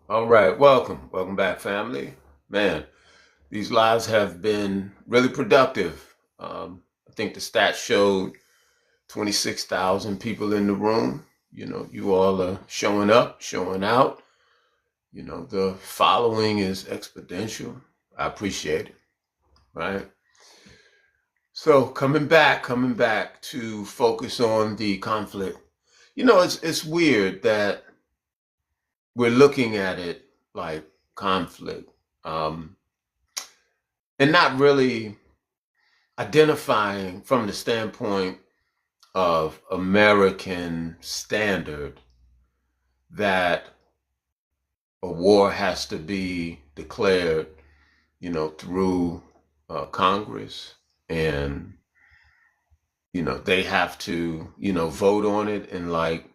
All right, welcome back, family. Man, these lives have been really productive. I think the stats showed 26,000 people in the room. You all are showing up, showing out. The following is exponential. I appreciate it, right? So coming back to focus on the conflict. It's weird that we're looking at it like conflict. Um, and not really identifying from the standpoint of American standard that a war has to be declared, through Congress, and they have to, vote on it, and like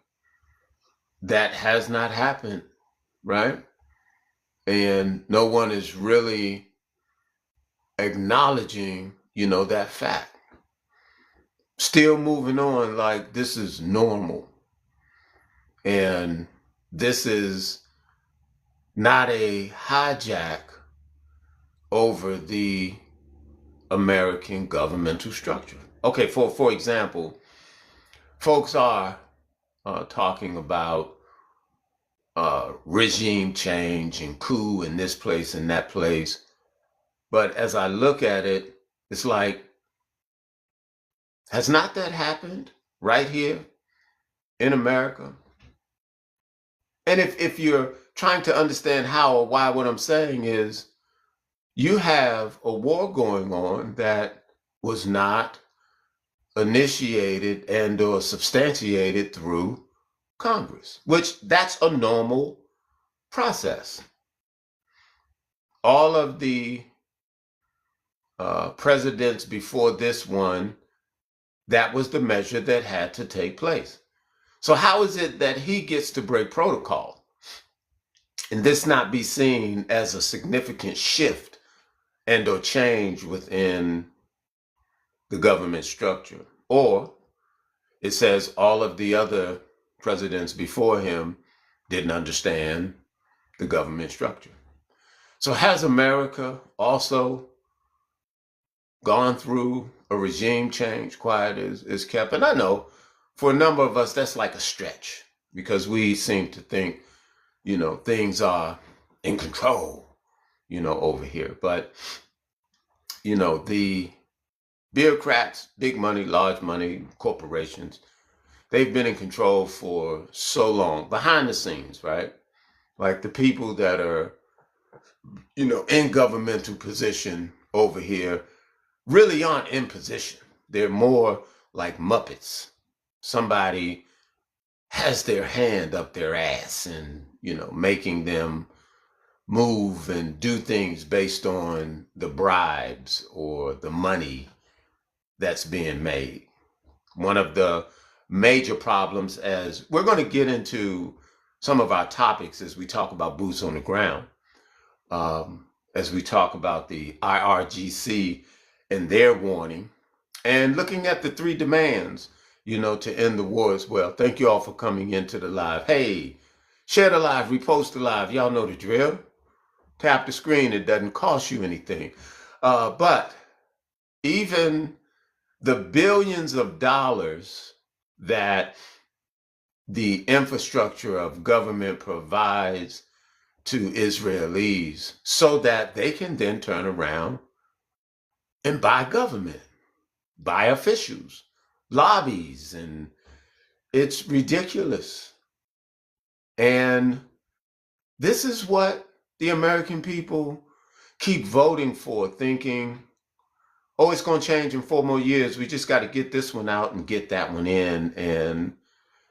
that has not happened, right? And no one is really acknowledging, that fact. Still moving on like this is normal. And this is not a hijack over the American governmental structure. Okay, for example, folks are talking about regime change and coup in this place and that place. But as I look at it, it's like, has not that happened right here in America? And if you're trying to understand how or why, what I'm saying is you have a war going on that was not initiated and or substantiated through Congress, which that's a normal process. All of the presidents before this one, that was the measure that had to take place. So how is it that he gets to break protocol and this not be seen as a significant shift and or change within the government structure? Or it says all of the other presidents before him didn't understand the government structure. So has America also gone through a regime change, quiet is kept? And I know for a number of us, that's like a stretch because we seem to think, things are in control, over here. But, the bureaucrats, big money, large money, corporations, they've been in control for so long behind the scenes, right? Like the people that are, in governmental position over here really aren't in position. They're more like Muppets. Somebody has their hand up their ass and, making them move and do things based on the bribes or the money that's being made. One of the major problems, as we're going to get into some of our topics as we talk about boots on the ground, as we talk about the IRGC and their warning, and looking at the three demands, to end the war as well. Thank you all for coming into the live. Hey, share the live, repost the live. Y'all know the drill. Tap the screen. It doesn't cost you anything. But even the billions of dollars that the infrastructure of government provides to Israelis so that they can then turn around and buy government, buy officials, lobbies, and it's ridiculous. And this is what the American people keep voting for, thinking, oh, it's going to change in 4 more years. We just got to get this one out and get that one in. And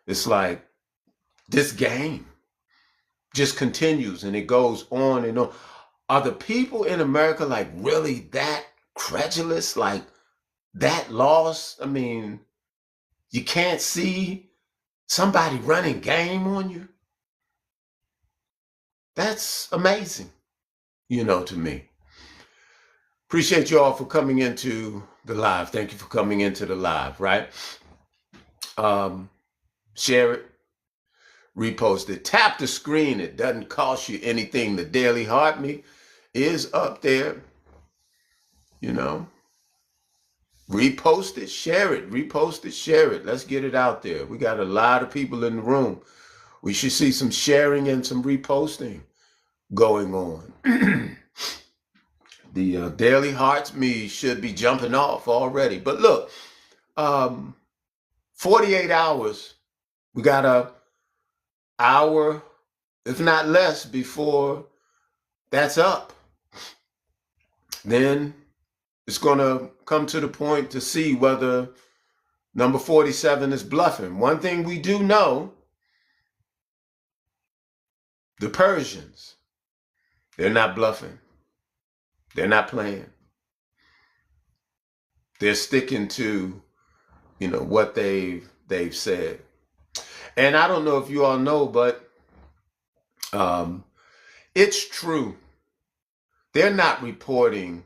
it's like this game just continues and it goes on and on. Are the people in America like really that credulous, like that lost? I mean, you can't see somebody running game on you? That's amazing, to me. Appreciate you all for coming into the live. Thank you for coming into the live, right? Um, Share it, repost it. Tap the screen. It doesn't cost you anything. The Daily Heart Me is up there. You know, repost it, share it, repost it, share it. Let's get it out there. We got a lot of people in the room. We should see some sharing and some reposting going on. The Daily Hearts Me should be jumping off already. But look, 48 hours, we got a hour, if not less, before that's up. Then it's going to come to the point to see whether number 47 is bluffing. One thing we do know, the Persians, they're not bluffing. They're not playing. They're sticking to, what they've said. And I don't know if you all know, but it's true. They're not reporting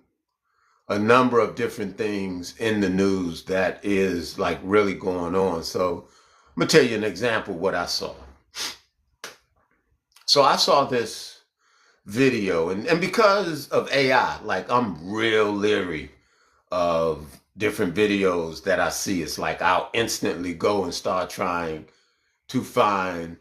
a number of different things in the news that is like really going on. So I'm gonna tell you an example of what I saw. So I saw this video, and because of AI, like I'm real leery of different videos that I see. It's like I'll instantly go and start trying to find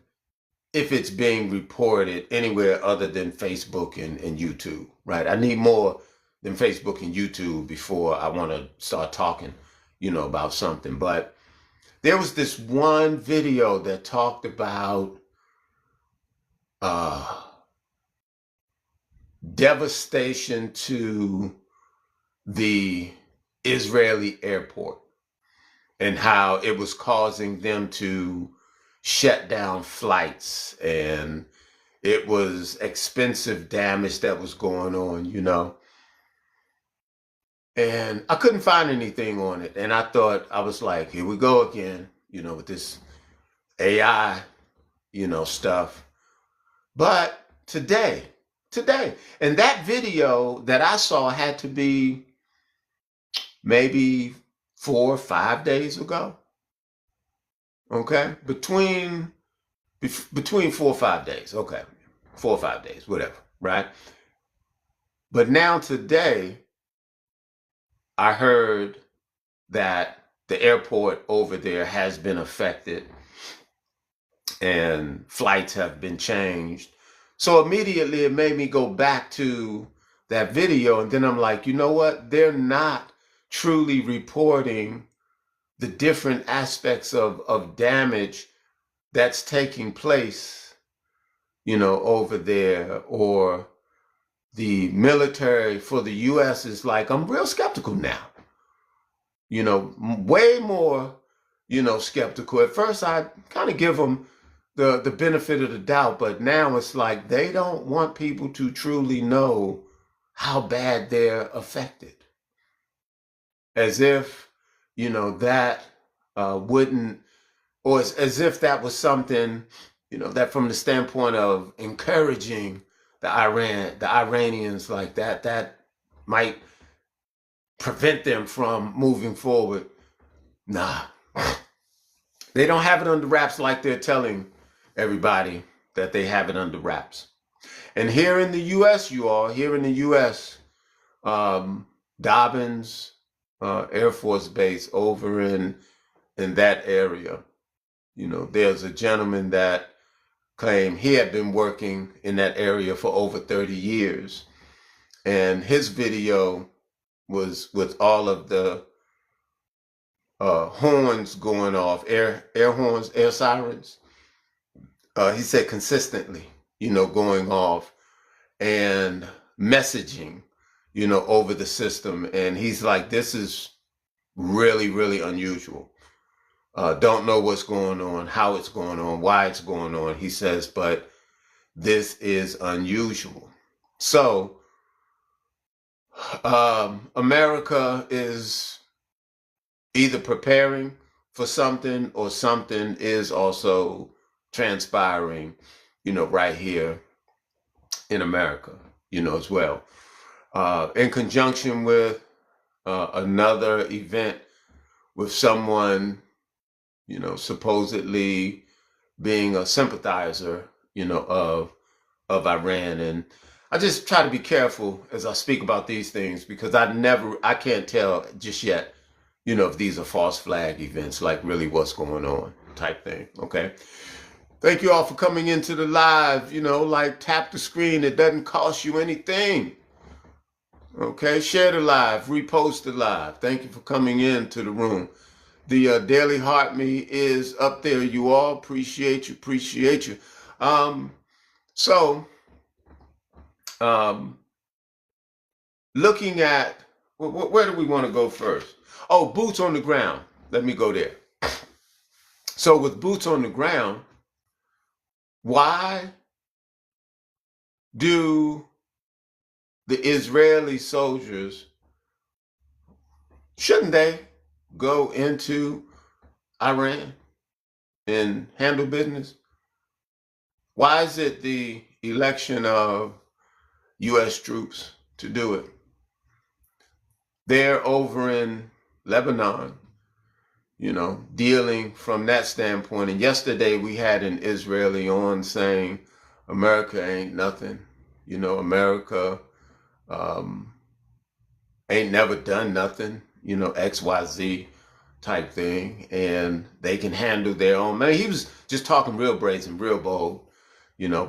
if it's being reported anywhere other than Facebook and YouTube, right? I need more than Facebook and YouTube before I want to start talking, about something. But there was this one video that talked about devastation to the Israeli airport and how it was causing them to shut down flights, and it was expensive damage that was going on, And I couldn't find anything on it. And I thought, I was like, here we go again, with this AI, stuff. But today, and that video that I saw had to be maybe 4 or 5 days ago. Okay, between 4 or 5 days. Okay, 4 or 5 days, whatever, right? But now today, I heard that the airport over there has been affected and flights have been changed. So immediately it made me go back to that video, and then I'm like, you know what? They're not truly reporting the different aspects of damage that's taking place, over there. Or the military for the U.S. is like, I'm real skeptical now, way more, skeptical. At first, I kind of give them the benefit of the doubt, but now it's like they don't want people to truly know how bad they're affected. As if, that wouldn't, or as if that was something, that from the standpoint of encouraging the Iranians like that might prevent them from moving forward. Nah, they don't have it under wraps like they're telling everybody that they have it under wraps. And here in the U.S., Dobbins Air Force Base over in that area, there's a gentleman that claimed he had been working in that area for over 30 years. And his video was with all of the horns going off, air horns, air sirens. He said consistently, going off and messaging, over the system. And he's like, this is really, really unusual. Don't know what's going on, how it's going on, why it's going on. He says, but this is unusual. So America is either preparing for something, or something is also transpiring, right here in America, as well. In conjunction with another event with someone, supposedly being a sympathizer, of Iran. And I just try to be careful as I speak about these things because I can't tell just yet, if these are false flag events, like really what's going on type thing. Okay. Thank you all for coming into the live, like tap the screen. It doesn't cost you anything. Okay. Share the live, repost the live. Thank you for coming into the room. The Daily Heart Me is up there. You all appreciate you. So, looking at where do we want to go first? Oh, boots on the ground. Let me go there. So with boots on the ground, why do the Israeli soldiers, shouldn't they go into Iran and handle business? Why is it the election of U.S. troops to do it? They're over in Lebanon, dealing from that standpoint. And yesterday we had an Israeli on saying America ain't nothing. America ain't never done nothing, XYZ type thing. And they can handle their own. Man, he was just talking real brazen, real bold,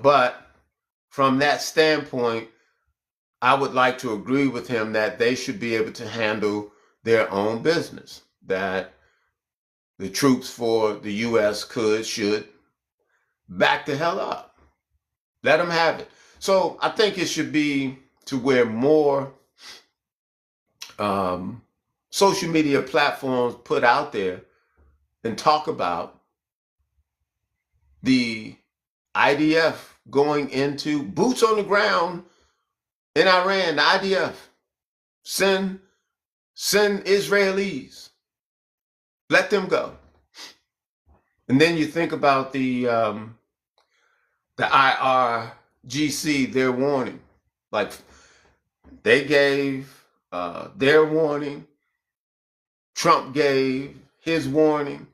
but from that standpoint, I would like to agree with him that they should be able to handle their own business, that the troops for the U.S. should back the hell up. Let them have it. So I think it should be to where more social media platforms put out there and talk about the IDF going into boots on the ground in Iran. The IDF send Israelis, let them go. And then you think about the IRGC, their warning. Like they gave their warning, Trump gave his warning,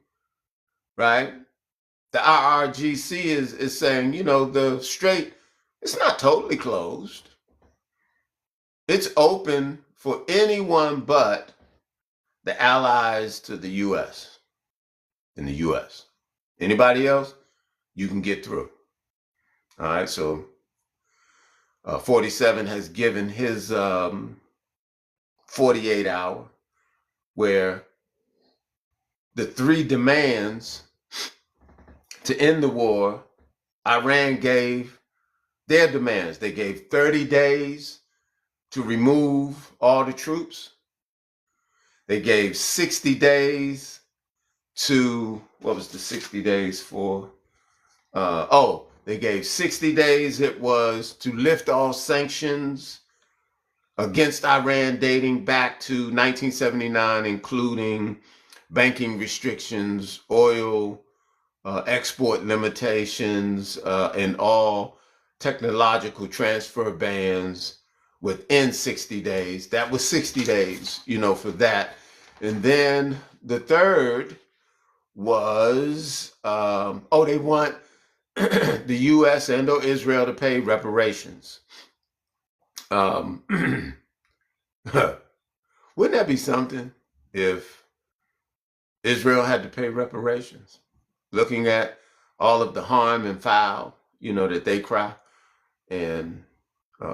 right? The IRGC is saying, the strait, it's not totally closed. It's open for anyone but the allies to the U.S. in the U.S. Anybody else, you can get through. All right, so 47 has given his 48 hour, where the 3 demands to end the war, Iran gave their demands. They gave 30 days to remove all the troops. They gave 60 days to, what was the 60 days for? They gave 60 days. It was to lift all sanctions against Iran dating back to 1979, including banking restrictions, oil export limitations, and all technological transfer bans within 60 days. That was 60 days, for that. And then the third was, they want the U.S. and or Israel to pay reparations. Wouldn't that be something if Israel had to pay reparations? Looking at all of the harm and foul, that they cry, and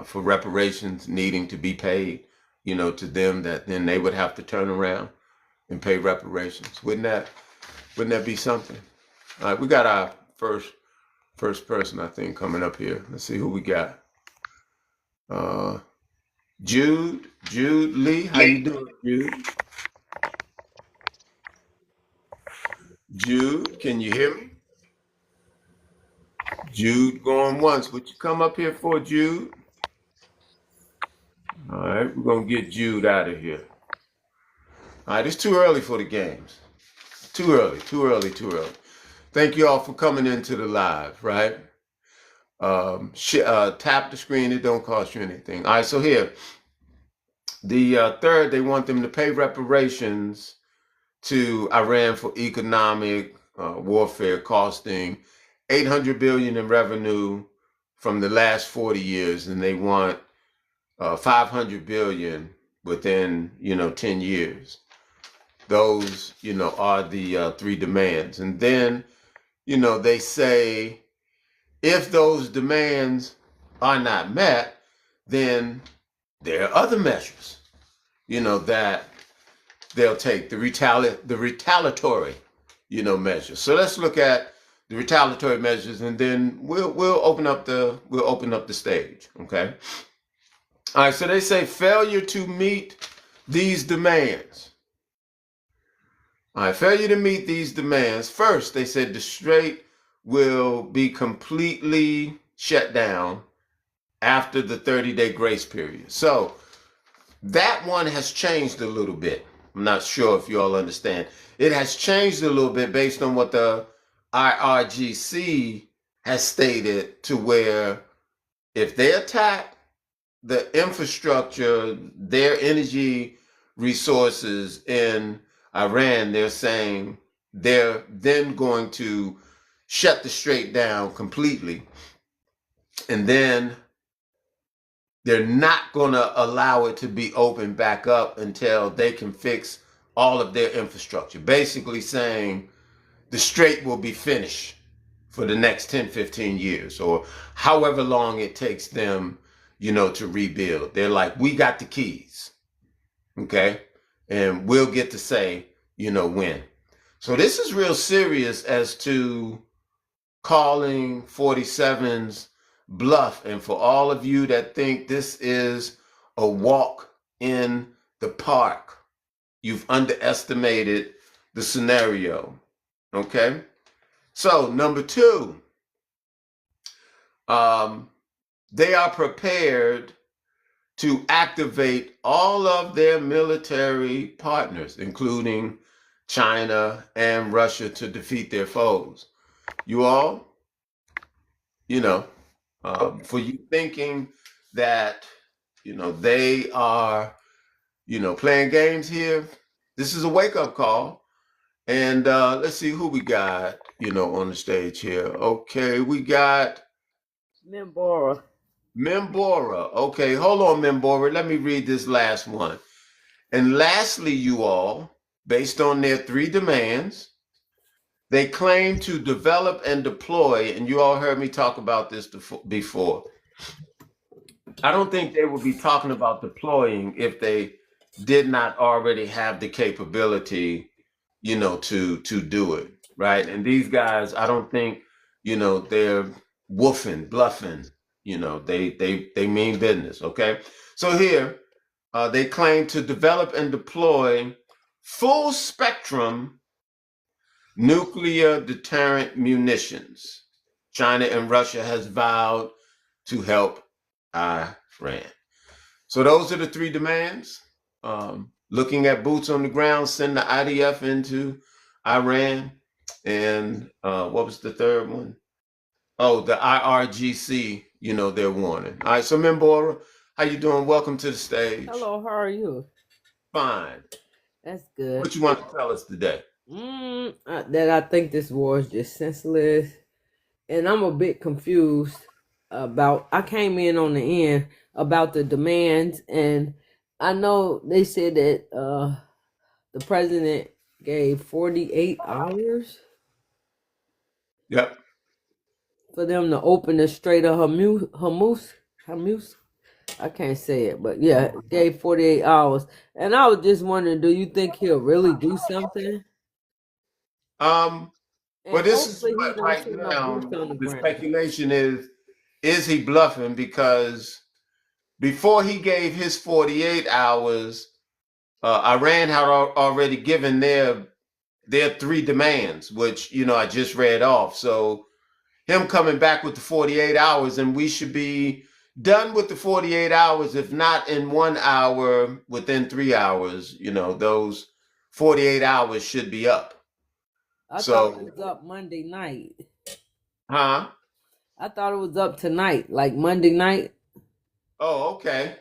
for reparations needing to be paid, to them, that then they would have to turn around and pay reparations. Wouldn't that be something? All right, we got our first person, I think, coming up here. Let's see who we got. Jude Lee, how you doing, Jude? Jude, can you hear me? Jude going once. What you come up here for, Jude? All right, we're going to get Jude out of here. All right, it's too early for the games. Too early. Thank you all for coming into the live, right? Tap the screen. It don't cost you anything. All right, so here, the third, they want them to pay reparations to Iran for economic warfare costing 800 billion in revenue from the last 40 years, and they want 500 billion within 10 years. Those are the three demands, and then they say if those demands are not met, then there are other measures that they'll take, the retaliatory measures. So let's look at the retaliatory measures, and then we'll open up the stage. Okay. All right. So they say failure to meet these demands. All right. Failure to meet these demands. First, they said the strait will be completely shut down after the 30-day grace period. So that one has changed a little bit. I'm not sure if you all understand. It has changed a little bit based on what the IRGC has stated, to where if they attack the infrastructure, their energy resources in Iran, they're saying they're then going to shut the strait down completely. And then they're not going to allow it to be open back up until they can fix all of their infrastructure. Basically saying the strait will be finished for the next 10, 15 years, or however long it takes them, to rebuild. They're like, we got the keys. Okay. And we'll get to say, when. So this is real serious as to calling 47's bluff. And for all of you that think this is a walk in the park, you've underestimated the scenario. Okay. So number two, they are prepared to activate all of their military partners, including China and Russia, to defeat their foes. You all, for you thinking that, they are, playing games here, this is a wake-up call. And let's see who we got, on the stage here. Okay, we got Mimbora. Mimbora. Okay, hold on, Mimbora. Let me read this last one. And lastly, you all, based on their three demands, they claim to develop and deploy, and you all heard me talk about this before. I don't think they would be talking about deploying if they did not already have the capability, to do it, right? And these guys, I don't think, they're woofing, bluffing. They mean business. Okay, so here they claim to develop and deploy full spectrum nuclear deterrent munitions. China and Russia has vowed to help Iran. So those are the three demands. Looking at boots on the ground, send the IDF into Iran. And what was the third one? Oh, the IRGC, they're warning. All right, so Mimbora, how you doing? Welcome to the stage. Hello, how are you? Fine. That's good. What you want to tell us today? That I think this war is just senseless. And I'm a bit confused about, I came in on the end about the demands, and I know they said that the president gave 48 hours Yep. for them to open the Strait of Hormuz. I can't say it, but yeah, gave 48 hours. And I was just wondering, do you think he'll really do something? Um, And well, this is hopefully he what don't right send no now boots on the the ground. speculation is he bluffing? Because before he gave his 48 hours, Iran had already given their three demands, which I just read off. So him coming back with the 48 hours, and we should be done with the 48 hours, if not in 1 hour, within 3 hours. Those 48 hours should be up. I thought it So, was up Monday night. huh? I thought it was up tonight, like Monday night. Oh, okay.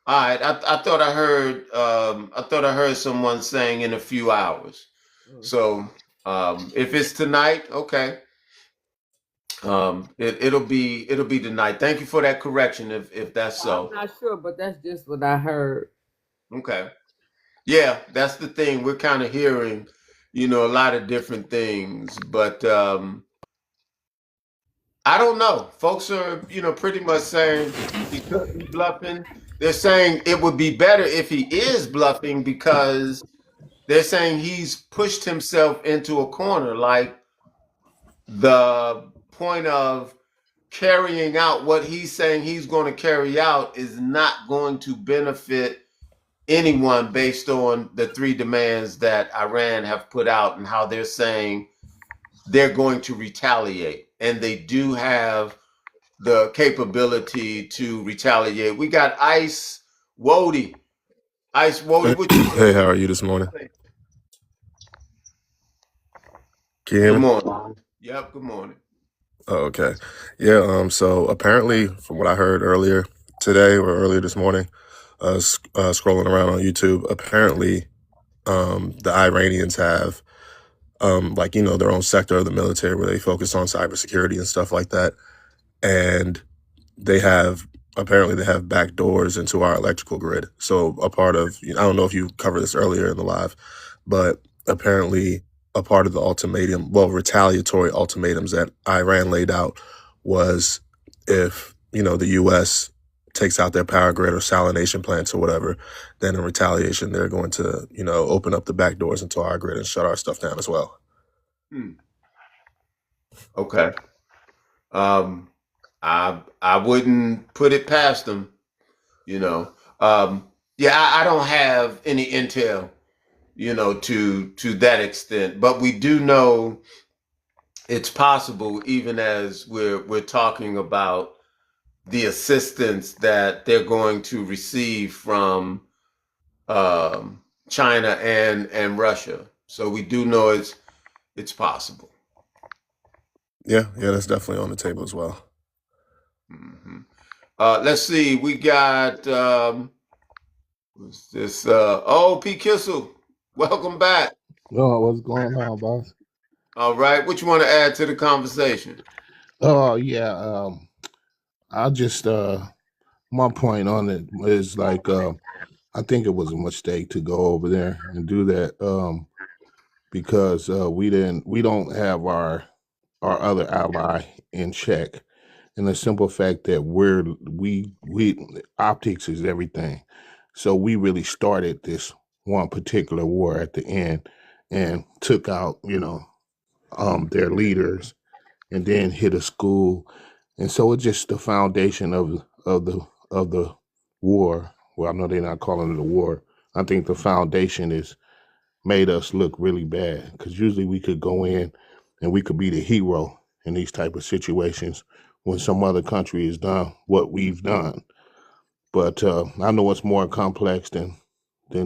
All right. I thought I heard someone saying in a few hours. Mm. So if it's tonight, okay. It'll be tonight. Thank you for that correction. If that's I'm so. not sure, but that's just what I heard. Okay. Yeah, that's the thing. We're kind of hearing, a lot of different things, but I don't know. Folks are, pretty much saying he could be bluffing. They're saying it would be better if he is bluffing because they're saying he's pushed himself into a corner. Like the point of carrying out what he's saying he's going to carry out is not going to benefit anyone based on the three demands that Iran have put out and how they're saying they're going to retaliate. And they do have the capability to retaliate. We got Ice Wody. Ice Wody, Hey, what you hey, think? how are you this morning? Can you hear Good me? morning. Yep, good morning. Oh, okay. Yeah, so apparently, from what I heard earlier today or earlier this morning, scrolling around on YouTube, apparently, the Iranians have, like, their own sector of the military where they focus on cybersecurity and stuff like that. And they have apparently they have back doors into our electrical grid. So a part of I don't know if you covered this earlier in the live, but apparently a part of the ultimatum, well, retaliatory ultimatums that Iran laid out was if the U.S. takes out their power grid or salination plants or whatever, then in retaliation they're going to open up the back doors into our grid and shut our stuff down as well. Hmm. Okay. Um, I wouldn't put it past them, you know. Yeah, I don't have any intel, to that extent, but we do know it's possible, even as we're talking about the assistance that they're going to receive from China and Russia. So we do know it's possible. Yeah, that's definitely on the table as well. Hmm. Let's see. We got what's this? Oh, P. Kissel. Welcome back. Oh, what's going on, boss? All right. What you want to add to the conversation? Oh yeah, I just my point on it is like I think it was a mistake to go over there and do that because we don't have our other ally in check, and the simple fact that we optics is everything, so we really started this one particular war at the end and took out their leaders and then hit a school, and so it's just the foundation of the war. Well, I know they're not calling it a war. I think the foundation is made us look really bad because usually we could go in and we could be the hero in these type of situations when some other country has done what we've done. But I know it's more complex than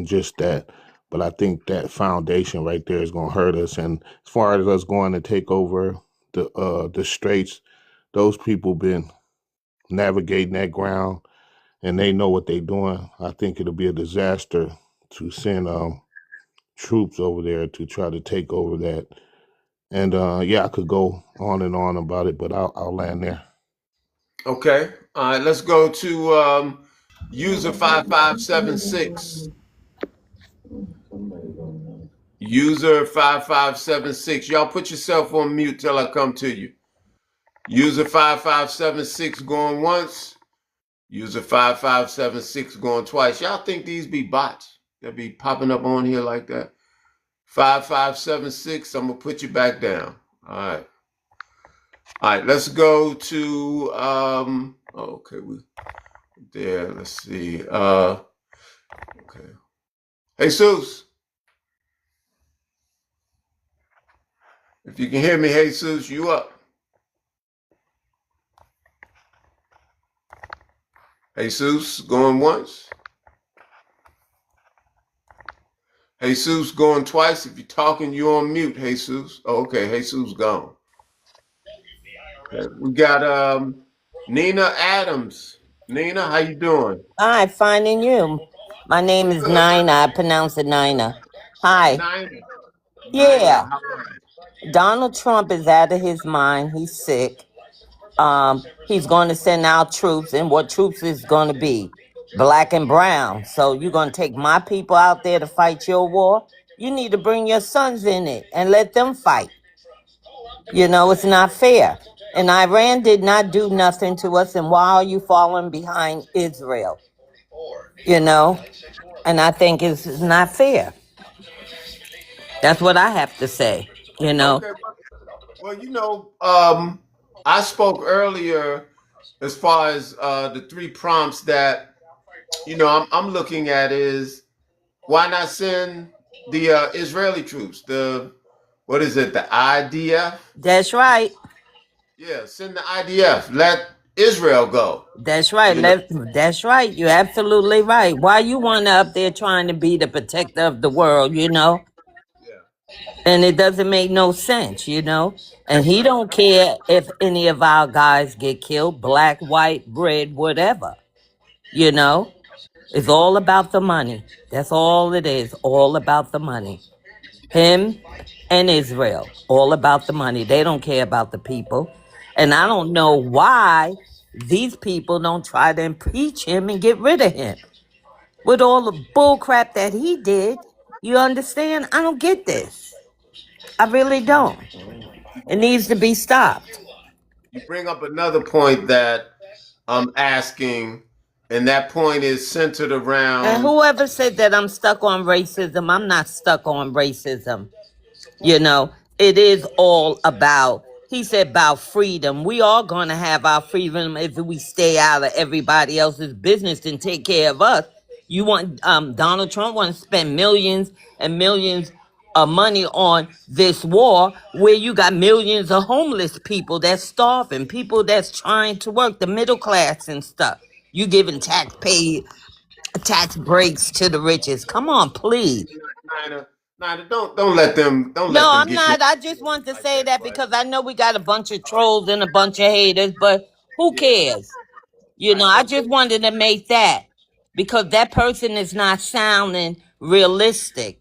just that. But I think that foundation right there is going to hurt us. And as far as us going to take over the straits, those people been navigating that ground and they know what they're doing. I think it'll be a disaster to send troops over there to try to take over that. And yeah, I could go on and on about it, but I'll land there. Okay. All right. Let's go to user 5576. User 5576. Y'all put yourself on mute till I come to you. User 5576 going once. User 5576 going twice. Y'all think these be bots? They'll be popping up on here like that. 5576, I'm gonna put you back down. All right. All right, let's go to okay, we there, let's see. Okay. Jesus, if you can hear me, Jesus, you up. Jesus going once. Jesus going twice. If you're talking, you're on mute, Jesus. Oh, okay, Jesus gone. Okay. We got Nina Adams. Nina, how you doing? Hi, finding you. My name is Good. Nina. I pronounce it Nina. Hi. Nina. Nina, Yeah. how are you? Donald Trump is out of his mind. He's sick. He's going to send out troops, and what troops is going to be? Black and brown. So you're going to take my people out there to fight your war? You need to bring your sons in it and let them fight. It's not fair. And Iran did not do nothing to us, and why are you falling behind Israel? You know? And I think it's not fair. That's what I have to say, you know. Okay. Well, I spoke earlier as far as the three prompts that I'm looking at is why not send the Israeli troops, the what is it, the IDF? That's right. Yeah, send the IDF. Let Israel go. That's right. You know. That's right. You're absolutely right. Why you want up there trying to be the protector of the world? Yeah. And it doesn't make no sense. And he don't care if any of our guys get killed, black, white, red, whatever. You know, it's all about the money. That's all it is. All about the money. Him and Israel, all about the money. They don't care about the people. And I don't know why these people don't try to impeach him and get rid of him with all the bull crap that he did. You understand? I don't get this. I really don't. It needs to be stopped. You bring up another point that I'm asking, and that point is centered And around. whoever said that I'm stuck on racism, I'm not stuck on racism. It is all about, he said, about freedom. We are going to have our freedom if we stay out of everybody else's business and take care of us. You want Donald Trump want to spend millions and millions of money on this war where you got millions of homeless people that's starving, people that's trying to work, the middle class and stuff. You giving tax breaks to the richest. Come on, please. Nina, Nina, don't No, let them I'm get you not. I just want to like say that, that bud. because I know we got a bunch of trolls and a bunch of haters, but who Yeah, cares? right. I just wanted to make that because that person is not sounding realistic.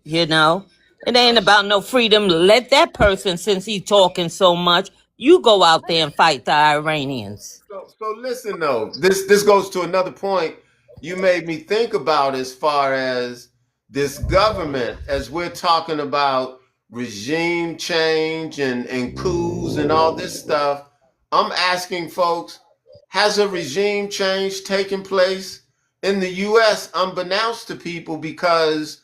It ain't about no freedom. Let that person, since he's talking so much, you go out there and fight the Iranians. So listen though, this goes to another point you made me think about as far as this government, as we're talking about regime change and coups and all this stuff. I'm asking folks, has a regime change taken place in the US unbeknownst to people because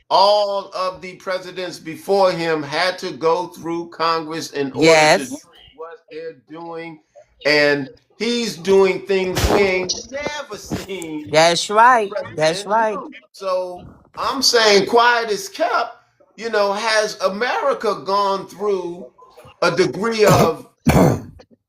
all of the presidents before him had to go through Congress in order to do Yes, what they're doing. And he's doing things we ain't never seen that's right. That's president right. do. So I'm saying, quiet is kept. Has America gone through a degree of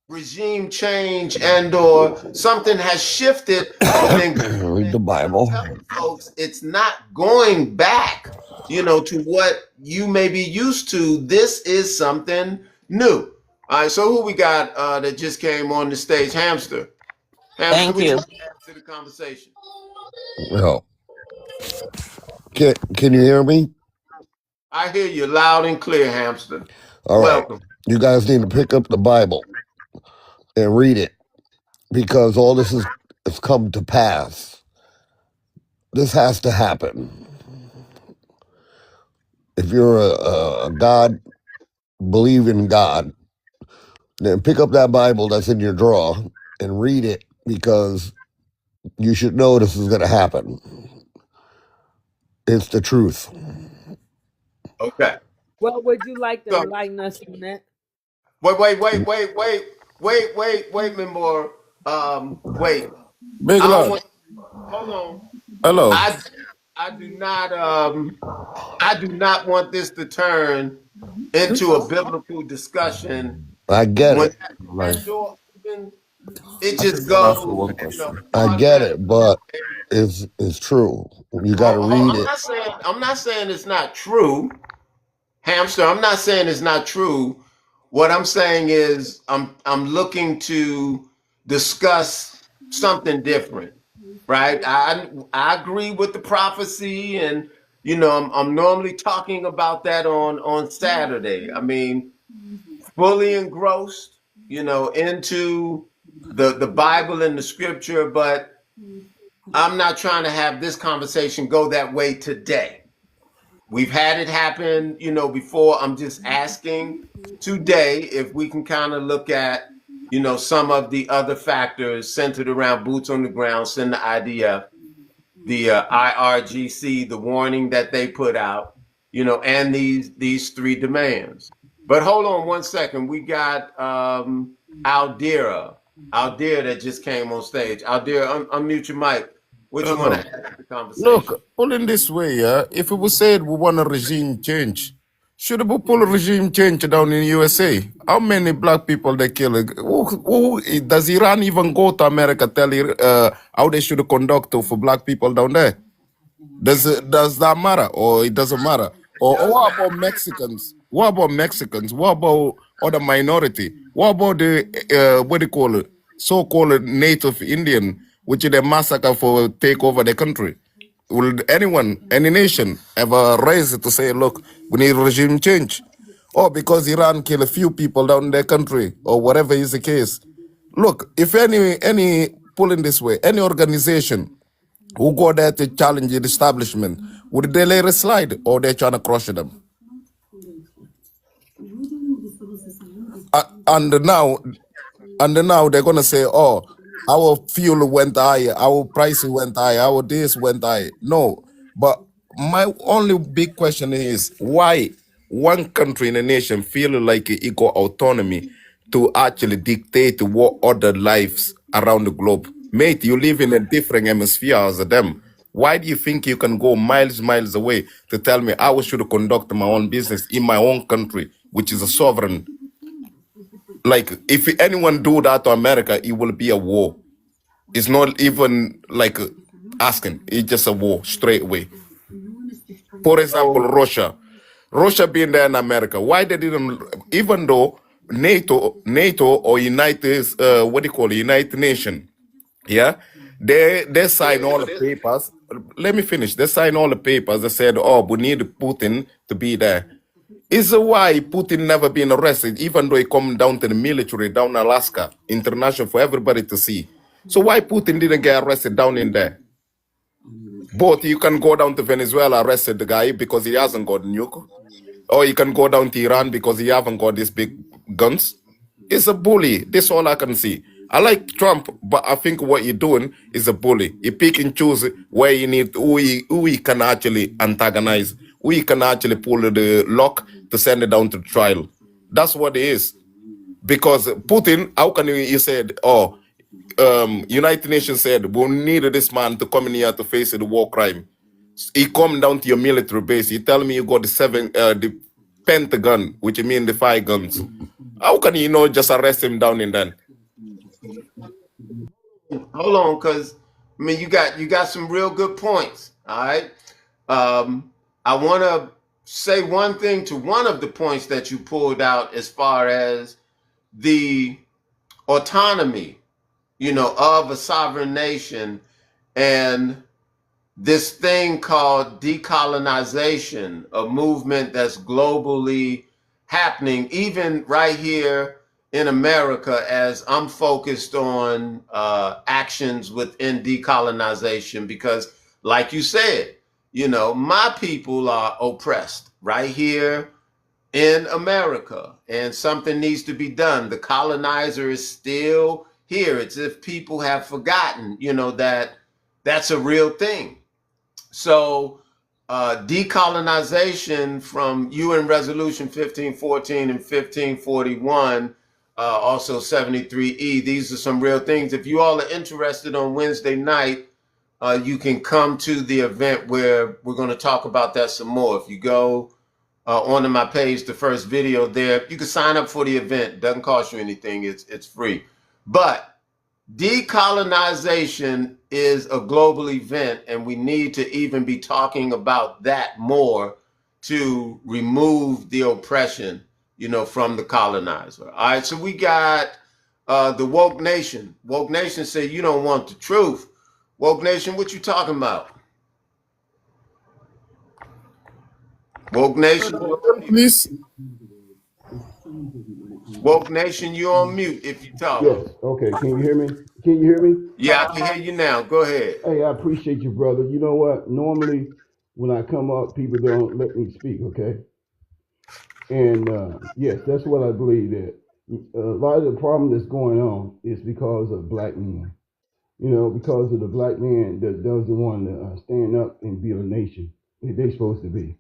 regime change and or something has shifted and then Read the government is Bible. telling folks it's not going back, to what you may be used to. This is something new. All right, so who we got that just came on the stage? Hamster, Thank what you you. want to add to the conversation? Well, can you hear me? I hear you loud and clear, Hamster. All right. Welcome. You guys need to pick up the Bible and read it because all this has come to pass. This has to happen. If you're a God, believe in God, then pick up that Bible that's in your drawer and read it because you should know this is going to happen. It's the truth. Okay. What would you like to So enlighten us on that? wait, Member. Wait. Big I don't love. want. Hold on. Hello. I I do not want this to turn into a biblical discussion. I get When it. that Life. door opens, it I just can go ask you goes, one question. I far get left. it, but And, it's true. You got to read it. I'm not saying it's not true, Hamster. I'm not saying it's not true. What I'm saying is I'm looking to discuss something different, right? I agree with the prophecy, and I'm normally talking about that on Saturday. I mean, fully engrossed, into the Bible and the scripture, but I'm not trying to have this conversation go that way today. We've had it happen, before. I'm just asking today if we can kind of look at, some of the other factors centered around boots on the ground, send the IDF, the IRGC, the warning that they put out, and these three demands. But hold on one second. We got Aldira, Aldira that just came on stage. Aldira, unmute your mic. What you want to Uh, add to the Look, conversation? put in this way, yeah. If we said we want a regime change, should we pull a regime change down in USA? How many black people they kill? Does Iran even go to America tell how they should conduct for black people down there? Does that matter, or it doesn't matter? It Or does what matter. about Mexicans? What about Mexicans? What about other minority? What about the what do you call it? So-called native Indian, which they massacre for take over the country? Will anyone, any nation, ever raise it to say, look, we need regime change? Or because Iran kill a few people down in their country, or whatever is the case. Look, if any pulling this way, any organization who go there to challenge the establishment, would they let it slide or they trying to crush them? And now they're gonna say, "Oh, our fuel went high, our prices went high, our this went high." No, but my only big question is why one country in a nation feel like it equal autonomy to actually dictate what other lives around the globe. Mate, you live in a different hemisphere as them. Why do you think you can go miles away to tell me I should conduct my own business in my own country, which is a sovereign? Like, if anyone do that to America, it will be a war. It's not even like asking. It's just a war straight away. For example, So Russia. Russia being there in America. Why they didn't, even though NATO or United, what do you call it, United Nation, yeah, they sign all the papers. Let me finish. They sign all the papers. They said, "Oh, we need Putin to be there." Is why Putin never been arrested, even though he come down to the military down Alaska, international for everybody to see. So why Putin didn't get arrested down in there? Both you can go down to Venezuela, arrested the guy because he hasn't got nuke, or you can go down to Iran because he haven't got these big guns. It's a bully. That's all I can see. I like Trump, but I think what you're doing is a bully. You pick and choose where you need who he can actually antagonize, who he can actually pull the lock to send it down to trial. That's what it is. Because Putin, how can you said, oh, United Nations said we need this man to come in here to face the war crime. He come down to your military base. You tell me you got the Pentagon, which mean the 5 guns. How can you not just arrest him down in there? hold on, because you got some real good points. All right. Um, I want to say one thing to one of the points that you pulled out as far as the autonomy, of a sovereign nation and this thing called decolonization, a movement that's globally happening, even right here in America, as I'm focused on actions within decolonization, because, like you said, my people are oppressed right here in America, and something needs to be done. The colonizer is still here. It's if people have forgotten, that that's a real thing. So, decolonization from UN Resolution 1514 and 1541, also 73E, these are some real things. If you all are interested, on Wednesday night, you can come to the event where we're going to talk about that some more. If you go onto my page, the first video there, you can sign up for the event. It doesn't cost you anything. It's free. But decolonization is a global event, and we need to even be talking about that more to remove the oppression, from the colonizer. All right, so we got the woke nation. Woke nation say you don't want the truth. Woke nation, what you talking about? Woke nation, you on mute. Please. Woke Nation, you on mute if you talking. Yes. Okay. Can you hear me? Can you hear me? Yeah, I can hear you now. Go ahead. Hey, I appreciate you, brother. You know what? Normally, when I come up, people don't let me speak. Okay. And yes, that's what I believe that a lot of the problem that's going on is because of black men. You know, because of the black man that doesn't want to stand up and build a nation that they're supposed to be.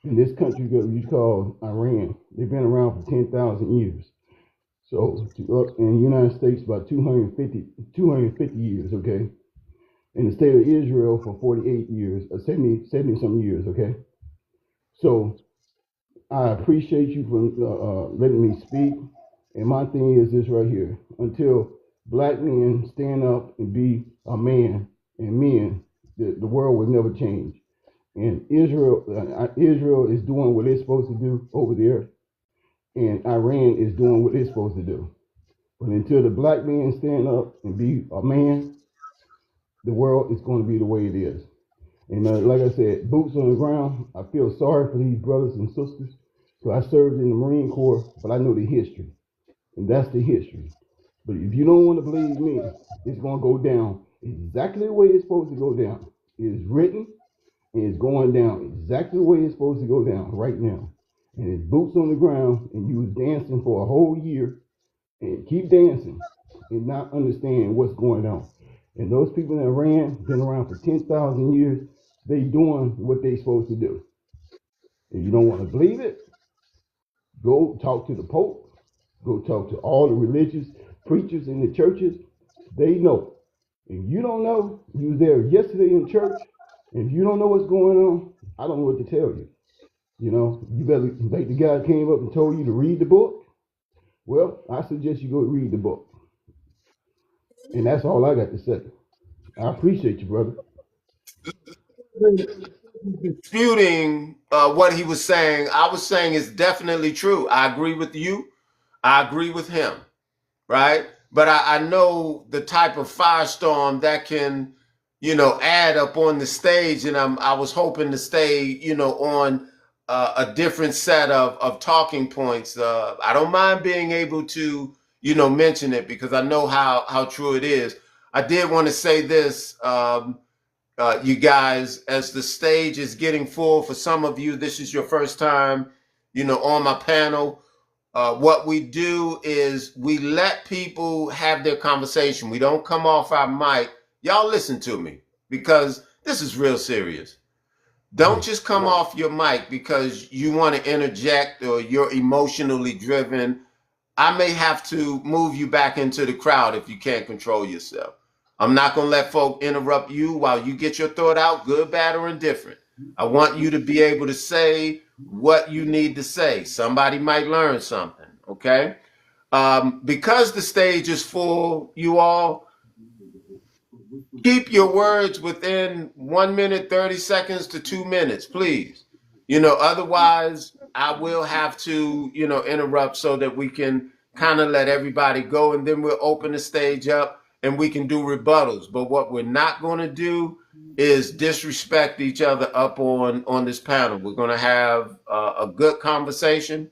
In this country that you call Iran, they've been around for 10,000 years. So in the United States, about 250 years, okay? In the state of Israel for 48 years, 70 some years, okay? So I appreciate you for letting me speak. And my thing is this right here. Until black men stand up and be a man and men, the world will never change. And Israel is doing what it's supposed to do over there, and Iran is doing what it's supposed to do. But until the black man stand up and be a man, the world is going to be the way it is. And like I said, boots on the ground. I feel sorry for these brothers and sisters. So I served in the Marine Corps, but I know the history, and that's the history. But if you don't want to believe me, it's going to go down exactly the way it's supposed to go down. It is written, and it's going down exactly the way it's supposed to go down right now. And it's boots on the ground, and you was dancing for a whole year, and keep dancing, and not understand what's going on. And those people that ran, been around for 10,000 years, they doing what they supposed to do. If you don't want to believe it, go talk to the Pope, go talk to all the religious preachers in the churches. They know. If you don't know, you was there yesterday in church. If you don't know what's going on, I don't know what to tell you. You know, you better, like the guy came up and told you to read the book. Well, I suggest you go read the book. And that's all I got to say. I appreciate you, brother. Disputing what he was saying, I was saying is definitely true. I agree with you. I agree with him, right? But I know the type of firestorm that can, add up on the stage, and I was hoping to stay, on a different set of talking points. I don't mind being able to, mention it because I know how true it is. I did want to say this. You guys, as the stage is getting full, for some of you, this is your first time, on my panel. What we do is we let people have their conversation. We don't come off our mic. Y'all listen to me because this is real serious. Don't just come off your mic because you want to interject or you're emotionally driven. I may have to move you back into the crowd if you can't control yourself. I'm not going to let folk interrupt you while you get your thought out, good, bad, or indifferent. I want you to be able to say what you need to say. Somebody might learn something, okay? Because the stage is full, you all keep your words within 1 minute, 30 seconds to 2 minutes, please. Otherwise, I will have to, interrupt so that we can kind of let everybody go, and then we'll open the stage up and we can do rebuttals. But what we're not going to do is disrespect each other up on this panel. We're going to have a good conversation,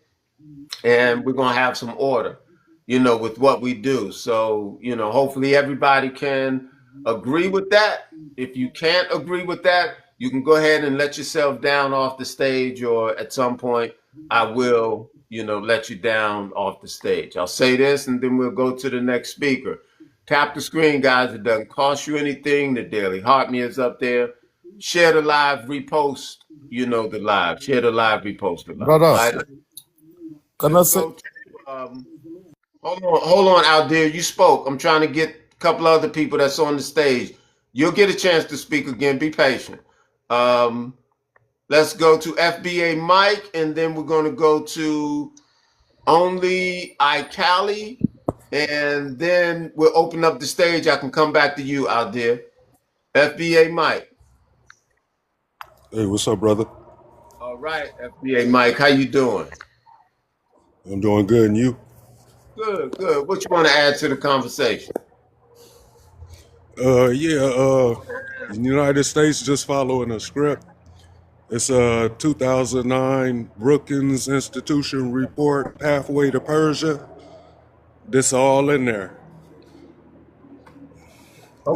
and we're going to have some order, with what we do. So, hopefully everybody can agree with that. If you can't agree with that, you can go ahead and let yourself down off the stage, or at some point I will, let you down off the stage. I'll say this and then we'll go to the next speaker. Tap the screen, guys. It doesn't cost you anything. The Daily Heart Me is up there. Share the live, repost, the live. Share the live, repost the live. Brother, All right. can I Let's say? go to hold on out there. You spoke. I'm trying to get a couple other people that's on the stage. You'll get a chance to speak again. Be patient. Let's go to FBA Mike, and then we're going to go to Only iCali, and then we'll open up the stage. I can come back to you out there. FBA Mike. Hey, what's up, brother? All right, FBA Mike. How you doing? I'm doing good, and you? Good, good. What you want to add to the conversation? Yeah, the United States just following a script. It's a 2009 Brookings Institution report, Pathway to Persia. This all in there.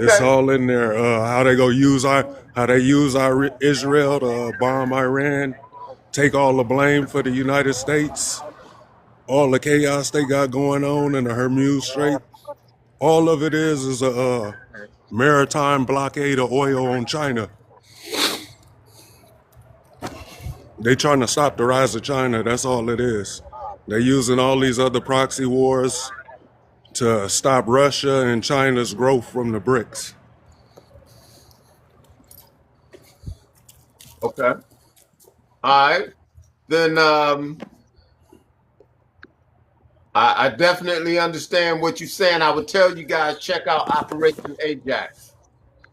This Okay. all in there. How they use our Israel to bomb Iran, take all the blame for the United States, all the chaos they got going on in the Hormuz Strait. All of it is a maritime blockade of oil on China. They trying to stop the rise of China. That's all it is. They're using all these other proxy wars to stop Russia and China's growth from the BRICS. Okay. All right. Then I definitely understand what you're saying. I would tell you guys check out Operation Ajax.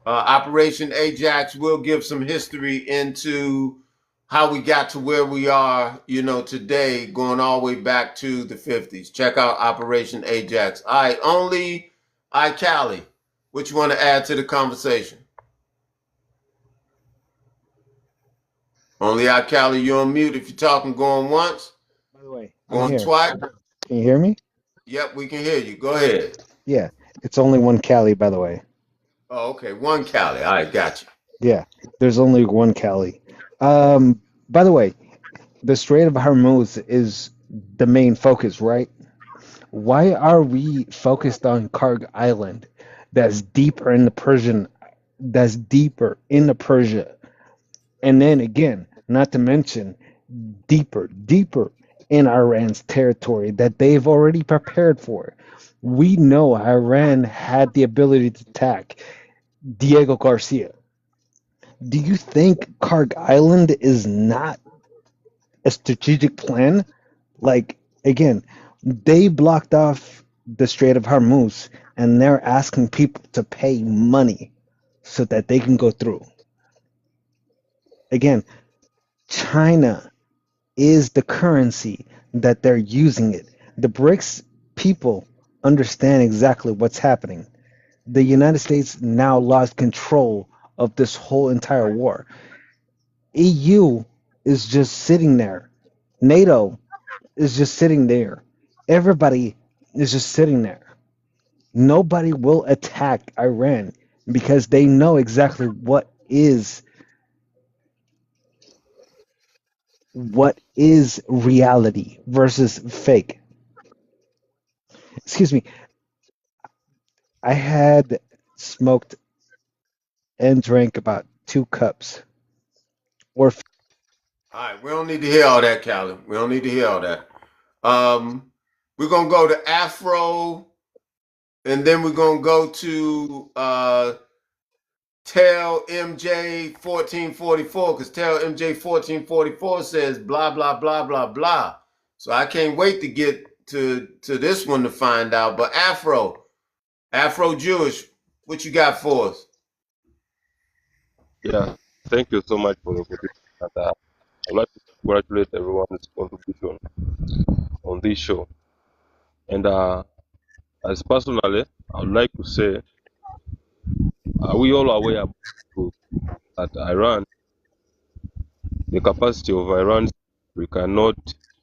Operation Ajax will give some history into how we got to where we are, today, going all the way back to the 50s. Check out Operation Ajax. All right, only Cali. What you want to add to the conversation? Only Cali, you're on mute. If you're talking, going once, By the way, I'm going here. twice. Can you hear me? Yep, we can hear you. Go ahead. Yeah, it's only one Cali, by the way. Oh, okay. One Cali. All right, got you. Yeah, there's only one Cali. By the way, the Strait of Hormuz is the main focus, right? Why are we focused on Karg Island that's deeper into Persia? And then again, not to mention deeper in Iran's territory that they've already prepared for. We know Iran had the ability to attack Diego Garcia. Do you think Karg Island is not a strategic plan? Like, again, they blocked off the Strait of Hormuz and they're asking people to pay money so that they can go through. Again, China is the currency that they're using it. The BRICS people understand exactly what's happening. The United States now lost control of this whole entire war. EU is just sitting there. NATO is just sitting there. Everybody is just sitting there. Nobody will attack Iran because they know exactly what is reality versus fake. Excuse me. I had smoked and drank about 2 cups. Or All right, we don't need to hear all that, Cali. We don't need to hear all that. We're gonna go to Afro, and then we're gonna go to Tell MJ 1444, because Tell MJ 1444 says blah blah blah blah blah. So I can't wait to get to this one to find out. But Afro Jewish, what you got for us? Yeah, thank you so much for the opportunity. And, I'd like to congratulate everyone's contribution on this show. And as personally, I would like to say, are we all aware about that Iran, the capacity of Iran, we cannot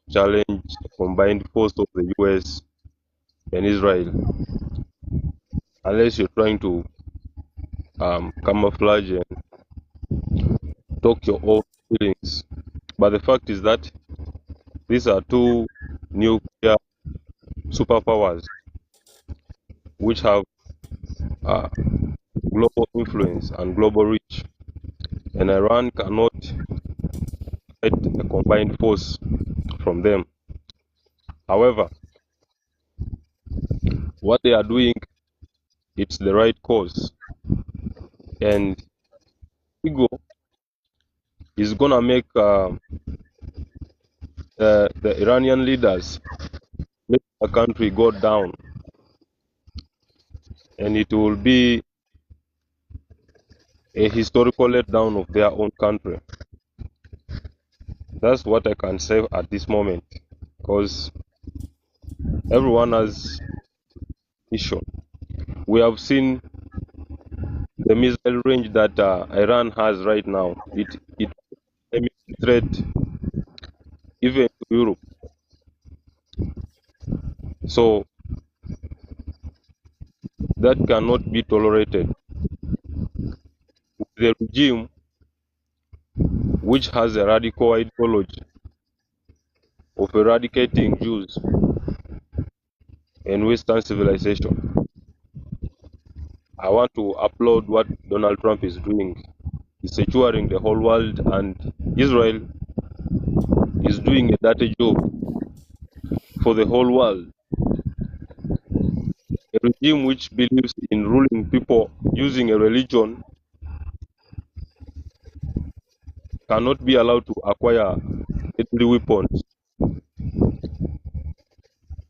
challenge the combined force of the US and Israel unless you're trying to camouflage and talk your own feelings. But the fact is that these are two nuclear superpowers which have uh, global influence and global reach, and Iran cannot fight a combined force from them. However, what they are doing, it's the right cause, and ego is gonna make the Iranian leaders make the country go down, and it will be a historical letdown of their own country. That's what I can say at this moment, because everyone has issue. We have seen the missile range that Iran has right now. It threat even to Europe. So that cannot be tolerated. The regime which has a radical ideology of eradicating Jews in Western civilization. I want to applaud what Donald Trump is doing. He's securing the whole world, and Israel is doing a dirty job for the whole world. A regime which believes in ruling people using a religion cannot be allowed to acquire deadly weapons.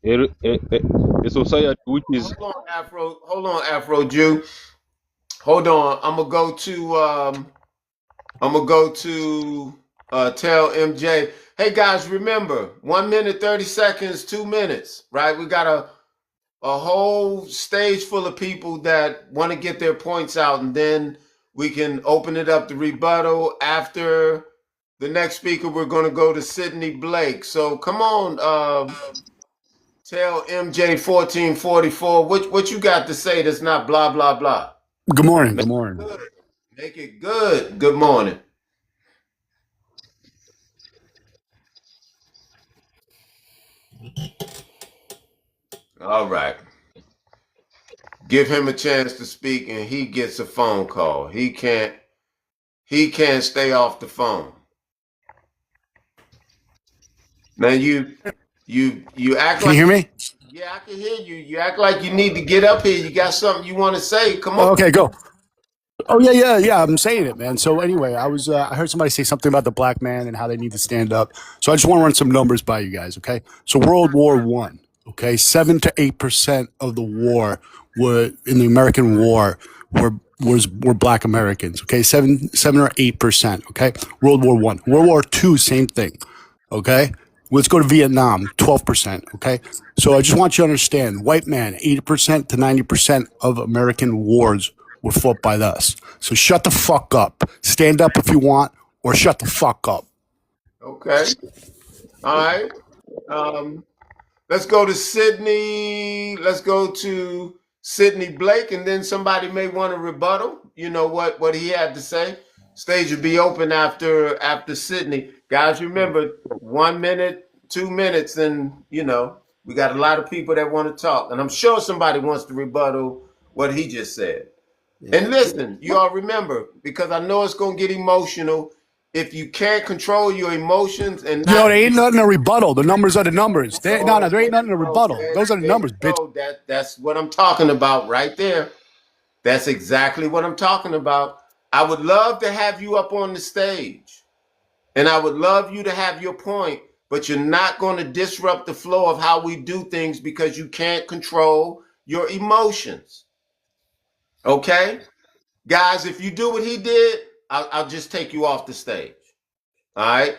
A society which is Hold on, Afro Jew. Hold on. I'm gonna go to tell MJ. Hey guys, remember 1 minute 30 seconds, 2 minutes, right? We got a whole stage full of people that want to get their points out, and then we can open it up to rebuttal. After the next speaker, we're going to go to Sydney Blake. So come on, tell MJ 1444 what you got to say that's not blah blah blah. Good morning. Make Good it morning. good. Make it good. Good morning. All right. Give him a chance to speak, and he gets a phone call. He can't stay off the phone. Man, you act Can you like hear me? yeah, I can hear you. You act like you need to get up here. You got something you want to say. Come on. Okay, go. Oh yeah. I'm saying it, man. So anyway, I heard somebody say something about the black man and how they need to stand up. So I just want to run some numbers by you guys. Okay. So World War I. Okay, 7 to 8% of the war were in the American War were black Americans. Okay, 7 or 8%. Okay, World War I. World War II, same thing. Okay, let's go to Vietnam, 12%. Okay, so I just want you to understand, white man, 80% to 90% of American wars were fought by us. So shut the fuck up. Stand up if you want, or shut the fuck up. Okay. All right. Um, let's go to Sydney. Let's go to Sydney Blake, and then somebody may want to rebuttal. You know what he had to say. Stage will be open after Sydney. Guys, remember 1 minute, 2 minutes, and we got a lot of people that want to talk, and I'm sure somebody wants to rebuttal what he just said. And listen, you all remember, because I know it's gonna get emotional. If you can't control your emotions and Yo, not there ain't be nothing to rebuttal. The numbers are the numbers. No, there ain't nothing to rebuttal. okay, Those are the there you numbers, bitch. go. That's what I'm talking about right there. That's exactly what I'm talking about. I would love to have you up on the stage, and I would love you to have your point, but you're not going to disrupt the flow of how we do things because you can't control your emotions. Okay? Guys, if you do what he did, I'll just take you off the stage. All right.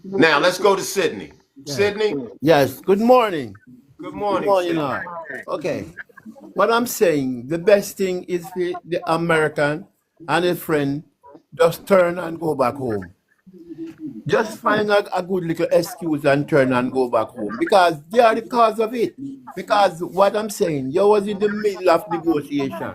Now let's go to Sydney. Yeah. Sydney, Yes. Good morning. good Good morning, morning, Sydney. all. Okay. What I'm saying, the best thing is for the American and his friend just turn and go back home. Just find a good little excuse and turn and go back home because they are the cause of it. Because what I'm saying, you was in the middle of negotiation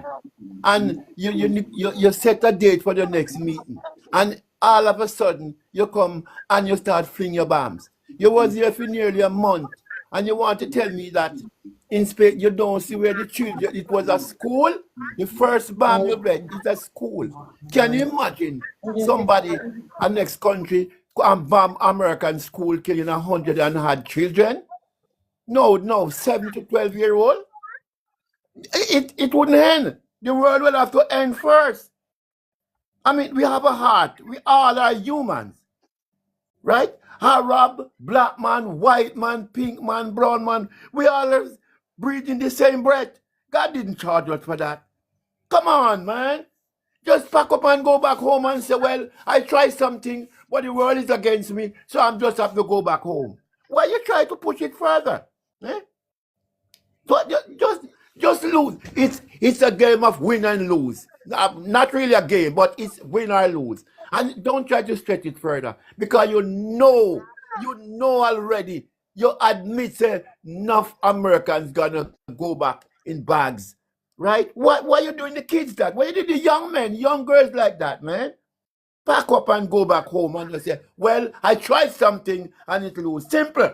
and you set a date for the next meeting, and all of a sudden you come and you start fling your bombs. You was here for nearly a month, and you want to tell me that in Spain you don't see where the children, it was a school, the first bomb you read is a school. Can you imagine somebody, a next country, and bomb American school killing 100 and had children? No, 7 to 12-year-old. It wouldn't end. The world will have to end first. I mean, we have a heart. We all are humans, right? Arab, black man, white man, pink man, brown man. We all are breathing the same breath. God didn't charge us for that. Come on, man. Just pack up and go back home and say, well, I tried something, but the world is against me, so I'm just have to go back home. Why you try to push it further? Eh? So just Just lose. It's a game of win and lose. Not really a game, but it's win or lose. And don't try to stretch it further because you know already. You admit say enough Americans gonna go back in bags, right? Why you doing the kids that? Why you do the young men, young girls like that, man? Pack up and go back home and you say, well, I tried something and it lose. Simple.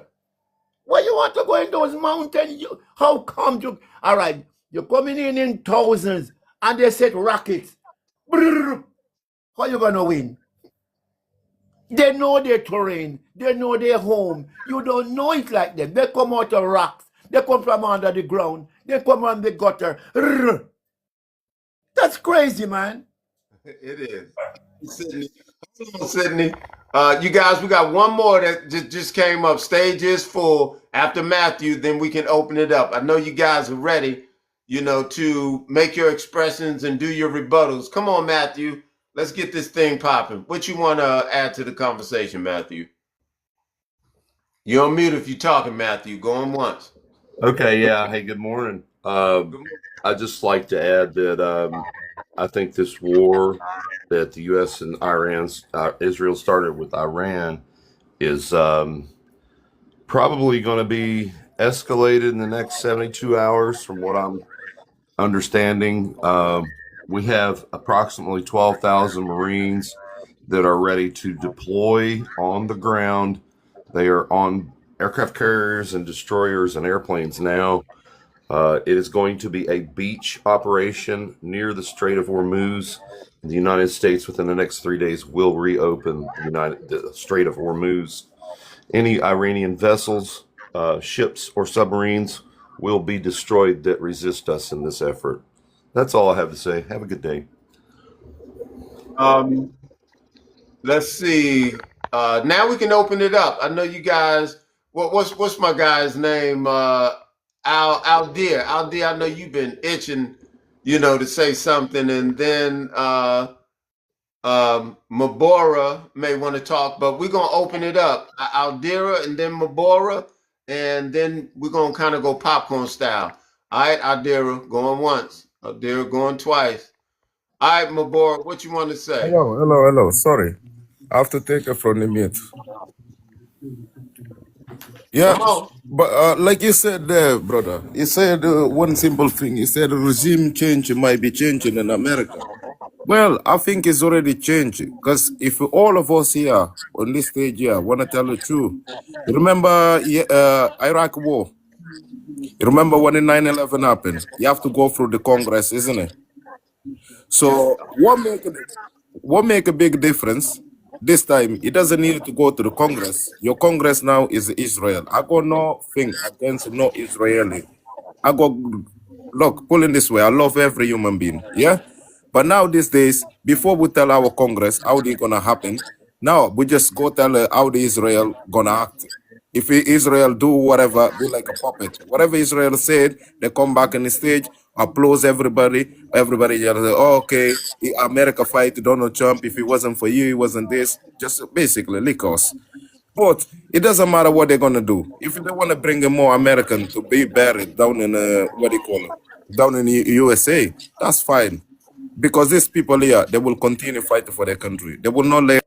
Why you want to go in those mountains? How come you? All right, you're coming in thousands, and they set rockets. Brrr, how you gonna win? They know their terrain. They know their home. You don't know it like them. They come out of rocks. They come from under the ground. They come on the gutter. Brrr. That's crazy, man. It is. Sydney. Hold on, Sydney. You guys, we got one more that just came up. Stage is full. After Matthew, then we can open it up. I know you guys are ready, to make your expressions and do your rebuttals. Come on, Matthew. Let's get this thing popping. What you want to add to the conversation, Matthew? You're on mute if you're talking, Matthew. Going once. Okay, yeah. Hey, good morning. I just like to add that I think this war that the U.S. and Israel started with Iran is probably going to be escalated in the next 72 hours, from what I'm understanding. We have approximately 12,000 Marines that are ready to deploy on the ground. They are on aircraft carriers and destroyers and airplanes now. It is going to be a beach operation near the Strait of Hormuz. The United States, within the next 3 days, will reopen the Strait of Hormuz. Any Iranian vessels, ships, or submarines will be destroyed that resist us in this effort. That's all I have to say. Have a good day. Let's see. Now we can open it up. I know you guys. What's my guy's name? Aldir. Aldir. I know you've been itching, to say something, and then Mabora may want to talk, but we're gonna open it up. Aldira and then Mabora, and then we're gonna kind of go popcorn style. All right, Aldira going once. Aldira going twice. All right, Mabora, what you want to say? Hello. Sorry. I have to take it from the mute. Yeah, Come on. but like you said there, brother, you said one simple thing. You said regime change might be changing in America. Well, I think it's already changed because if all of us here on this stage here want to tell the truth, you remember Iraq War? You remember when the 9/11 happened? You have to go through the Congress, isn't it? So what make a big difference this time? It doesn't need to go to the Congress. Your Congress now is Israel. I got nothing against no Israeli. I got look, put it this way. I love every human being. Yeah. But now these days, before we tell our Congress how they gonna happen, now we just go tell how the Israel gonna act. If Israel do whatever, be like a puppet. Whatever Israel said, they come back on the stage, applause everybody. Everybody just say, oh, okay, America fight Donald Trump. If it wasn't for you, it wasn't this. Just basically lick us. But it doesn't matter what they're gonna do. If they want to bring in more American to be buried down in what do you call it, down in the USA, that's fine. Because these people here, they will continue fighting for their country. They will not let.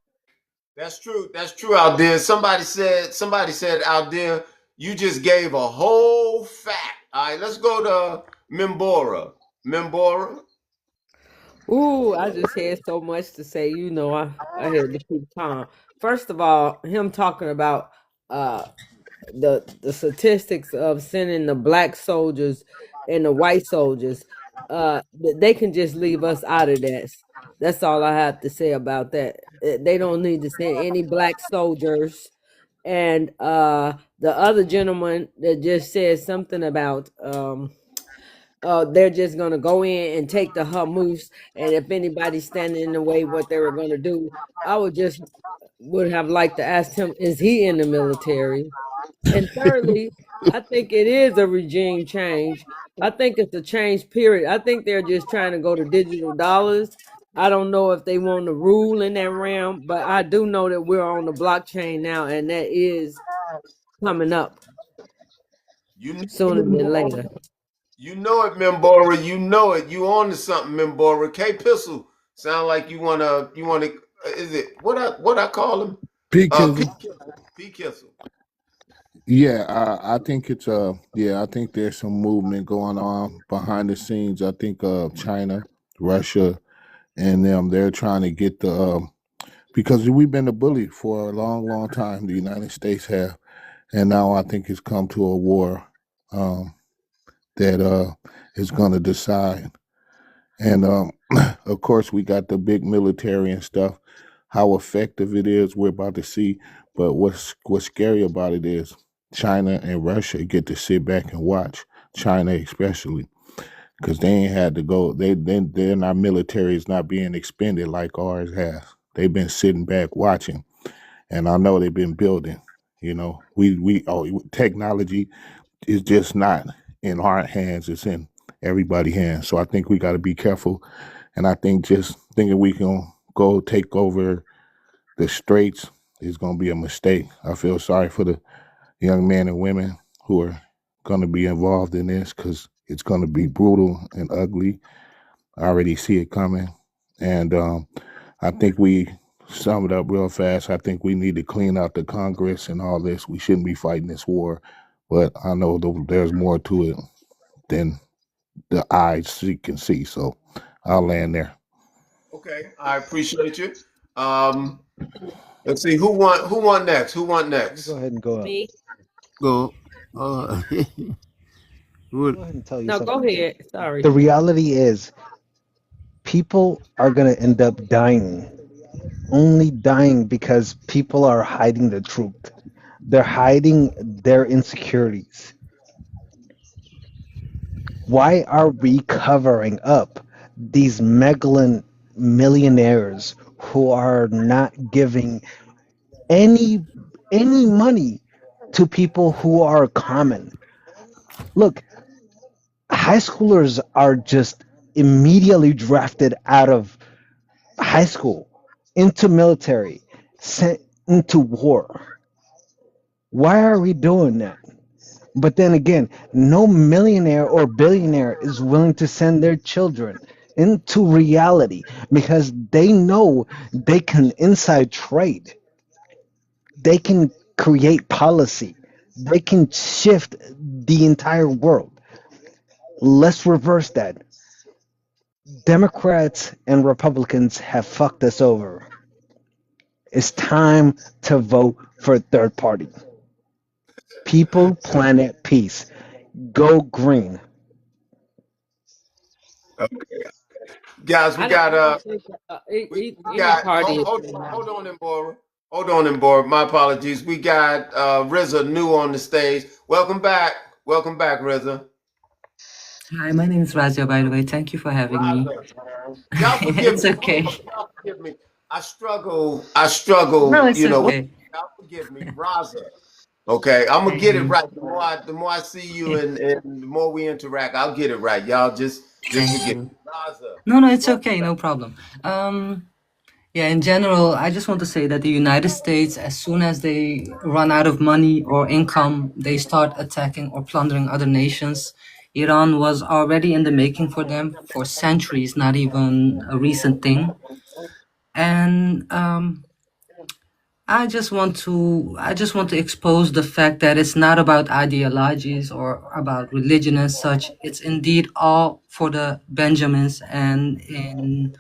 That's true. That's true, Aldir. Somebody said, Aldir, you just gave a whole fact. All right, let's go to Mimbora. Mimbora. Ooh, I just had so much to say. I had to keep calm. First of all, him talking about uh the statistics of sending the black soldiers and the white soldiers, they can just leave us out of that. That's all I have to say about that. They don't need to send any black soldiers. And the other gentleman that just said something about they're just gonna go in and take the hummus, and if anybody's standing in the way, what they were gonna do. I would have liked to ask him, is he in the military? And thirdly, I think it is a regime change. I think it's a change period. I think they're just trying to go to digital dollars. I don't know if they want to rule in that realm, but I do know that we're on the blockchain now, and that is coming up You know, sooner than later. You know it, Mimbora. You know it. You on to something, Mimbora. K Pistol. Sound like you wanna is it what I call him? Pete P Kissel. P Kissel. Yeah, I think it's I think there's some movement going on behind the scenes. I think China, Russia, and them they're trying to get the because we've been a bully for a long, long time. The United States have, and now I think it's come to a war um, that is going to decide. And of course, we got the big military and stuff. How effective it is, we're about to see. But what's scary about it is China and Russia get to sit back and watch. China especially, because they ain't had to go. They're not military is not being expended like ours has. They've been sitting back watching, and I know they've been building. You know, technology is just not in our hands; it's in everybody's hands. So I think we got to be careful, and I think just thinking we can go take over the straits is going to be a mistake. I feel sorry for the young men and women who are going to be involved in this because it's going to be brutal and ugly. I already see it coming, and I think we sum it up real fast. I think we need to clean out the Congress and all this. We shouldn't be fighting this war, but I know there's more to it than the eyes can see. So I'll land there. Okay, I appreciate you. Um, let's see who won next. Who won Let me go next? ahead and go up. Me? Go. Let me Good. go ahead and tell you No, go something. ahead. Sorry. The reality is, people are going to end up dying, only dying because people are hiding the truth. They're hiding their insecurities. Why are we covering up these megalon millionaires who are not giving any any money to people who are common? Look, high schoolers are just immediately drafted out of high school into military, sent into war. Why are we doing that? But then again, no millionaire or billionaire is willing to send their children into reality because they know they can inside trade. They can create policy. They can shift the entire world. Let's reverse that. Democrats and Republicans have fucked us over. It's time to vote for a third party. People, planet, peace. Go green. Guys, we got I don't think we any got party hold is hold gonna hold matter. on, Embora. Hold on, Embora. My apologies. We got RZA new on the stage. Welcome back. Welcome back, RZA. Hi, my name is Razia, by the way. Thank you for having me. Raza. Y'all forgive It's me. Hold okay. on. Y'all forgive me. I No, struggle, it's okay. y'all forgive me. Raza. Okay, I'm gonna get it Thank, right. The more I see you and the more we interact, I'll get it right. Y'all just thank forgive you. me. Raza. No, no, it's Welcome okay. back. No problem. Yeah, in general, I just want to say that the United States, as soon as they run out of money or income, they start attacking or plundering other nations. Iran was already in the making for them for centuries, not even a recent thing. And I just want to expose the fact that it's not about ideologies or about religion and such. It's indeed all for the Benjamins and in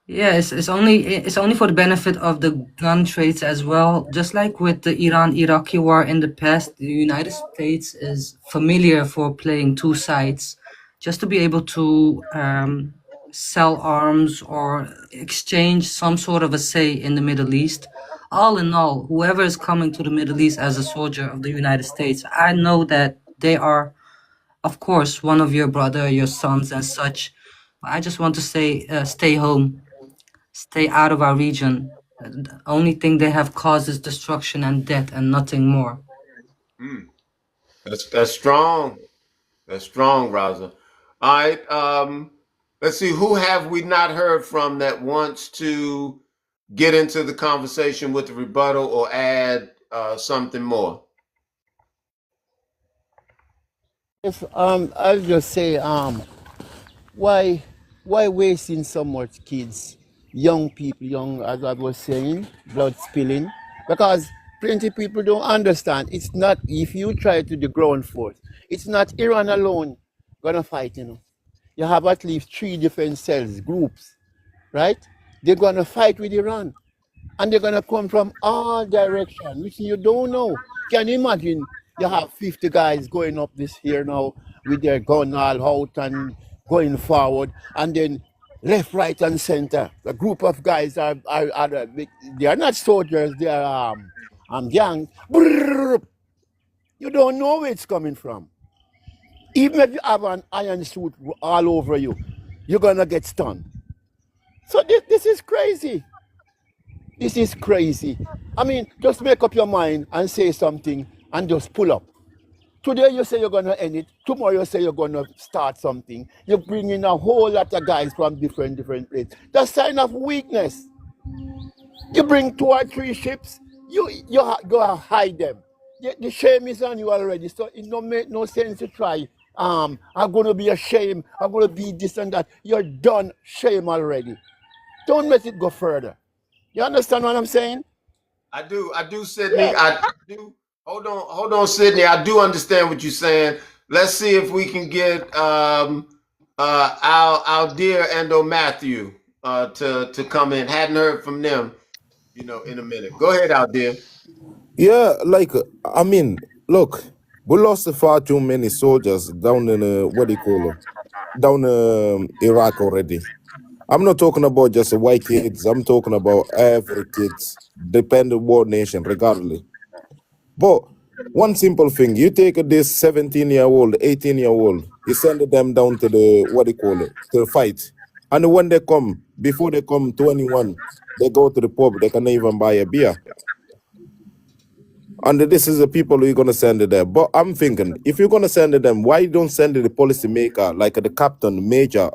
yeah, it's only for the benefit of the gun trades as well. Just like with the Iran-Iraqi war in the past, the United States is familiar for playing two sides, just to be able to sell arms or exchange some sort of a say in the Middle East. All in all, whoever is coming to the Middle East as a soldier of the United States, I know that they are, of course, one of your brother, your sons, and such. I just want to say, stay home. Stay out of our region. The only thing they have caused is destruction and death and nothing more. Mm, that's strong. That's strong, Raza. All right. Let's see. Who have we not heard from that wants to get into the conversation with the rebuttal or add something more? If I'll just say why why wasting so much kids, young people, young as I was saying, blood spilling, because plenty people don't understand. It's not if you try to the ground force. It's not Iran alone gonna fight. You have at least three different cells groups, right? They're gonna fight with Iran, and they're gonna come from all directions, which you don't know. Can you imagine? You have 50 guys going up this here now with their gun all out and going forward, and then left, right, and center. A group of guys they are not soldiers, they are gang. Brrr, you don't know where it's coming from. Even if you have an iron suit all over you, you're gonna get stunned. So this is crazy. This is crazy. I mean, just make up your mind and say something and just pull up. Today you say you're going to end it. Tomorrow you say you're going to start something. You bring in a whole lot of guys from different places. That's a sign of weakness. You bring two or three ships, go and hide them. The shame is on you already, so it don't make no sense to try. I'm going to be ashamed. I'm going to be this and that. You're done shame already. Don't let it go further. You understand what I'm saying? I do, Sydney. I do. Hold on, Sydney. I do understand what you're saying. Let's see if we can get our dear Endo Matthew to come in. Hadn't heard from them, in a minute. Go ahead, out there. Yeah, like I mean, look, we lost far too many soldiers down in what do you call it, down Iraq already. I'm not talking about just the white kids. I'm talking about every kids, dependent war nation, regardless. But one simple thing, you take this 17-year-old, 18-year-old, you send them down to the what do you call it, to the fight, and when they come, before they come 21, they go to the pub. They can even buy a beer. And this is the people who you're gonna send it there. But I'm thinking, if you're gonna send it them, why don't send it the policy maker, like the captain, major,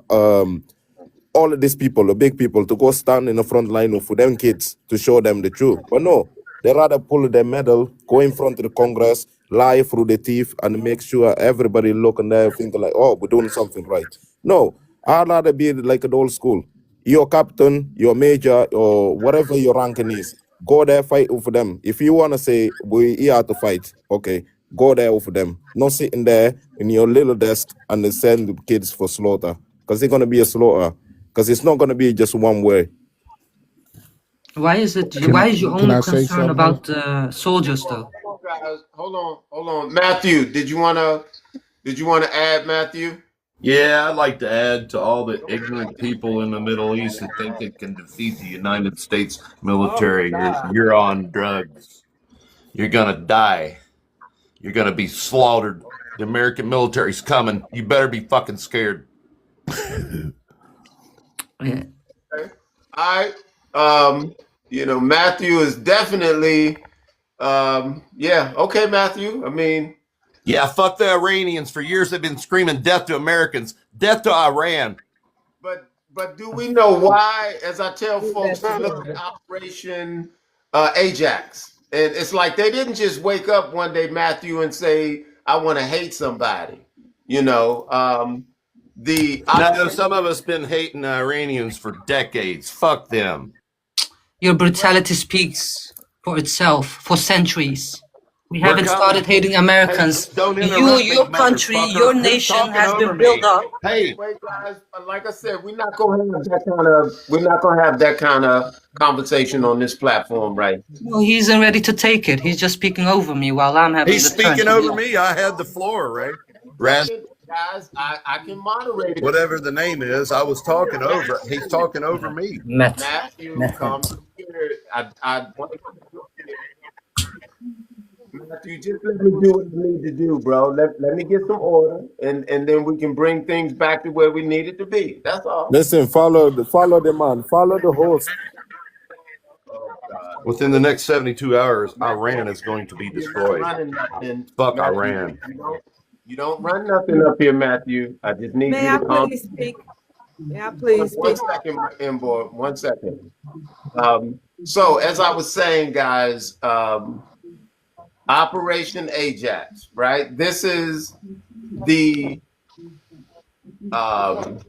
all of these people, the big people, to go stand in the front line for them kids to show them the truth. But no, they rather pull their medal, go in front of the Congress, lie through the teeth, and make sure everybody looking there thinking like, oh, we're doing something right. No, I'd rather be like an old school. Your captain, your major, or whatever your ranking is, go there, fight for them. If you want to say, we here to fight, okay, go there for them. Not sitting there in your little desk and then send the kids for slaughter. Because they're going to be a slaughter. Because it's not going to be just one way. Why is it? Can Why I is your can only I say concern something though? about soldiers, though? Hold on, guys. Hold on. Matthew, did you wanna add, Matthew? Yeah, I'd like to add to all the ignorant people in the Middle East that think they can defeat the United States Oh my military is God. you're on drugs. You're gonna die. You're gonna be slaughtered. The American military's coming. You better be fucking scared. Yeah. Okay. All right. Matthew is definitely yeah, okay, Matthew. I mean, Yeah, fuck the Iranians. For years they've been screaming death to Americans, death to Iran. but do we know why, as I tell Put folks, that to look at together. Operation Ajax? And it's like they didn't just wake up one day, Matthew, and say, I want to hate somebody. You know, the No, Operation, some of us been hating the Iranians for decades. Fuck them. Your well, brutality speaks for itself for centuries. We We're haven't started coming. hating Hey, Americans. don't interrupt me, Your country, your motherfucker. Who's nation talking has over been built me? up. Hey, wait, guys. Like I said, we're not gonna have that kind of conversation on this platform, right? No, he isn't ready to take it. He's just speaking over me while I'm having he's the turn speaking to over talk. me. I had the floor, Ray. Raz, Second, guys, I can moderate it. whatever the name is, I was talking over. Matthew, He's talking over me. Matthew, calm your spirit. I want to Matthew, just let me do what I need to do, bro. Let me get some order, and then we can bring things back to where we need it to be. That's all. Listen, follow the man, follow the host. Oh God, Within the next 72 hours, Iran is going to be you're not destroyed. running nothing, Fuck Matthew. Iran. You don't run nothing up here, Matthew. I just need May you I to calm. please speak? May I please One speak? second, Inboard. 1 second. So as I was saying, guys, Operation Ajax, right? This is the um,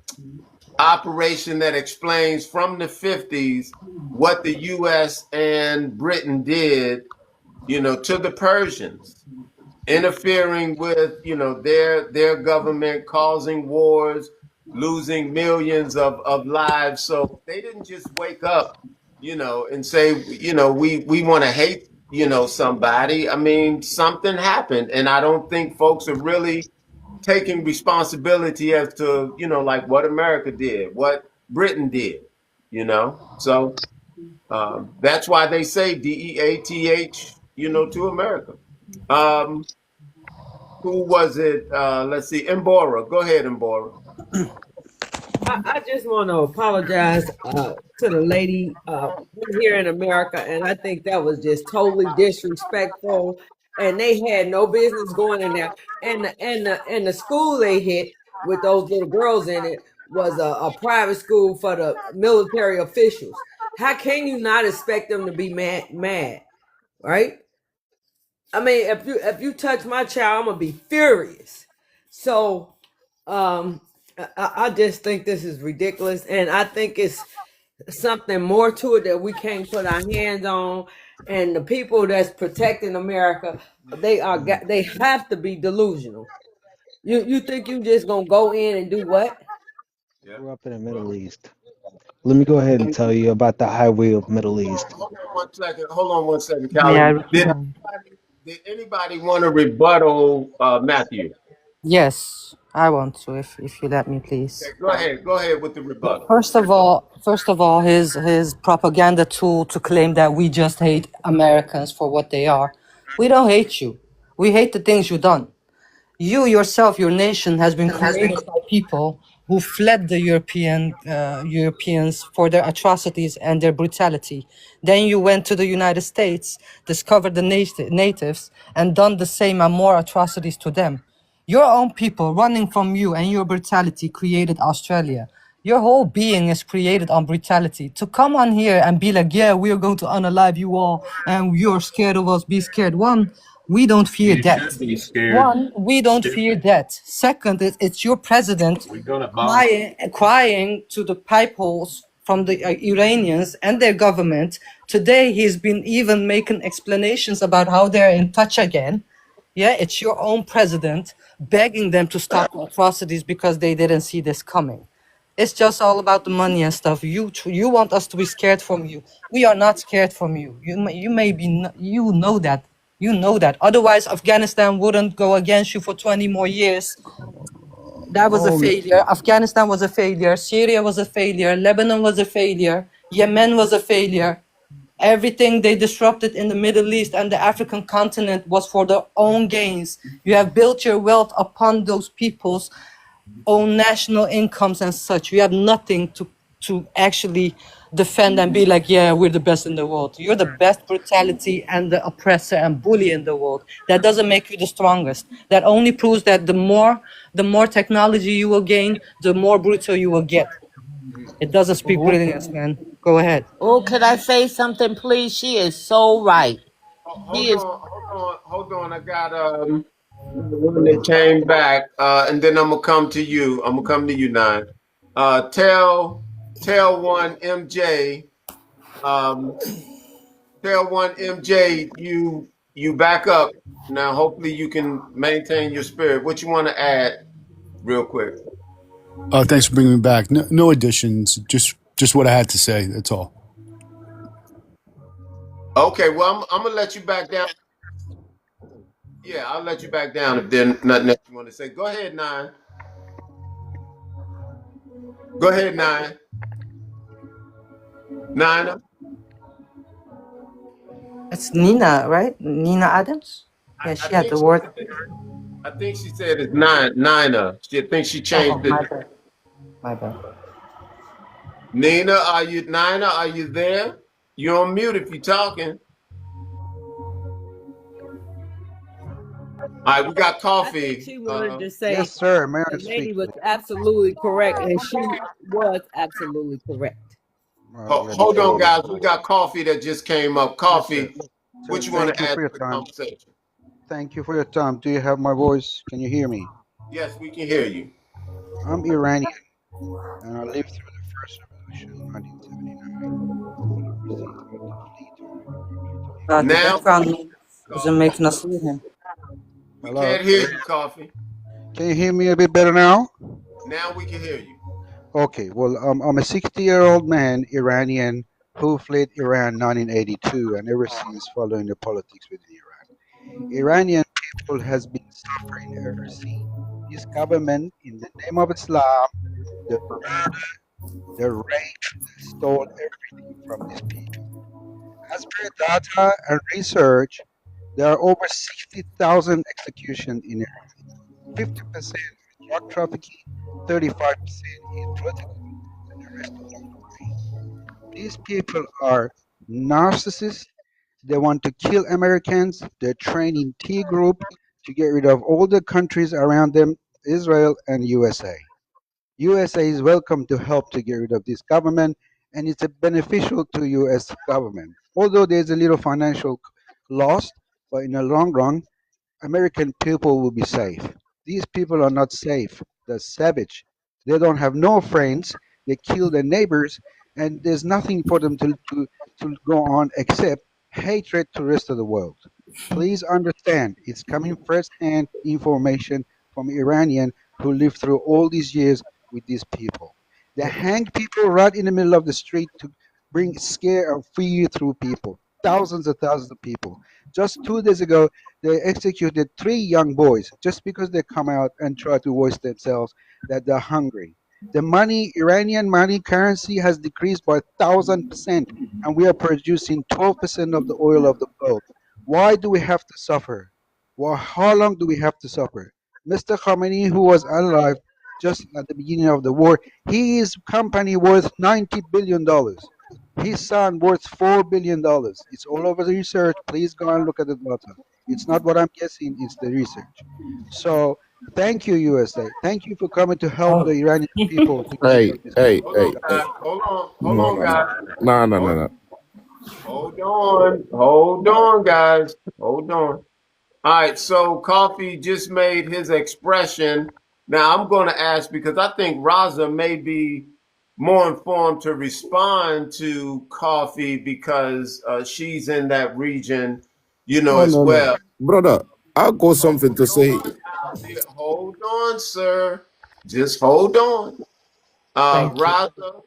operation that explains from the 50s what the U.S. and Britain did, to the Persians, interfering with, their government, causing wars, losing millions of lives. So they didn't just wake up, and say, we want to hate, somebody. I mean, something happened, and I don't think folks are really taking responsibility as to, like what America did, what Britain did, So that's why they say DEATH, to America. Um, who was it? Let's see, Mbora. Go ahead, Mbora. I just want to apologize to the lady. We're here in America, and I think that was just totally disrespectful. And they had no business going in there. And the school they hit with those little girls in it was a private school for the military officials. How can you not expect them to be mad, right? I mean, if you touch my child, I'm gonna be furious. So I just think this is ridiculous, and I think it's something more to it that we can't put our hands on. And the people that's protecting America, they have to be delusional. You think you just gonna go in and do what? Yeah. Grew up in the Middle Well, East. Let me go ahead and tell you about the highway of Middle East. hold on 1 second. Hold on 1 second, May I Callie. Did respond? anybody, did anybody want to rebuttal Matthew? Yes, I want to, if you let me, Okay, please. go ahead. Go ahead with the rebuttal. First of all, his propaganda tool to claim that we just hate Americans for what they are. We don't hate you. We hate the things you've done. You yourself, your nation, has been created by people who fled the Europeans for their atrocities and their brutality. Then you went to the United States, discovered the natives, and done the same and more atrocities to them. Your own people running from you and your brutality created Australia. Your whole being is created on brutality. To come on here and be like, yeah, we are going to unalive you all and you're scared of us, be scared. One, we don't fear You death. should be scared. One, we don't fear Stupid. death. Second, it's your president We're gonna bomb. crying to the pipe holes from the Iranians and their government. Today, he's been even making explanations about how they're in touch again. Yeah, it's your own president begging them to stop the atrocities because they didn't see this coming. It's just all about the money and stuff. You want us to be scared from you. We are not scared from you. You may be you know that. You know that. Otherwise, Afghanistan wouldn't go against you for 20 more years. That was a Oh, failure. Afghanistan was a failure. Syria was a failure. Lebanon was a failure. Yemen was a failure. Everything they disrupted in the Middle East and the African continent was for their own gains. You have built your wealth upon those people's own national incomes and such. You have nothing to actually defend and be like, yeah, we're the best in the world. You're the best brutality and the oppressor and bully in the world. That doesn't make you the strongest. That only proves that the more technology you will gain, the more brutal you will get. It doesn't speak brilliance, man. Go ahead. Oh, could I say something, please? She is so right. She Hold is. on, hold on. I got one that came back, and then I'm gonna come to you. I'm gonna come to you, Nine. Tell one MJ. Um, tell one MJ. You back up now. Hopefully, you can maintain your spirit. What you want to add, real quick? thanks for bringing me back. No, no additions. Just what I had to say. That's all. Okay. Well, I'm gonna let you back down. Yeah, I'll let you back down if there's nothing else you want to say. Go ahead, Nine. Go ahead, Nine. Nine. It's Nina, right? Nina Adams? Yeah, I she had think the word. I think she said it's Nina. She I think she Oh, changed it. my bad. My bad. Nina, are you Nina? Are you there? You're on mute if you're talking. All right, we got I think coffee. she wanted to Yes, say sir. May I the speak, lady was please? absolutely correct, and she was absolutely correct. Let me Hold say on, this. guys. We got coffee that just came up. Yes, sir. Coffee. So What you want thank to you add for to your the time. conversation? Thank you for your time. Do you have my voice? Can you hear me? Yes, we can hear you. I'm Iranian, and I lived through the first revolution, 1979, and I received out to flee to another country to live The Now peacefully. we background can noise hear you, isn't Coffee. making us hear him. We Hello, can't hear you, Coffee. can you hear me a bit better now? Now we can hear you. Okay, well, I'm a 60-year-old man, Iranian, who fled Iran 1982, and ever since following the politics within Iran. Iranian people has been suffering ever since. This government, in the name of Islam, the the rape, stole everything from these people. As per data and research, there are over 60,000 executions in Iran. 50% is drug trafficking, 35% is political, and the rest along the way. These people are narcissists. They want to kill Americans. They're training T group to get rid of all the countries around them, Israel and USA. USA is welcome to help to get rid of this government, and it's a beneficial to US government. Although there's a little financial loss, but in the long run, American people will be safe. These people are not safe. They're savage. They don't have no friends. They kill their neighbors, and there's nothing for them to go on except hatred to the rest of the world. Please understand, it's coming first-hand information from Iranian who lived through all these years with these people. They hang people right in the middle of the street to bring scare or fear through people. Thousands of people. Just 2 days ago, they executed 3 young boys just because they come out and try to voice themselves that they're hungry. The money, Iranian money currency has decreased by 1,000%, and we are producing 12% of the oil of the world. Why do we have to suffer? Well, how long do we have to suffer? Mr. Khamenei, who was alive just at the beginning of the war, his company worth $90 billion. His son worth $4 billion. It's all over the research. Please go and look at the data. It's not what I'm guessing, it's the research. So thank you, USA. Thank you for coming to help the Oh, Iranian people to get rid Hey, of this hey, Hold hey, on, hey. guys. Hold No, on, no, no. guys. No, no, no, Hold, no. hold on, guys. Hold on. All right, so Coffee just made his expression. Now I'm going to ask because I think Raza may be more informed to respond to Coffee because she's in that region, No, as no, no. well. Brother, I got something to Hold say. on, out there. Hold on, sir. Just hold on. thank you. Raza,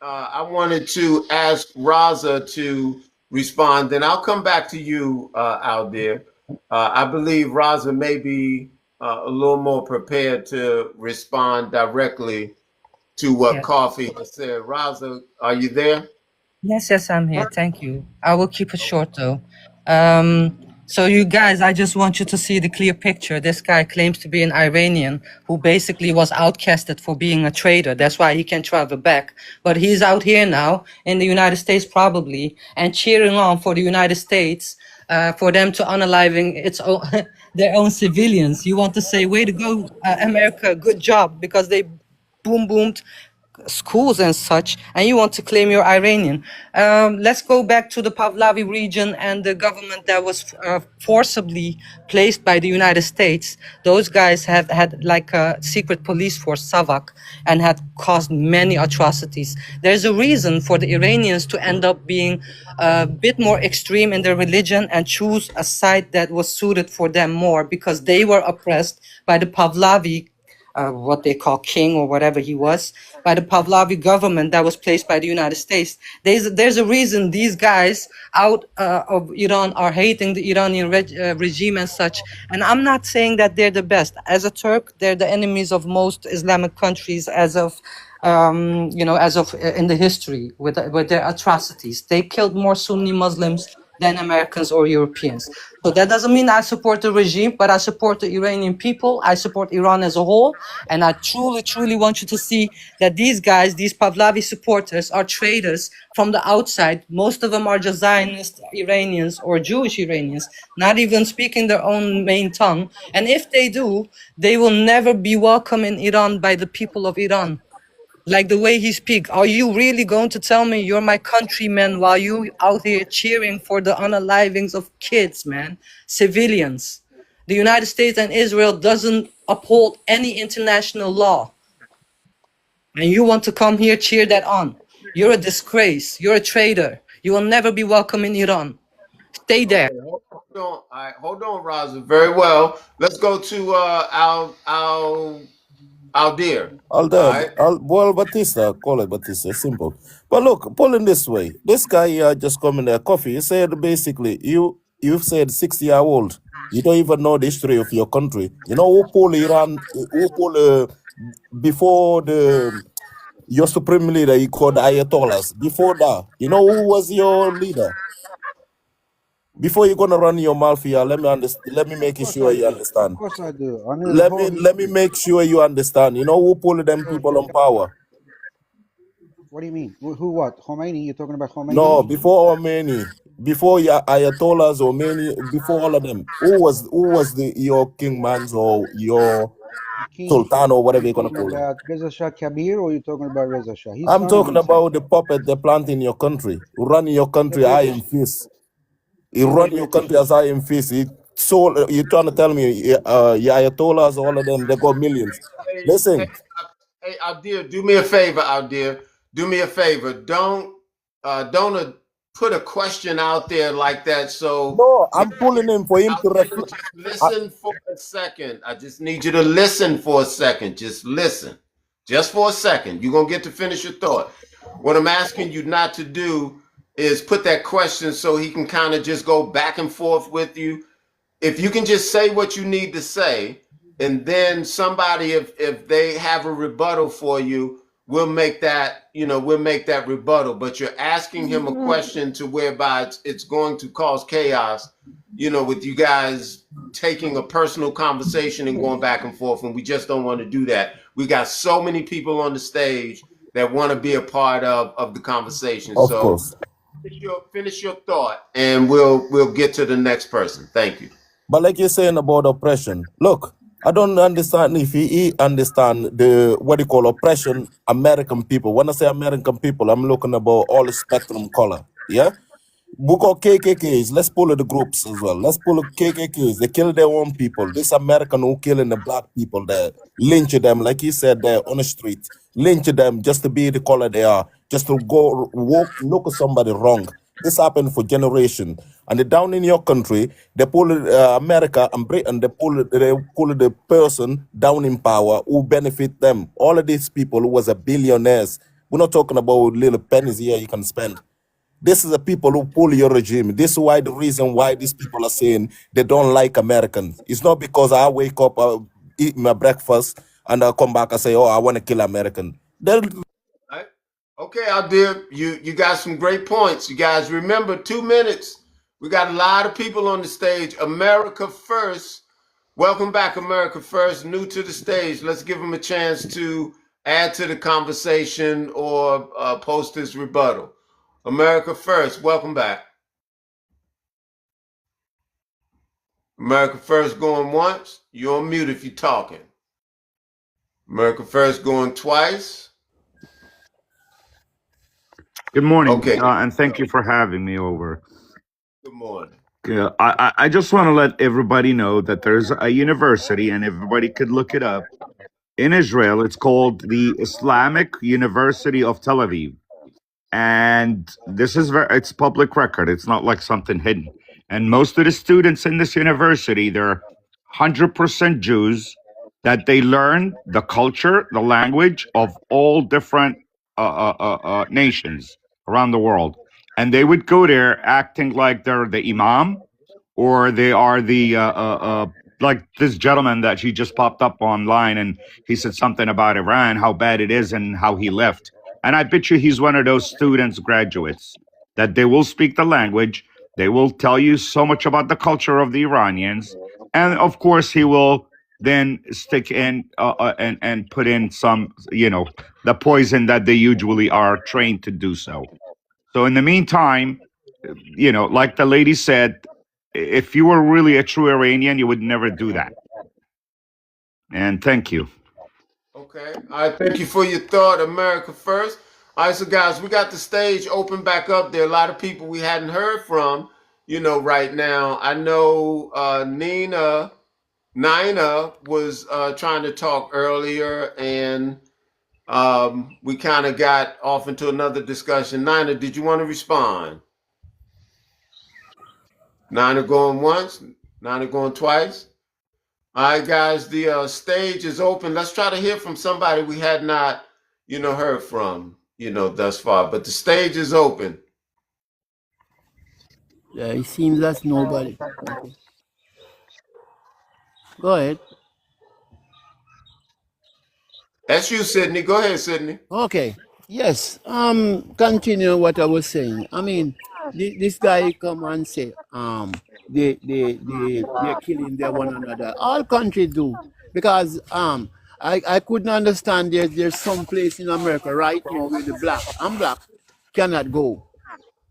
I wanted to ask Raza to respond. Then I'll come back to you out there. I believe Raza may be a little more prepared to respond directly to what Yeah. Coffee has said. Raza, are you there? Yes, yes, I'm here. Thank you. I will keep it short though. Um, so you guys, I just want you to see the clear picture. This guy claims to be an Iranian who basically was outcasted for being a traitor. That's why he can travel back. But he's out here now in the United States probably and cheering on for the United States for them to unaliving its own, their own civilians. You want to say, way to go, America, good job, because they boomed schools and such, and you want to claim you're Iranian. Let's go back to the Pahlavi region and the government that was forcibly placed by the United States. Those guys have had like a secret police force, Savak, and had caused many atrocities. There's a reason for the Iranians to end up being a bit more extreme in their religion and choose a side that was suited for them more because they were oppressed by the Pahlavi what they call king or whatever he was, by the Pahlavi government that was placed by the United States. There's a reason these guys out of Iran are hating the Iranian regime and such. And I'm not saying that they're the best. As a Turk, they're the enemies of most Islamic countries as of as of in the history with their atrocities. They killed more Sunni Muslims than Americans or Europeans. So that doesn't mean I support the regime, but I support the Iranian people. I support Iran as a whole. And I truly, truly want you to see that these guys, these Pahlavi supporters, are traitors from the outside. Most of them are just Zionist Iranians or Jewish Iranians, not even speaking their own main tongue. And if they do, they will never be welcome in Iran by the people of Iran. Like the way he speaks, are you really going to tell me you're my countrymen while you out here cheering for the unalivings of kids, man, civilians? The United States and Israel doesn't uphold any international law. And you want to come here cheer that on. You're a disgrace. You're a traitor. You will never be welcome in Iran. Stay there. Okay, hold on. All right, hold on, Raza. Very well. Let's go to Al dear. All All the right. well, Batista, call it Batista, simple. But look, pull in this way. This guy just coming there, coffee. He said basically, you've said 60-year old. You don't even know the history of your country. You know who pulled Iran? Who pulled before the your supreme leader? He called Ayatollahs. Before that, you know who was your leader? Before you're gonna run your mouth here, let me understand. Let me Of make course sure I you do. Of understand. course I do. I know the Let whole me history. make sure you understand. You know who pulled them people on power? What do you mean? Who what? Khomeini? You're talking about No, Khomeini? before Khomeini, before Ayatollahs or many, before all of them, who was the your king mans or your The king? sultan or Are whatever you you're gonna talking call him? about Reza Shah Kabir or are you talking about Reza Shah? His I'm son talking did something. about the puppet they plant in your country, who run your The country British. iron fist. He The run your British. country as iron fist. You trying to tell me your Ayatollahs, all of them, they got millions. Hey, Listen, Al dear, do me a favor, Al dear. Do me a favor. Don't put a question out there like that. So no, we I'm pulling him for him Al to dear, reflect. just listen for a second. I just need you to listen for a second. Just listen. Just for a second. You're gonna get to finish your thought. What I'm asking you not to do is put that question so he can kind of just go back and forth with you. If you can just say what you need to say, and then somebody, if they have a rebuttal for you, we'll make that rebuttal. But you're asking him a question to whereby it's going to cause chaos, with you guys taking a personal conversation and going back and forth, and we just don't want to do that. We got so many people on the stage that want to be a part of the conversation. Of So course. finish your thought, and we'll get to the next person. Thank you. But like you're saying about oppression, look, I don't understand if he understand the what you call oppression American people. When I say American people, I'm looking about all the spectrum color. Yeah? We got KKKs. Let's pull the groups as well. Let's pull the KKKs. They kill their own people. This American who killing the black people there, lynch them, like he said there on the street, lynch them just to be the color they are, just to go walk, look at somebody wrong. This happened for generation. And down in your country, they pull America and Britain. They pull the person down in power who benefit them. All of these people who was a billionaires. We're not talking about little pennies here you can spend. This is the people who pull your regime. This is why the reason why these people are saying they don't like Americans. It's not because I wake up, eat my breakfast, and I come back and say, "Oh, I want to kill American." They'll Right? Okay, out there, you got some great points. You guys remember 2 minutes. We got a lot of people on the stage. America First. Welcome back, America First. New to the stage. Let's give them a chance to add to the conversation or post this rebuttal. America First. Welcome back. America First going once. You're on mute if you're talking. America First going twice. Good morning, Okay. and thank you for having me over. Good morning. I just want to let everybody know that there's a university, and everybody could look it up in Israel. It's called the Islamic University of Tel Aviv, and this is it's public record. It's not like something hidden. And most of the students in this university, they're 100% Jews, that they learn the culture, the language of all different nations around the world. And they would go there acting like they're the imam, or they are the like this gentleman that he just popped up online, and he said something about Iran, how bad it is, and how he left. And I bet you he's one of those students, graduates, that they will speak the language. They will tell you so much about the culture of the Iranians. And of course, he will then stick in and put in some, the poison that they usually are trained to do so. So in the meantime, like the lady said, if you were really a true Iranian, you would never do that. And thank you. Okay. All right. Thank you for your thought, America First. All right. So, guys, we got the stage open back up. There are a lot of people we hadn't heard from, right now. I know Nina. Nina was trying to talk earlier, and we kind of got off into another discussion. Nina, did you want to respond? Nina going once, Nina going twice. All right, guys, the stage is open. Let's try to hear from somebody we had not, heard from, thus far. But the stage is open. Yeah, it seems that's nobody. Okay. Go ahead. That's you, Sydney. Go ahead, Sydney. Okay. Yes. Continue what I was saying. I mean, this guy come and say, they're killing their one another. All countries do because I couldn't understand. There's some place in America right now where the black and black cannot go.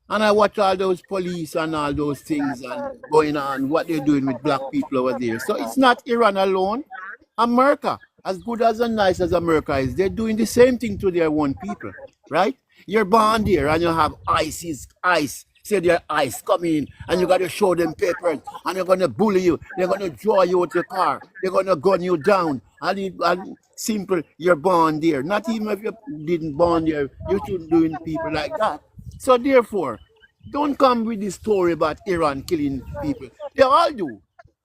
And I watch all those police and all those things and going on, what they're doing with black people over there. So it's not Iran alone. America, as good as and nice as America is, they're doing the same thing to their own people, right? You're born there and you have ice. Say their ice come in and you got to show them papers and they're going to bully you. They're going to draw you out the car. They're going to gun you down. And simple, you're born there. Not even if you didn't born there, you shouldn't doing people like that. So therefore, don't come with this story about Iran killing people. They all do.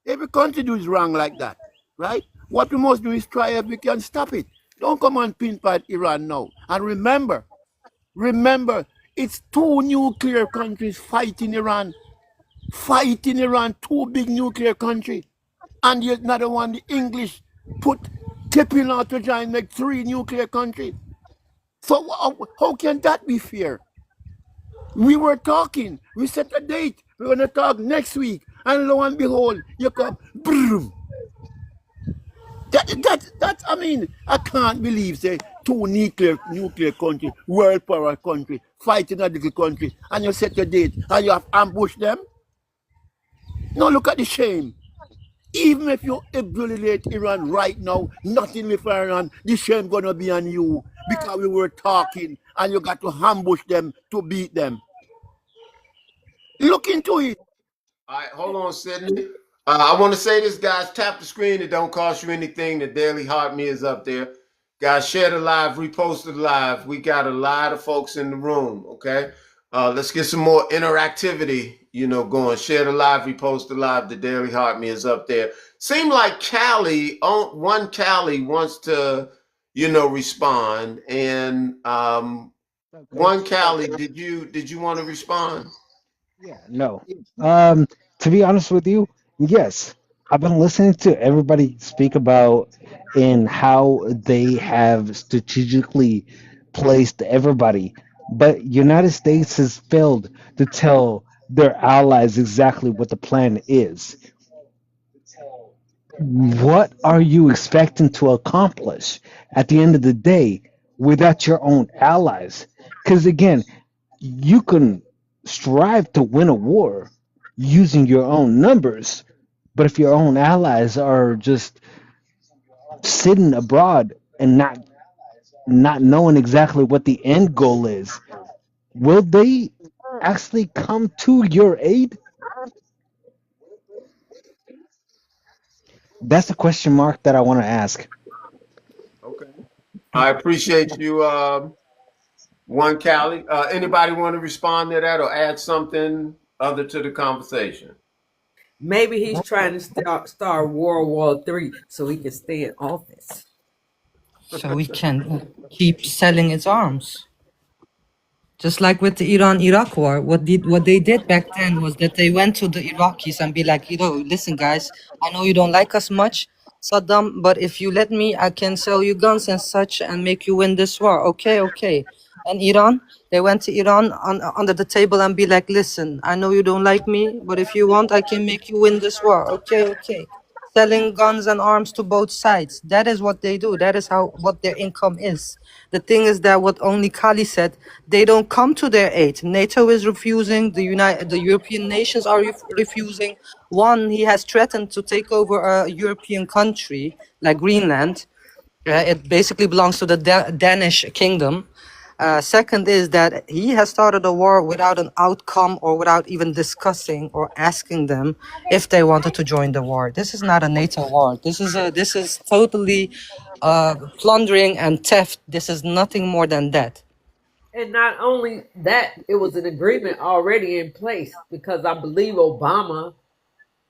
Every country does wrong like that, right? What we must do is try if we can stop it. Don't come and pinpoint Iran now. And remember, it's two nuclear countries fighting Iran. Fighting Iran, two big nuclear countries. And yet another one, the English, put tipping out to try and make three nuclear countries. So how can that be fair? We were talking. We set a date. We're going to talk next week. And lo and behold, you come, boom. I mean, I can't believe, say, two nuclear country, world power country, fighting a little country, and you set a date, and you have ambushed them. Now look at the shame. Even if you evaluate Iran right now, nothing with Iran, the shame gonna be on you because we were talking and you got to ambush them to beat them. Look into it. All right, hold on, Sydney. I want to say this, guys. Tap the screen. It don't cost you anything. The Daily Heart Me is up there. Guys, share the live, repost the live. We got a lot of folks in the room, okay? Let's get some more interactivity, going. Share the live, repost the live. The Daily Heart Me is up there. Seem like one Cali wants to, respond. And Okay. one Cali, did you want to respond? Yeah, no. Um, to be honest with you, yes. I've been listening to everybody speak about in how they have strategically placed everybody, but United States has failed to tell their allies exactly what the plan is. What are you expecting to accomplish at the end of the day without your own allies? Because again, you can strive to win a war using your own numbers, but if your own allies are just sitting abroad and not knowing exactly what the end goal is, will they actually come to your aid? That's a question mark that I want to ask. Okay. I appreciate you, one Cali. Anybody want to respond to that or add something other to the conversation? Maybe he's trying to start World War III so he can stay in office. So we can keep selling its arms. Just like with the Iran-Iraq war, what they did back then was that they went to the Iraqis and be like, listen guys, I know you don't like us much, Saddam, but if you let me, I can sell you guns and such and make you win this war. Okay, okay. And Iran, they went to Iran under the table and be like, listen, I know you don't like me, but if you want, I can make you win this war. Okay, okay. Selling guns and arms to both sides. That is what they do. That is what their income is. The thing is that what only Kali said, they don't come to their aid. NATO is refusing. The European nations are refusing. One, he has threatened to take over a European country like Greenland. It basically belongs to the Danish kingdom. Second is that he has started a war without an outcome or without even discussing or asking them if they wanted to join the war. This is not a NATO war. This is totally plundering and theft. This is nothing more than that. And not only that, it was an agreement already in place because I believe Obama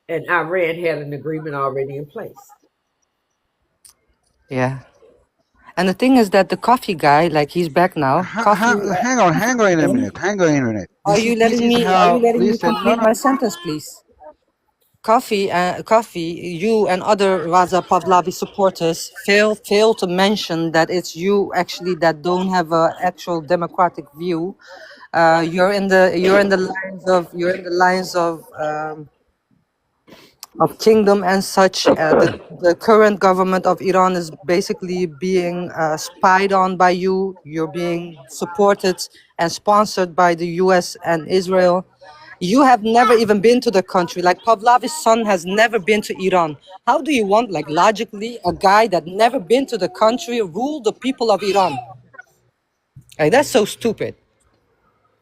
and Iran had an agreement already in place. Yeah. And the thing is that the coffee guy, like he's back now. Coffee. Hang on in a minute. Hang on in a minute. Are This you is this letting is me? Are you how. letting me Listen, no, complete no. my sentence, please? Coffee, you and other Raza Pahlavi supporters fail to mention that it's you actually that don't have a actual democratic view. You're in the lines of kingdom and such. The current government of Iran is basically being spied on by you. You're being supported and sponsored by the U.S. and Israel. You have never even been to the country. Like Pavlavi's son has never been to Iran. How do you want, like logically, a guy that never been to the country rule the people of Iran? Like that's so stupid.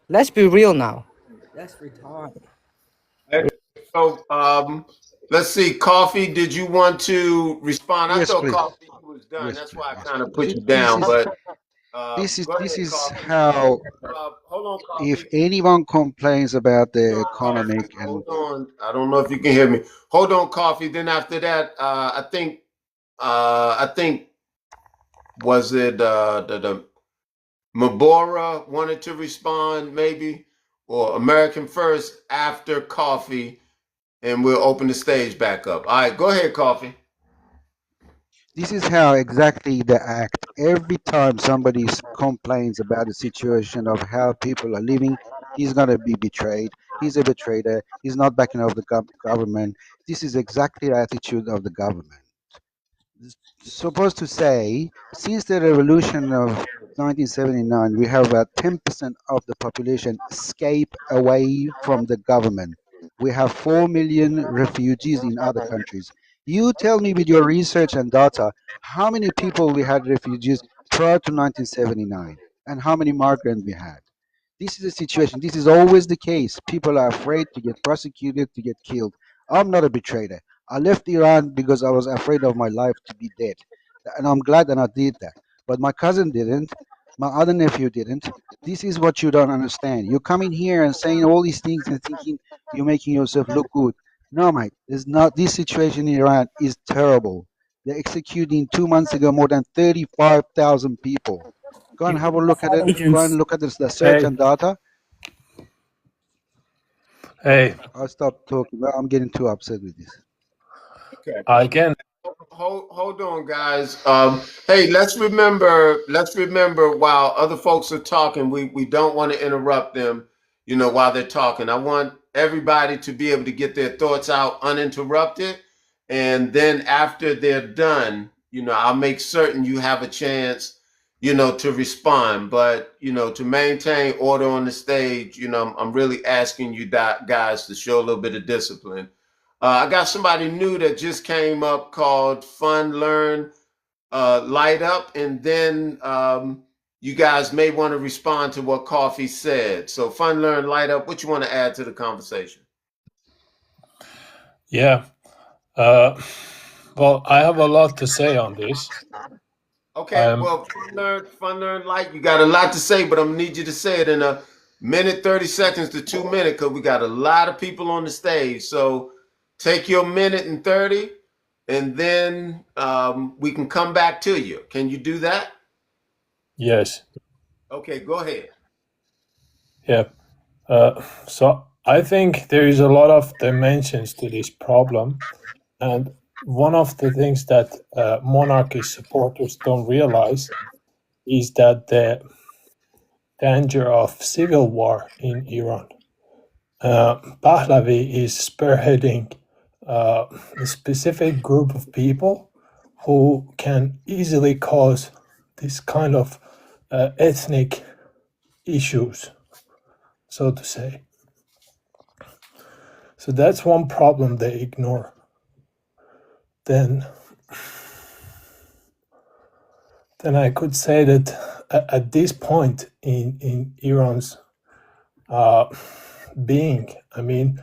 Let's be real now. That's retarded. Hey, so let's see. Coffee, did you want to respond? I Yes, thought please. Coffee you was done. Yes, That's please. why I Yes, kind please. of put See, you down. But go this ahead, is Coffee. how. Hold on, If Coffee. anyone complains about the Hold on, Coffee. economic and Hold on. I don't know if you can hear me. Hold on, Coffee. Then after that, I think was it the Mabora wanted to respond maybe, or American First after Coffee, and we'll open the stage back up. All right, go ahead, Coffee. this is how exactly they act. Every time somebody complains about the situation of how people are living, he's gonna be betrayed. He's a betrayer. He's not backing up the government. This is exactly the attitude of the government. Supposed to say, since the revolution of 1979, we have about 10% of the population escape away from the government. We have 4 million refugees in other countries. You tell me with your research and data, how many people we had refugees prior to 1979 and how many migrants we had. This is the situation. This is always the case. People are afraid to get prosecuted, to get killed. I'm not a betrayer. I left Iran because I was afraid of my life to be dead. And I'm glad that I did that. But my cousin didn't. My other nephew didn't. This is what you don't understand. You're coming here and saying all these things and thinking you're making yourself look good. No, mate. It's not. This situation in Iran is terrible. They're executing 2 months ago more than 35,000 people. Go and have a look at it. Go and Agents. look at the search Hey, and data. hey, I'll stop talking. I'm getting too upset with this. Okay. again, Hold on, guys. Hey, let's remember while other folks are talking, we don't want to interrupt them, while they're talking. I want everybody to be able to get their thoughts out uninterrupted. And then after they're done, I'll make certain you have a chance, to respond. But, to maintain order on the stage, I'm really asking you guys to show a little bit of discipline. I got somebody new that just came up called Fun Learn Light Up, and then you guys may want to respond to what Coffee said. So, Fun Learn Light Up, what you want to add to the conversation? yeah. Uh, well, I have a lot to say on this. Okay, Um, well, Fun Learn Light, you got a lot to say, but I'm gonna need you to say it in a minute, 30 seconds to 2 minutes, because we got a lot of people on the stage. So, take your minute and 30, and then we can come back to you. Can you do that? yes, Okay, go ahead. yeah. So I think there is a lot of dimensions to this problem, and one of the things that monarchy supporters don't realize is that the danger of civil war in Iran. Pahlavi is spearheading a specific group of people who can easily cause this kind of ethnic issues, so to say. So that's one problem they ignore. Then I could say that at this point in Iran's being, I mean,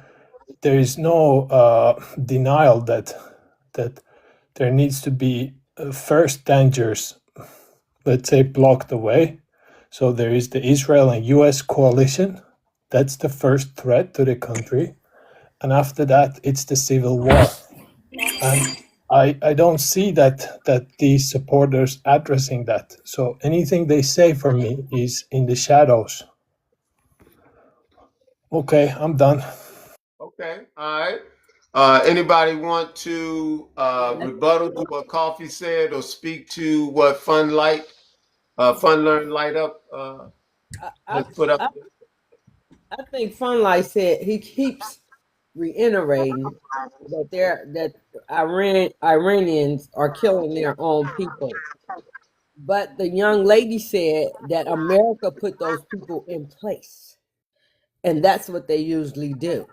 there is no denial that there needs to be first dangers, let's say, blocked away. So there is the Israel and US coalition. That's the first threat to the country. And after that, it's the civil war. And I don't see that these supporters addressing that. So anything they say for me is in the shadows. Okay, I'm done. Okay, all right. Anybody want to rebuttal to what Coffee said or speak to what Fun Learn Light Up I, has put up? I I think Funlight said he keeps reiterating that Iranians are killing their own people. But the young lady said that America put those people in place, and that's what they usually do,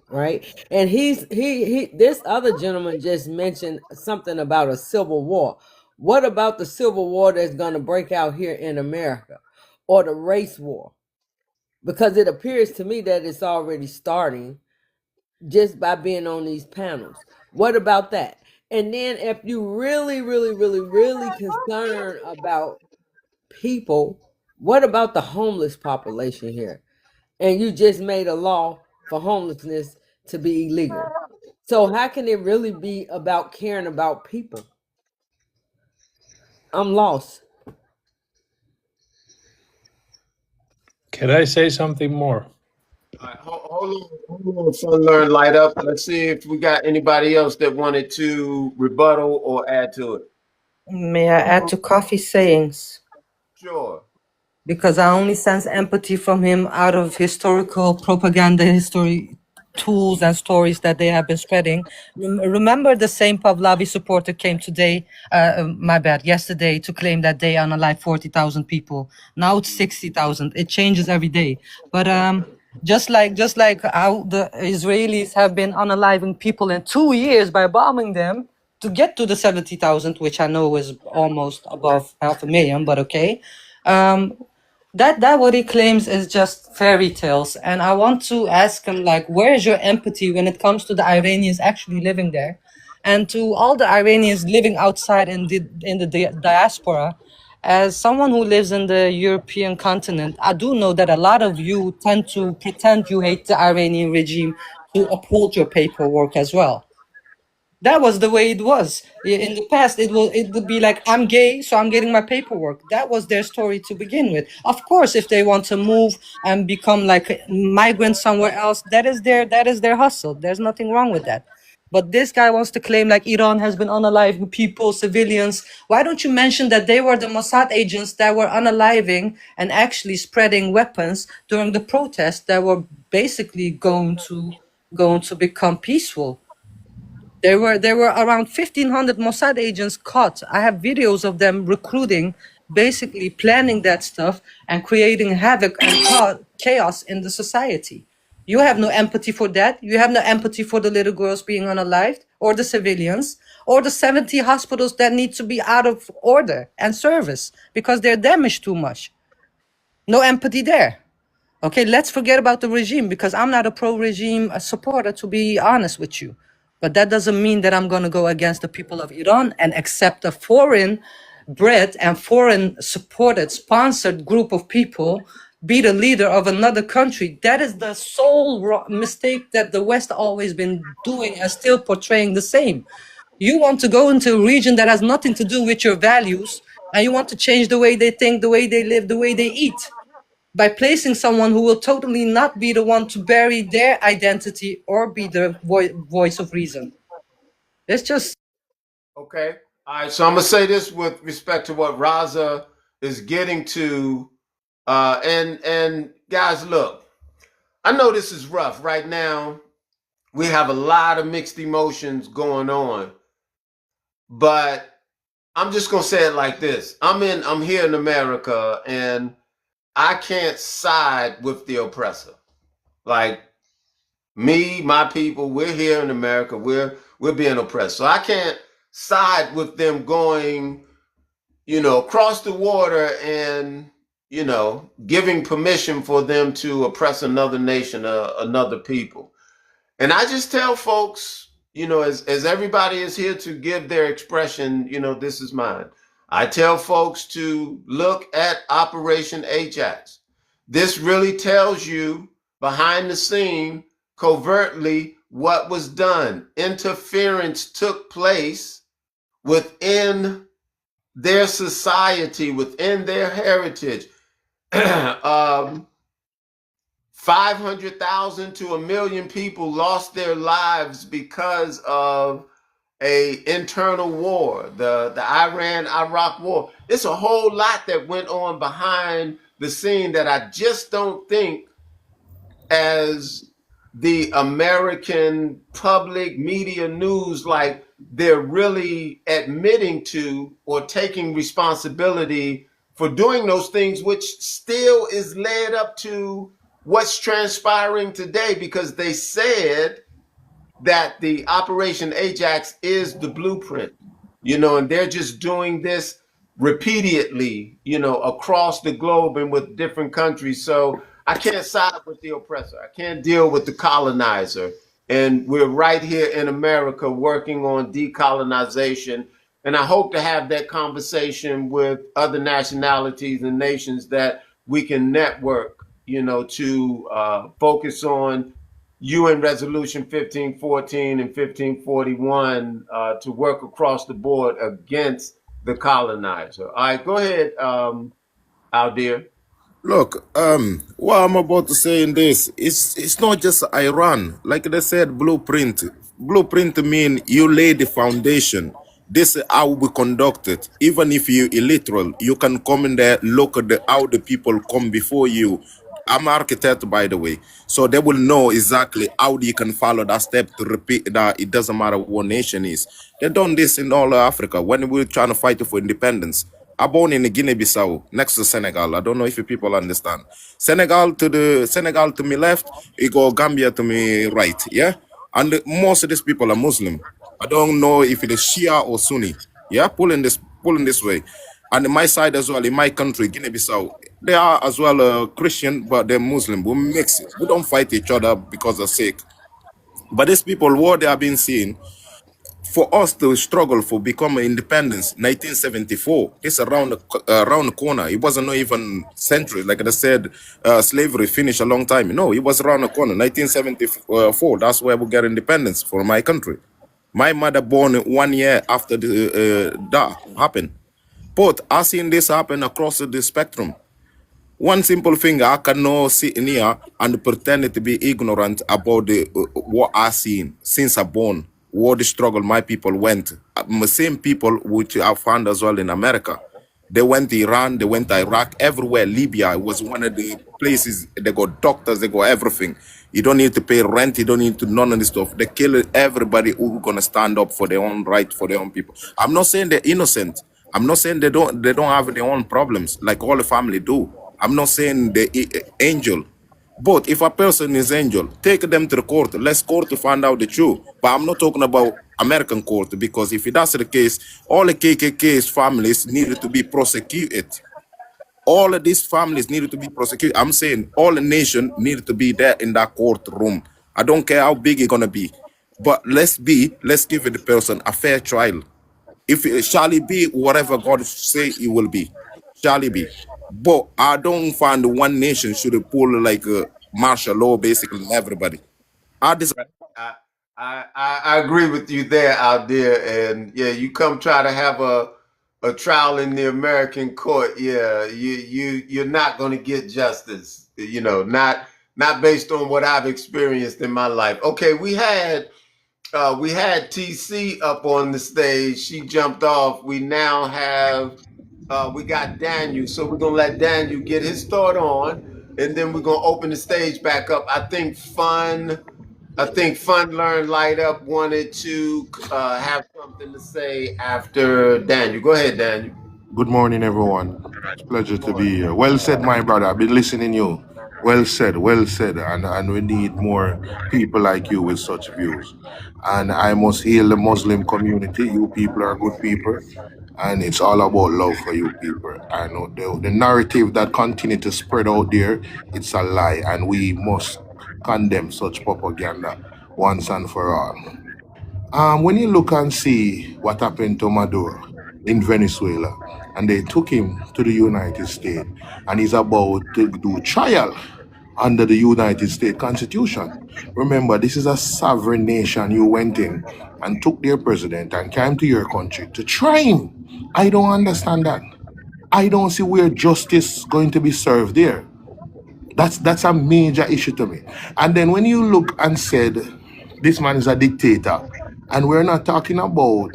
right? And he this other gentleman just mentioned something about a civil war. What about the civil war that's going to break out here in America, or the race war? Because it appears to me that it's already starting just by being on these panels. What about that? And then if you really, really, really, really concerned about people, what about the homeless population here? And you just made a law for homelessness to be illegal. So how can it really be about caring about people? I'm lost. Can I say something more? All right, hold on, Fun Learn Light Up. Let's see if we got anybody else that wanted to rebuttal or add to it. May I add to Coffee's sayings? Sure. Because I only sense empathy from him out of historical propaganda, history tools and stories that they have been spreading. Remember, the same Pavlavi supporter came today, my bad, yesterday, to claim that they unalive 40,000 people. Now it's 60,000. It changes every day. But just like how the Israelis have been unaliving people in 2 years by bombing them to get to the 70,000, which I know is almost above 500,000, but okay. That what he claims is just fairy tales, and I want to ask him, like, where is your empathy when it comes to the Iranians actually living there, and to all the Iranians living outside in the diaspora? As someone who lives in the European continent, I do know that a lot of you tend to pretend you hate the Iranian regime to uphold your paperwork as well. That was the way it was in the past. It would be like, I'm gay, so I'm getting my paperwork. That was their story to begin with. Of course, if they want to move and become like a migrant somewhere else, that is their hustle. There's nothing wrong with that. But this guy wants to claim like Iran has been unaliving people, civilians. Why don't you mention that they were the Mossad agents that were unaliving and actually spreading weapons during the protests that were basically going to become peaceful? There were around 1,500 Mossad agents caught. I have videos of them recruiting, basically planning that stuff and creating havoc and chaos in the society. You have no empathy for that. You have no empathy for the little girls being unalived, or the civilians, or the 70 hospitals that need to be out of order and service because they're damaged too much. No empathy there. Okay, let's forget about the regime, because I'm not a pro-regime supporter, to be honest with you. But that doesn't mean that I'm going to go against the people of Iran and accept a foreign bred and foreign supported, sponsored group of people be the leader of another country. That is the sole mistake that the West always been doing and still portraying the same. You want to go into a region that has nothing to do with your values, and you want to change the way they think, the way they live, the way they eat, by placing someone who will totally not be the one to bury their identity or be the voice of reason. It's just Okay. All right. So I'm gonna say this with respect to what Raza is getting to, and guys, look, I know this is rough right now. We have a lot of mixed emotions going on, but I'm just gonna say it like this: I'm here in America, and I can't side with the oppressor. Like me, my people, we're here in America. We're being oppressed, so I can't side with them going cross the water and, giving permission for them to oppress another nation, another people. And I just tell folks, as everybody is here to give their expression, this is mine. I tell folks to look at Operation Ajax. This really tells you behind the scene, covertly, what was done. Interference took place within their society, within their heritage. 500,000 to 1 million people lost their lives because of a internal war, the Iran-Iraq war. It's a whole lot that went on behind the scene that I just don't think, as the American public media news, like they're really admitting to or taking responsibility for doing those things, which still is led up to what's transpiring today, because they said that the Operation Ajax is the blueprint, and they're just doing this repeatedly, across the globe and with different countries. So I can't side with the oppressor. I can't deal with the colonizer. And we're right here in America working on decolonization. And I hope to have that conversation with other nationalities and nations that we can network, to focus on UN Resolution 1514 and 1541 to work across the board against the colonizer. All right, go ahead, Aldir. Look, what I'm about to say in this, it's not just Iran. Like they said, blueprint. Blueprint mean you lay the foundation. This is how we conduct it. Even if you illiterate, you can come in there, look at how the people come before you. I'm architect, by the way, so they will know exactly how you can follow that step to repeat that. It doesn't matter what nation is. They done this in all of Africa when we were trying to fight for independence. I'm born in Guinea-Bissau, next to Senegal. I don't know if you people understand. Senegal to me left, you go Gambia to me right, yeah. And most of these people are Muslim. I don't know if it is Shia or Sunni. Yeah, pulling this way. And in my side as well, in my country, Guinea-Bissau, they are as well Christian, but they're Muslim. We mix it. We don't fight each other because of sake. But these people, what they have been seeing, for us to struggle for becoming independence, 1974, it's around the corner. It wasn't not even century. Like I said, slavery finished a long time. No, it was around the corner, 1974. That's where we get independence for my country. My mother born 1 year after that happened. But I seen this happen across the spectrum. One simple thing, I cannot sit in here and pretend to be ignorant about what I seen since I born, what the struggle my people went. The same people which I found as well in America. They went to Iran, they went to Iraq, everywhere. Libya was one of the places. They got doctors, they got everything. You don't need to pay rent, you don't need to none of this stuff. They kill everybody who gonna stand up for their own right, for their own people. I'm not saying they're innocent. I'm not saying they don't have their own problems like all the family do. I'm not saying the angel. But if a person is angel, take them to the court. Let's court to find out the truth. But I'm not talking about American court, because if that's the case, all the KKK's families needed to be prosecuted. All of these families needed to be prosecuted. I'm saying all the nation needed to be there in that courtroom. I don't care how big it's gonna be, but let's give the person a fair trial. If it shall it be whatever God say it will be, shall it be. But I don't find one nation should pull like a martial law basically on everybody. I dis- I agree with you there, out there, and yeah, you come try to have a trial in the American court, yeah, you're not going to get justice, not based on what I've experienced in my life. Okay, we had TC up on the stage. She jumped off. We now have we got Daniel, so we're gonna let Daniel get his thought on, and then we're gonna open the stage back up. I think Fun Learn Light Up wanted to have something to say after Daniel. Go ahead, Daniel. Good morning, everyone. It's a pleasure to Morning. be here. Well said, my brother. I've been listening you. Well said, well said. And we need more people like you with such views. And I must hail the Muslim community. You people are good people. and it's all about love for you people. I know the narrative that continue to spread out there, it's a lie, and we must condemn such propaganda once and for all. When you look and see what happened to Maduro in Venezuela, and they took him to the United States, and he's about to do trial under the United States Constitution. Remember, this is a sovereign nation. You went in and took their president and came to your country to try him. I don't understand that. I don't see where justice is going to be served there. That's a major issue to me. And then when you look and said this man is a dictator, and we're not talking about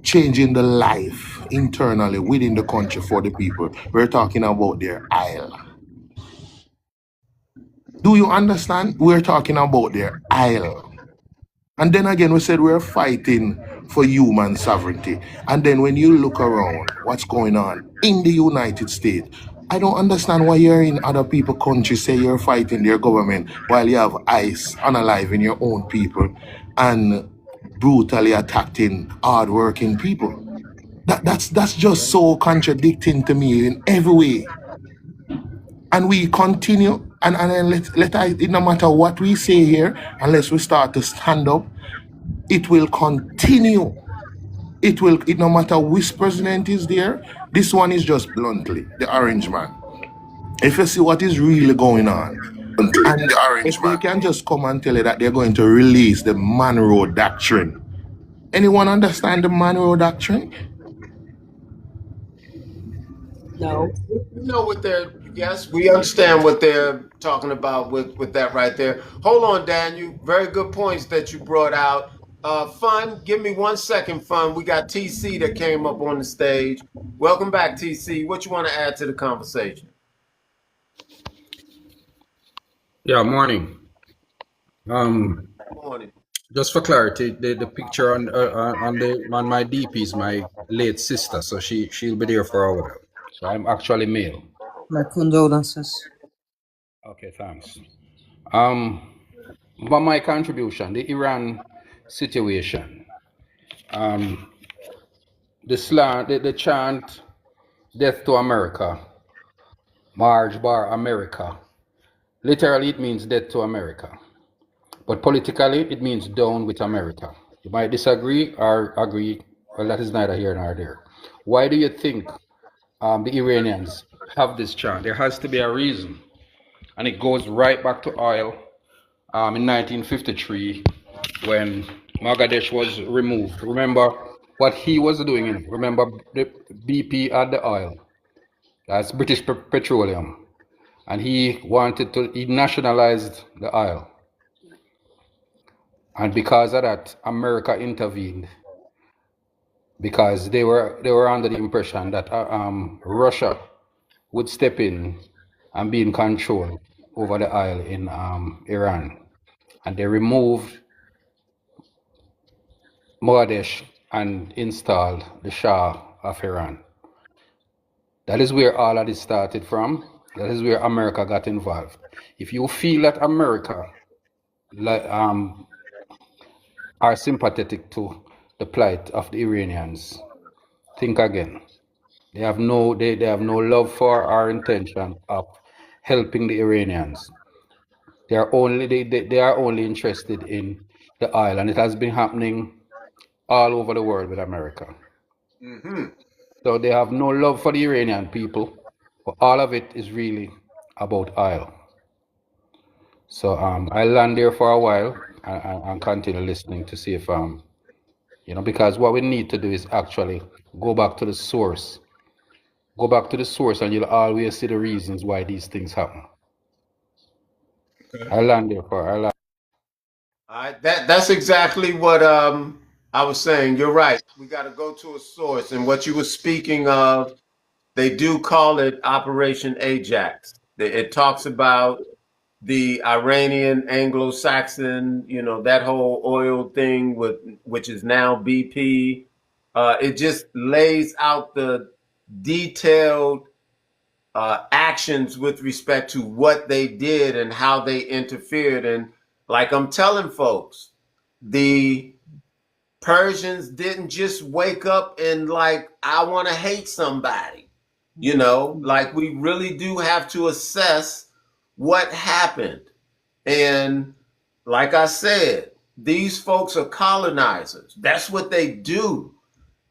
changing the life internally within the country for the people. We're talking about their aisle. Do you understand? We're talking about their aisle. And then again, we said we're fighting for human sovereignty. And then when you look around, what's going on in the United States, I don't understand why you're in other people's countries say you're fighting their government while you have ICE unalive your own people and brutally attacking hardworking people. That's just so contradicting to me in every way. And we continue, and then it no matter what we say here, unless we start to stand up, it will continue. It no matter which president is there. This one is just bluntly the orange man. If you see what is really going on, and The if orange they man. can just come and tell you that they're going to release the Monroe Doctrine. Anyone understand the Monroe Doctrine? No. We know what they're, yes, we understand what they're talking about with that right there. Hold on, Daniel. Very good points that you brought out. Fun, give me 1 second, Fun. We got TC that came up on the stage. Welcome back, TC. What you want to add to the conversation? Yeah, morning. Um, Morning. just for clarity, the picture on my DP is my late sister, so she'll be there for a while. So I'm actually male. My condolences. Okay, thanks. Um, but my contribution, the Iran situation, um, the chant "Death to America," March Bar America. Literally, it means death to America. But politically, it means down with America. You might disagree or agree. Well, that is neither here nor there. Why do you think the Iranians have this chant? There has to be a reason. And it goes right back to oil in 1953 when Bangladesh was removed. Remember what he was doing? Remember the BP had the oil. That's British Petroleum. And he nationalized the oil. And because of that, America intervened because they were under the impression that Russia would step in and be in control over the oil in Iran, and they removed Bangladesh and installed the Shah of Iran. That is where all of this started from. That is where America got involved. If you feel that America like, are sympathetic to the plight of the Iranians, think again. They have no love for our intention of helping the Iranians. They are only interested in the oil, and it has been happening all over the world with America. Mm-hmm. So they have no love for the Iranian people, but all of it is really about oil. So I'll land there for a while and continue listening to see if because what we need to do is actually go back to the source. Go back to the source, and you'll always see the reasons why these things happen. I land there for I land. All right, that's exactly what I was saying. You're right. We got to go to a source, and what you were speaking of, they do call it Operation Ajax. It talks about the Iranian Anglo-Saxon, that whole oil thing which is now BP. It just lays out the detailed actions with respect to what they did and how they interfered. And like I'm telling folks, the Persians didn't just wake up and like, I want to hate somebody. You know, like we really do have to assess what happened. And like I said, these folks are colonizers. That's what they do.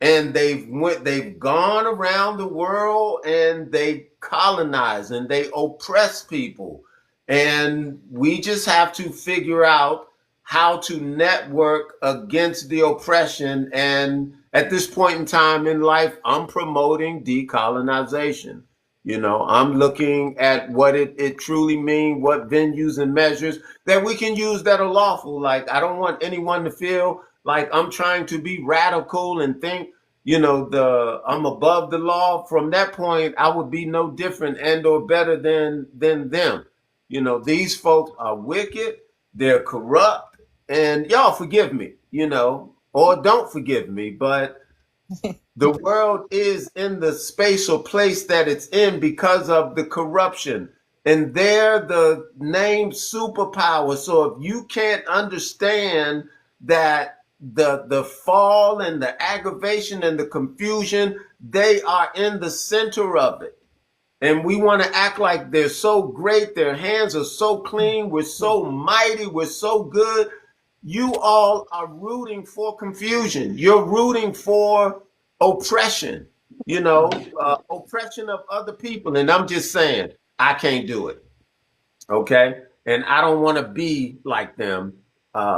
And they've gone around the world and they colonize and they oppress people. And we just have to figure out how to network against the oppression. And at this point in time in life, I'm promoting decolonization. You know, I'm looking at what it truly means, what venues and measures that we can use that are lawful. Like, I don't want anyone to feel like I'm trying to be radical and think, you know, I'm above the law. From that point, I would be no different and or better than them. You know, these folks are wicked, they're corrupt, and y'all forgive me, you know, or don't forgive me, but the world is in the space or place that it's in because of the corruption. And they're the named superpower. So if you can't understand that the fall and the aggravation and the confusion, they are in the center of it. And we want to act like they're so great, their hands are so clean, we're so mighty, we're so good. You all are rooting for confusion. You're rooting for oppression, you know, oppression of other people. And I'm just saying, I can't do it. Okay. And I don't want to be like them.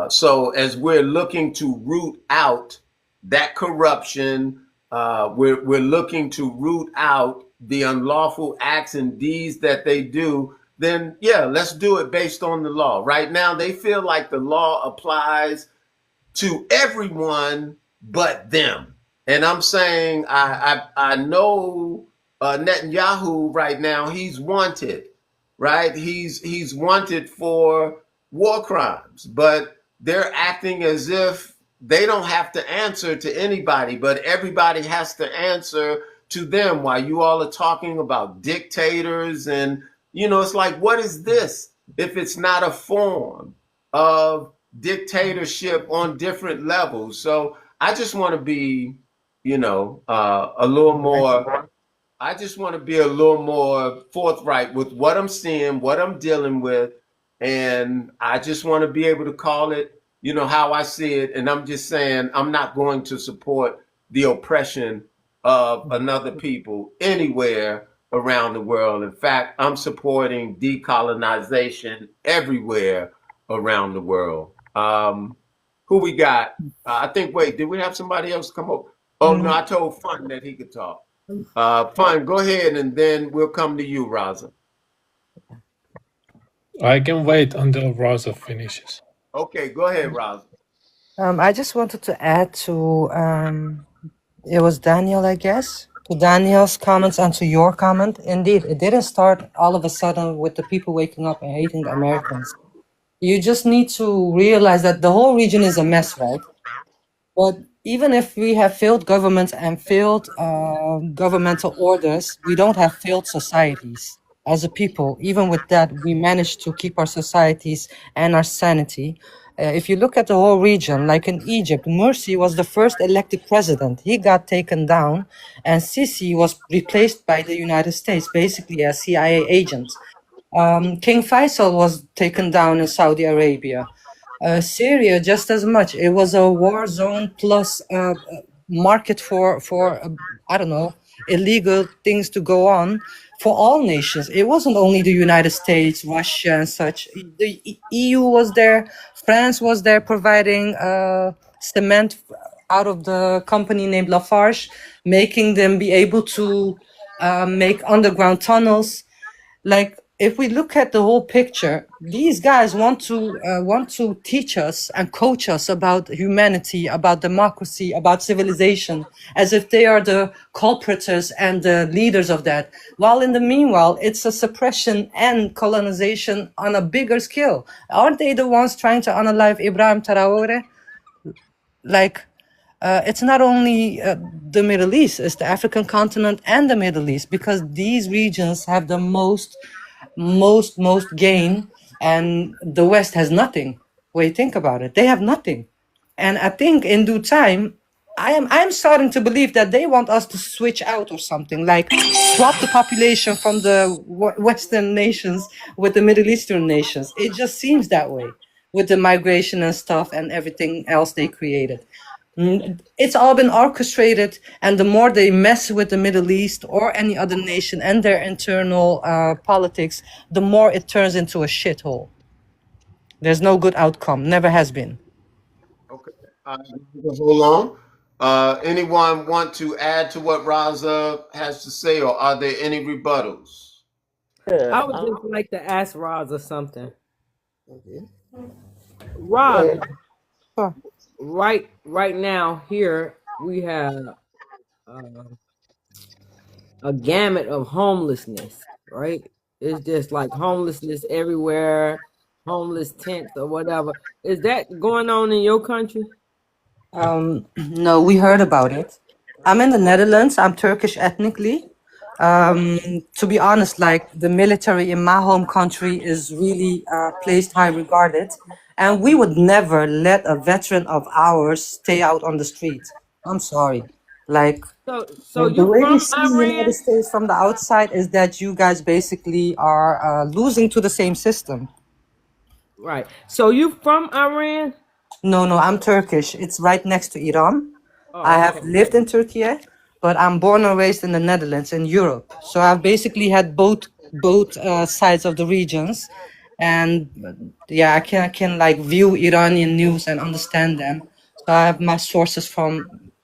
So as we're looking to root out that corruption, we're looking to root out the unlawful acts and deeds that they do, then yeah, let's do it based on the law. Right now, they feel like the law applies to everyone but them. And I'm saying I know Netanyahu right now, he's wanted, right? He's wanted for war crimes, but they're acting as if they don't have to answer to anybody, but everybody has to answer to them. While you all are talking about dictators, and you know, it's like, what is this if it's not a form of dictatorship on different levels? So I just want to be, you know, a little more. I just want to be a little more forthright with what I'm seeing, what I'm dealing with, and I just want to be able to call it, you know, how I see it. And I'm just saying I'm not going to support the oppression of another people anywhere around the world. In fact, I'm supporting decolonization everywhere around the world. Who we got? I think. Wait, did we have somebody else come up? Oh no, I told Fun that he could talk. Fun, go ahead, and then we'll come to you, Raza. I can wait until Rosa finishes. Okay, go ahead, Raza. I just wanted to add to it was Daniel, I guess, to Daniel's comments and to your comment. Indeed, it didn't start all of a sudden with the people waking up and hating the Americans. You just need to realize that the whole region is a mess, right? But even if we have failed governments and failed governmental orders, we don't have failed societies as a people. Even with that, we managed to keep our societies and our sanity. If you look at the whole region, like in Egypt, Morsi was the first elected president. He got taken down, and Sisi was replaced by the United States, basically a CIA agent. King Faisal was taken down in Saudi Arabia. Syria just as much. It was a war zone plus market for I don't know, illegal things to go on for all nations. It wasn't only the United States, Russia, and such. The EU was there, France was there providing cement out of the company named Lafarge, making them be able to make underground tunnels. Like, if we look at the whole picture, these guys want to teach us and coach us about humanity, about democracy, about civilization, as if they are the culprits and the leaders of that. While in the meanwhile, it's a suppression and colonization on a bigger scale. Aren't they the ones trying to unalive Ibrahim Traore? Like, it's not only the Middle East, it's the African continent and the Middle East, because these regions have the most gain, and the West has nothing. Wait, think about it. They have nothing. And I think in due time, I am starting to believe that they want us to switch out or something, like swap the population from the Western nations with the Middle Eastern nations. It just seems that way with the migration and stuff and everything else they created. It's all been orchestrated, and the more they mess with the Middle East or any other nation and their internal politics, the more it turns into a shithole. There's no good outcome, never has been. Okay. Hold on. Anyone want to add to what Raza has to say, or are there any rebuttals? I Yeah. would just like to ask Roz or something. Okay. Roz, Yeah. Sure. right now here we have uh, a gamut of homelessness, right? It's just like homelessness everywhere, homeless tents or whatever. Is that going on in your country? No, we heard about it. I'm in the Netherlands. I'm Turkish ethnically. To be honest, like the military in my home country is really placed high regarded, and we would never let a veteran of ours stay out on the street. I'm sorry. Like So the you way we from see the United Iran? States from the outside is that you guys basically are losing to the same system. Right. So you from Iran? No, no, I'm Turkish. It's right next to Iran. I Oh, have okay. lived in Turkey, but I'm born and raised in the Netherlands in Europe. So I've basically had both sides of the regions, and yeah, I can like view Iranian news and understand them. So I have my sources from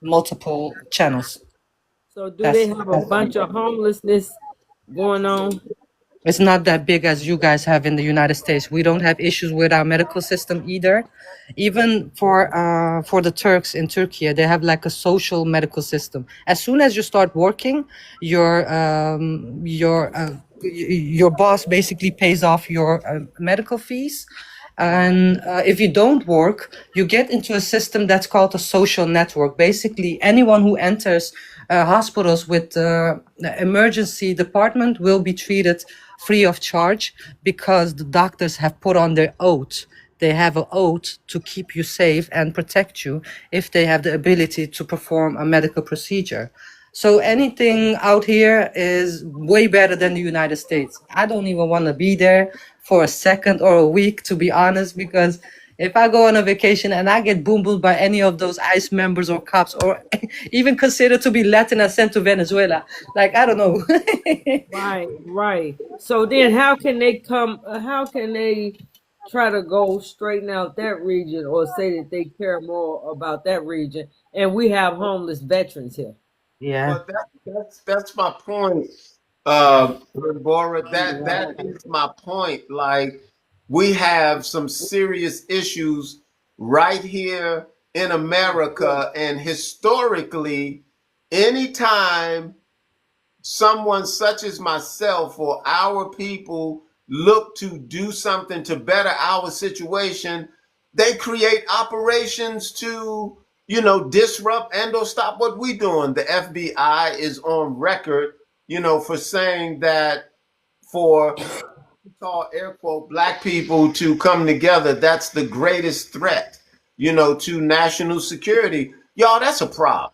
multiple channels. So do they That's have a that's bunch of homelessness going on? It's not that big as you guys have in the United States. We don't have issues with our medical system either. Even for the Turks in Turkey, they have like a social medical system. As soon as you start working, your boss basically pays off your medical fees. And if you don't work, you get into a system that's called a social network. Basically, anyone who enters hospitals with the emergency department will be treated free of charge because the doctors have put on their oath. They have an oath to keep you safe and protect you if they have the ability to perform a medical procedure. So anything out here is way better than the United States. I don't even want to be there for a second or a week, to be honest, because if I go on a vacation and I get boombled by any of those ICE members or cops, or even considered to be Latin and sent to Venezuela, like I don't know. Right, right. So then how can they come how can they try to go straighten out that region or say that they care more about that region and we have homeless veterans here? Yeah. But that's my point, Bora. That is my point. Like, we have some serious issues right here in America, and historically, anytime someone such as myself or our people look to do something to better our situation, they create operations to, disrupt and or stop what we doing. The FBI is on record, for saying that for call air quote black people to come together, that's the greatest threat, to national security. Y'all, that's a problem.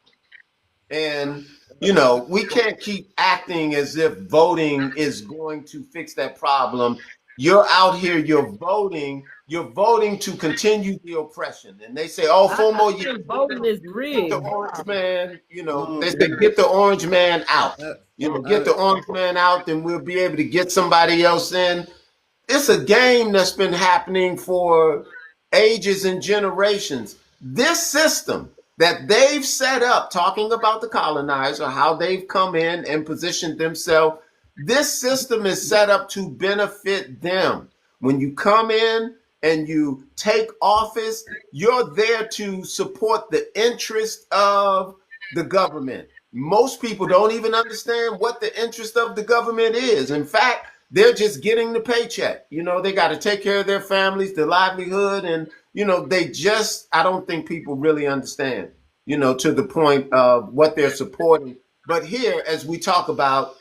And, we can't keep acting as if voting is going to fix that problem. You're out here, you're voting to continue the oppression. And they say, oh, I, 4 more I years, think voting is get the rigged. orange man, they say, get the orange man out. Get the orange man out, then we'll be able to get somebody else in. It's a game that's been happening for ages and generations. This system that they've set up, talking about the colonizer, how they've come in and positioned themselves, this system is set up to benefit them. When you come in and you take office, you're there to support the interest of the government. Most people don't even understand what the interest of the government is. In fact, they're just getting the paycheck. They got to take care of their families, their livelihood, and I don't think people really understand, to the point of what they're supporting. But here, as we talk about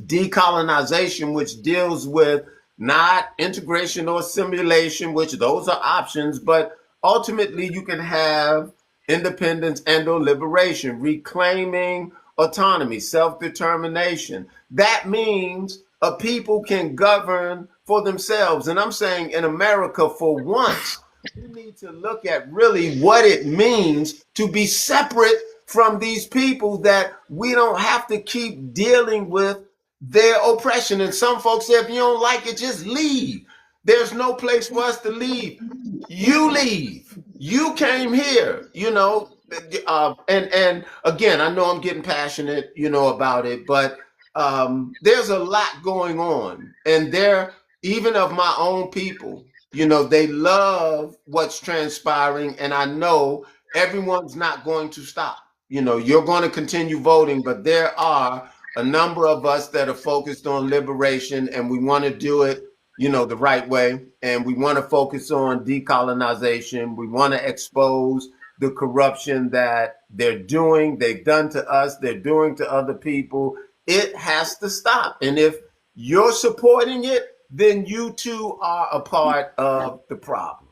decolonization, which deals with not integration or assimilation, which those are options, but ultimately you can have independence and or liberation, reclaiming autonomy, self-determination. That means a people can govern for themselves. And I'm saying in America, for once, we need to look at really what it means to be separate from these people, that we don't have to keep dealing with their oppression. And some folks say, if you don't like it, just leave. There's no place for us to leave. You leave. You came here, and again, I know I'm getting passionate, about it, but there's a lot going on, and there, even of my own people, they love what's transpiring, and I know everyone's not going to stop. You're going to continue voting, but there are a number of us that are focused on liberation, and we want to do it the right way. And we want to focus on decolonization. We want to expose the corruption that they've done to us, they're doing to other people. It has to stop. And if you're supporting it, then you too are a part of the problem.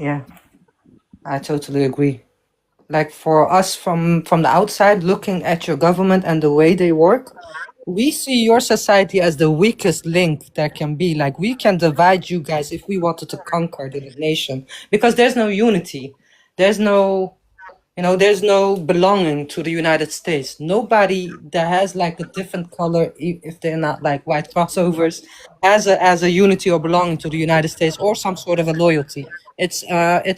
Yeah, I totally agree. Like for us from the outside looking at your government and the way they work, we see your society as the weakest link there can be. Like we can divide you guys if we wanted to conquer the nation, because there's no unity. There's no, there's no belonging to the United States. Nobody that has like a different color, if they're not like white crossovers, has a unity or belonging to the United States or some sort of a loyalty. It's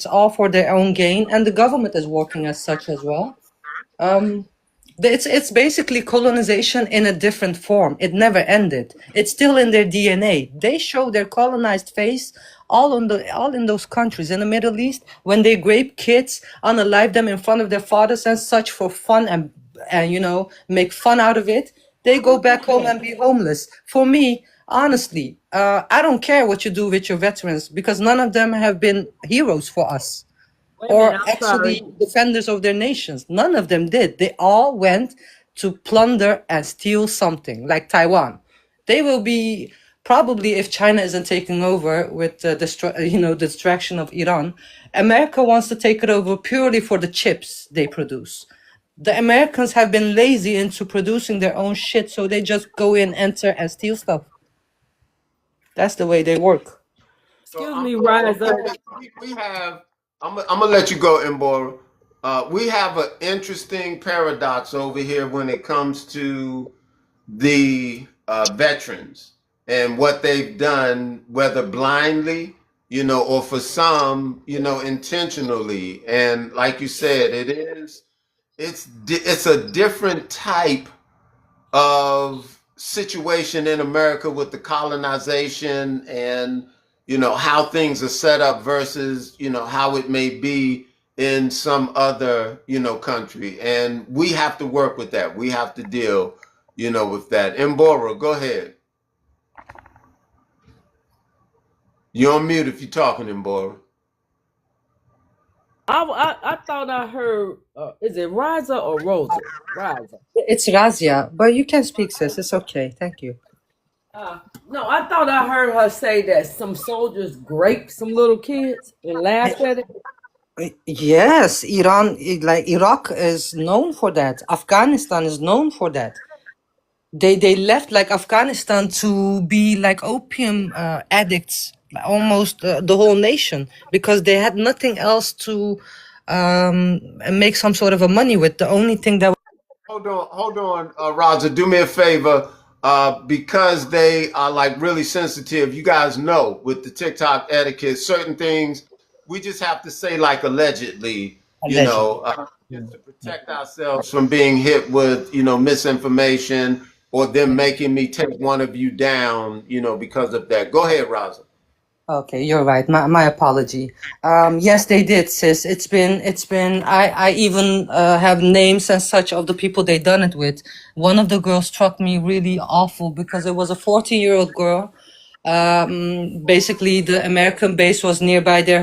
all for their own gain, and the government is working as such as well. Um, it's basically colonization in a different form. It never ended. It's still in their DNA. They show their colonized face all in those countries in the Middle East when they rape kids, unalive them in front of their fathers and such for fun and make fun out of it. They go back home and be homeless. For me, honestly, I don't care what you do with your veterans because none of them have been heroes for us Wait a or minute, I'm actually sorry. defenders of their nations. None of them did. They all went to plunder and steal something, like Taiwan. They will be probably, if China isn't taking over with the distraction of Iran, America wants to take it over purely for the chips they produce. The Americans have been lazy into producing their own shit, so they just go in, enter, and steal stuff. That's the way they work. So Excuse I'm me, so Rise Up. we have. I'm gonna let you go, Mbora. We have an interesting paradox over here when it comes to the veterans and what they've done, whether blindly, or for some, intentionally. And like you said, it's a different type of situation in America with the colonization and how things are set up versus how it may be in some other country, and we have to work with that. We have to deal with that. Mbora, go ahead. You're on mute if you're talking, Mbora. I thought I heard. Is it Riza or Rosa? Riza. It's Razia, but you can speak, sis. It's okay. Thank you. No, I thought I heard her say that some soldiers raped some little kids and laughed at it. Yes, like Iraq is known for that. Afghanistan is known for that. They left like Afghanistan to be like opium addicts, almost the whole nation, because they had nothing else to make some sort of a money with. The only thing that Hold on, Roger. Do me a favor, because they are like really sensitive. You guys know with the TikTok etiquette, certain things we just have to say like allegedly, allegedly. just to protect ourselves from being hit with misinformation or them making me take one of you down, because of that. Go ahead, Roger. Okay, you're right. My apology. Yes, they did, sis. It's been. I even have names and such of the people they done it with. One of the girls struck me really awful because it was a 14-year-old girl. Basically, the American base was nearby their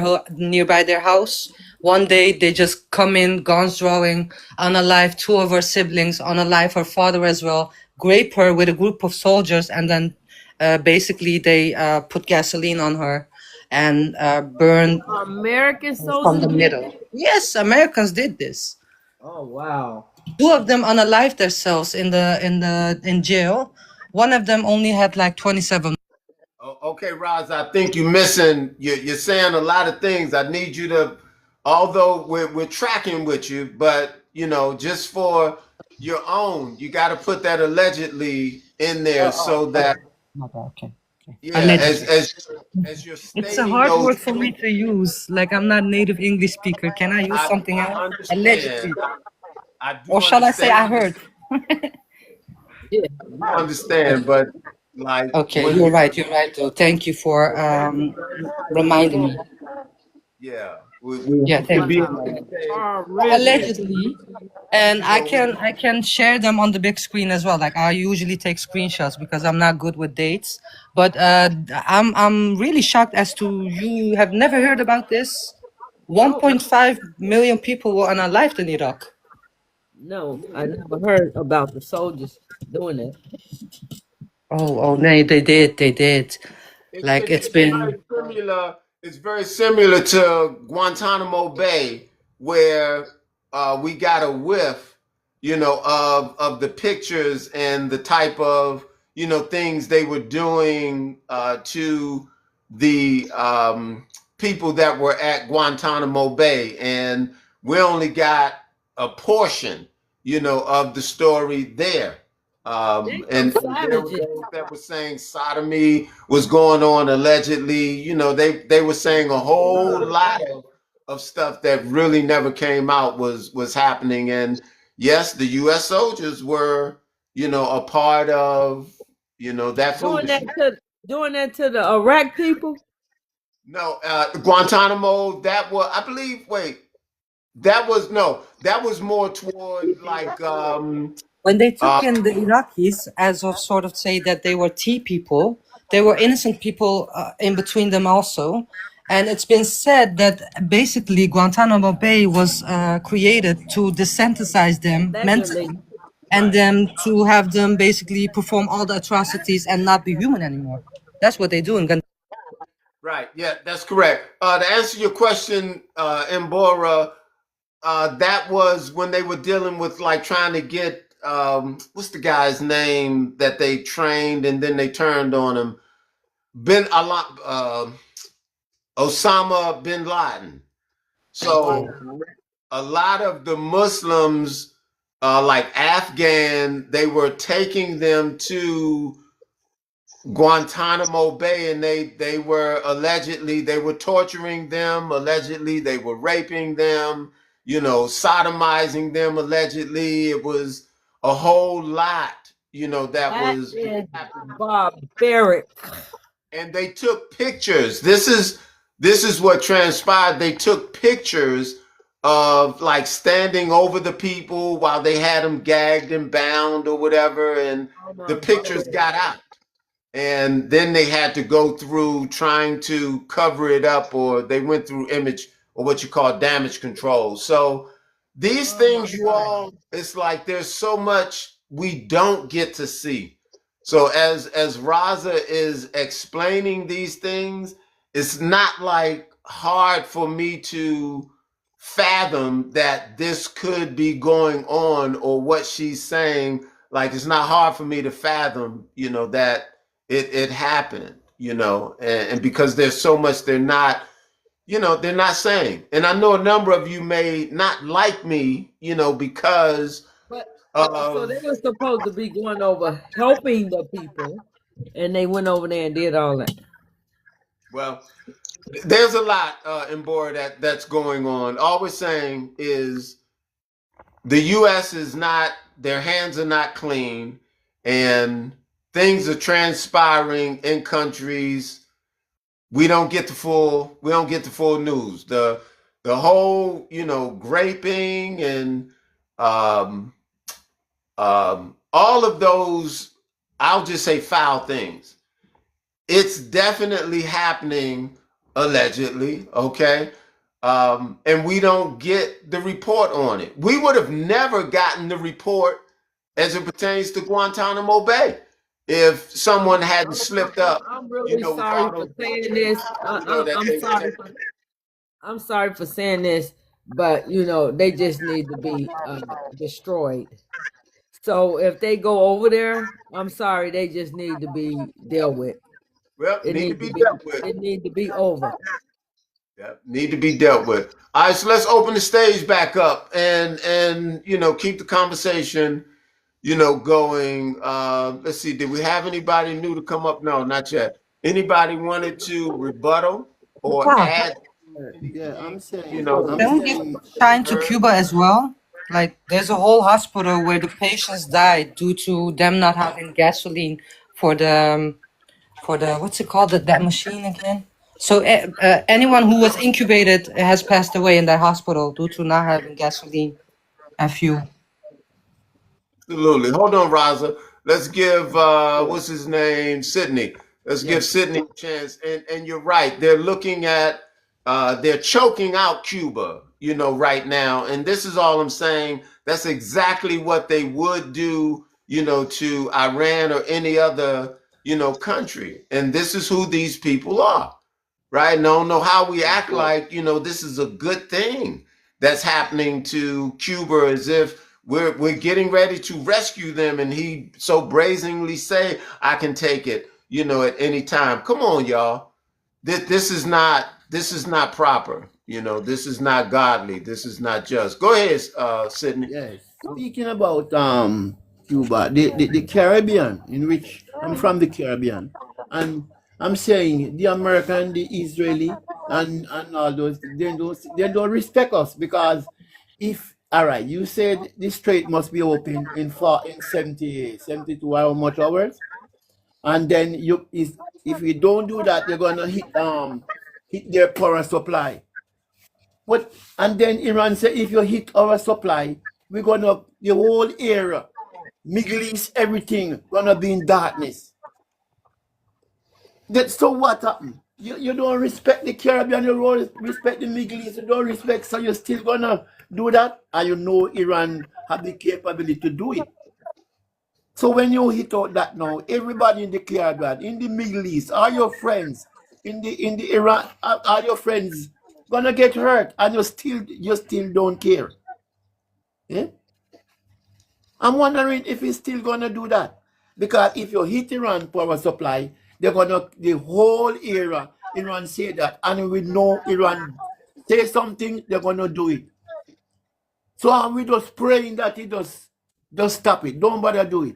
house. One day, they just come in, guns drawing, unalive two of her siblings, unalive her father as well, grape her with a group of soldiers, and then Basically, they put gasoline on her and burned American from the soldiers did middle. that? Yes, Americans did this. Oh wow. Two of them unalived themselves in jail. One of them only had like 27. Okay, Roz, I think you're missing. You're saying a lot of things. I need you to, although we're tracking with you, but just for your own, you got to put that allegedly in there so that, Okay. yeah, Allegedly. as you're It's a stating hard those word for me things, to use. Like I'm not native English speaker. Can I use something I else? understand. Allegedly. I Or do shall I say I understand. heard? Yeah. I do understand, but like Okay, when you, you're right though. Thank you for reminding me. yeah, Yeah, we should thank be you. able to say, Allegedly, and you know, I can share them on the big screen as well. Like I usually take screenshots because I'm not good with dates. But I'm really shocked as to you have never heard about this. No, 1.5 million people were unalived in Iraq. no, I never heard about the soldiers doing that. Oh, no, they did. Like it's it's very been. similar. It's very similar to Guantanamo Bay, where we got a whiff, of the pictures and the type of things they were doing to the people that were at Guantanamo Bay, and we only got a portion, of the story there. They some And there were savages. those that were saying sodomy was going on allegedly. They were saying a whole lot of stuff that really never came out was happening. And yes, the U.S. soldiers were, a part of, that Doing that foolishness. to doing that to the Iraq people. No, Guantanamo. That was, I believe. Wait, that was no. That was more toward like When they took uh, in the Iraqis, as of sort of say that they were tea people, there were innocent people in between them also. And it's been said that basically Guantanamo Bay was created to desensitize them Allegedly. mentally and then to have them basically perform all the atrocities and not be human anymore. That's what they do in Guantanamo. right. Yeah, that's correct. To answer your question, Mbora, that was when they were dealing with like trying to get what's the guy's name that they trained and then they turned on him, bin Ala- Osama bin Laden. So a lot of the Muslims, like Afghan, they were taking them to Guantanamo Bay, and they were allegedly they were torturing them. Allegedly, they were raping them. Sodomizing them. Allegedly, it was a whole lot. That That was is happening, barbaric. and they took pictures. This is what transpired. They took pictures of like standing over the people while they had them gagged and bound or whatever, and Oh the my pictures goodness. got out. And then they had to go through trying to cover it up, or they went through image or what you call damage control. So these Oh my things, you goodness. all, it's like there's so much we don't get to see. So as Raza is explaining these things, it's not like hard for me to fathom that this could be going on, or what she's saying. Like, it's not hard for me to fathom, that it happened, and because there's so much they're not saying. And I know a number of you may not like me, because But so they of, were supposed to be going over helping the people, and they went over there and did all that. well, there's a lot in Bora that's going on. All we're saying is the U.S. is not, their hands are not clean, and things are transpiring in countries. We don't get the full news. The whole, graping and um, all of those, I'll just say foul things. It's definitely happening allegedly, okay? And we don't get the report on it. We would have never gotten the report as it pertains to Guantanamo Bay. if someone hadn't slipped up, I'm really sorry without for observing, saying this. that I'm they would sorry take. for saying this, but they just need to be destroyed. So if they go over there, I'm sorry, they just need to be dealt with. Well, It need to need to be be dealt with. it need to be over. Yep, need to be dealt with. All right, so let's open the stage back up and keep the conversation going. Let's see, did we have anybody new to come up? No, not yet. Anybody wanted to rebuttal or add Yeah, anything, I'm Can we give saying, shine to heard? Cuba as well? Like, there's a whole hospital where the patients died due to them not having gasoline for the what's it called, that machine again? So anyone who was incubated has passed away in that hospital due to not having gasoline and fuel. Absolutely. Hold on, Raza. Let's give what's his name, Sydney. Let's give yes, Sydney a chance. And you're right. They're looking at they're choking out Cuba, right now. And this is all I'm saying. That's exactly what they would do, to Iran or any other, country. And this is who these people are, right? And I don't know how we act like, this is a good thing that's happening to Cuba as if we're getting ready to rescue them, and he so brazenly say, I can take it, at any time. Come on, y'all. This is not proper. This is not godly. This is not just. Go ahead, Sydney. yes. Speaking about Cuba, the Caribbean, in which I'm from the Caribbean, and I'm saying the American, the Israeli, and all those, they don't respect us because if all right, you said the strait must be open in 72 how much hours, and then if you don't do that, they're gonna hit their power supply. But and then Iran said if you hit our supply, we're gonna the whole area, Middle East, everything gonna be in darkness. That so what happened? You don't respect the Caribbean, you don't respect the Middle East, you don't respect, so you're still gonna do that, and Iran have the capability to do it. So when you hit out that now, everybody in the Caribbean, in the Middle East, are your friends in the Iran, are your friends gonna get hurt, and you still don't care? Yeah? I'm wondering if he's still gonna do that. Because if you hit Iran power supply, they're gonna the whole era Iran say that, and we know Iran say something, they're gonna do it. So we just praying that he just stop it. Don't bother do it.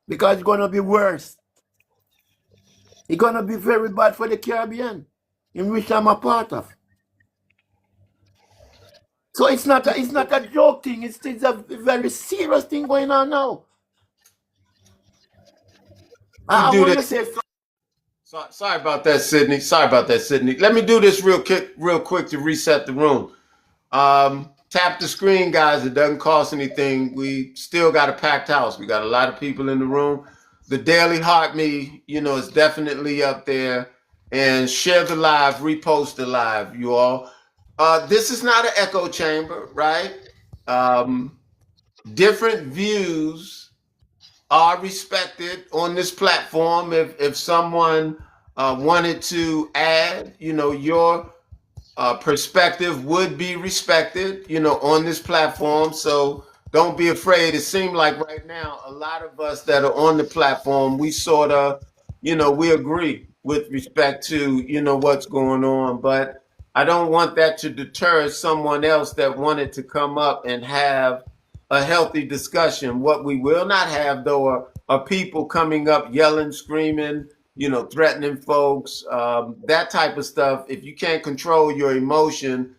Because it's gonna be worse. It's gonna be very bad for the Caribbean, in which I'm a part of. So it's not a joke thing, it's a very serious thing going on now. Let me I do want this. to say Sorry about that, Sydney. Sorry about that, Sydney. Let me do this real quick to reset the room. Tap the screen, guys. It doesn't cost anything. We still got a packed house. We got a lot of people in the room. The Daily Heart Me, is definitely up there. And share the live, repost the live, you all. This is not an echo chamber, right? Um, Different views are respected on this platform. If someone wanted to add, your perspective would be respected, on this platform. So don't be afraid. It seems like right now, a lot of us that are on the platform, we sort of, we agree with respect to, what's going on. But I don't want that to deter someone else that wanted to come up and have a healthy discussion. What we will not have, though, are people coming up yelling, screaming, threatening folks, that type of stuff. If you can't control your emotion,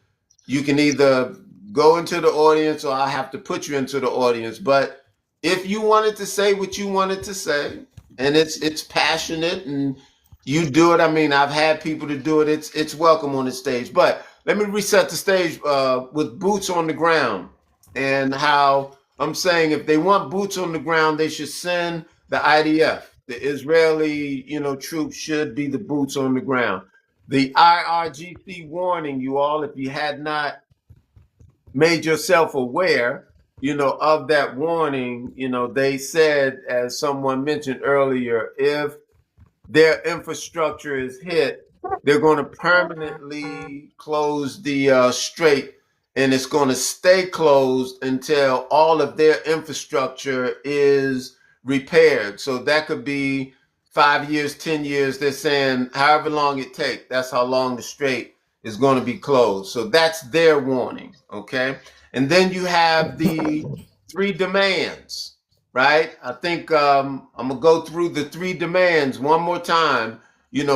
you can either go into the audience or I have to put you into the audience. But if you wanted to say what you wanted to say, and it's passionate and you do it, I mean, I've had people to do it. It's welcome on the stage. But let me reset the stage with boots on the ground and how I'm saying if they want boots on the ground, they should send the IDF. The Israeli, troops should be the boots on the ground. The IRGC warning you all, if you had not made yourself aware, of that warning, they said, as someone mentioned earlier, if their infrastructure is hit, they're going to permanently close the strait, and it's going to stay closed until all of their infrastructure is repaired. So that could be 5 years, 10 years. They're saying however long it takes, that's how long the strait is going to be closed. So that's their warning. Okay. And then you have the three demands, right? I think I'm gonna go through the three demands one more time,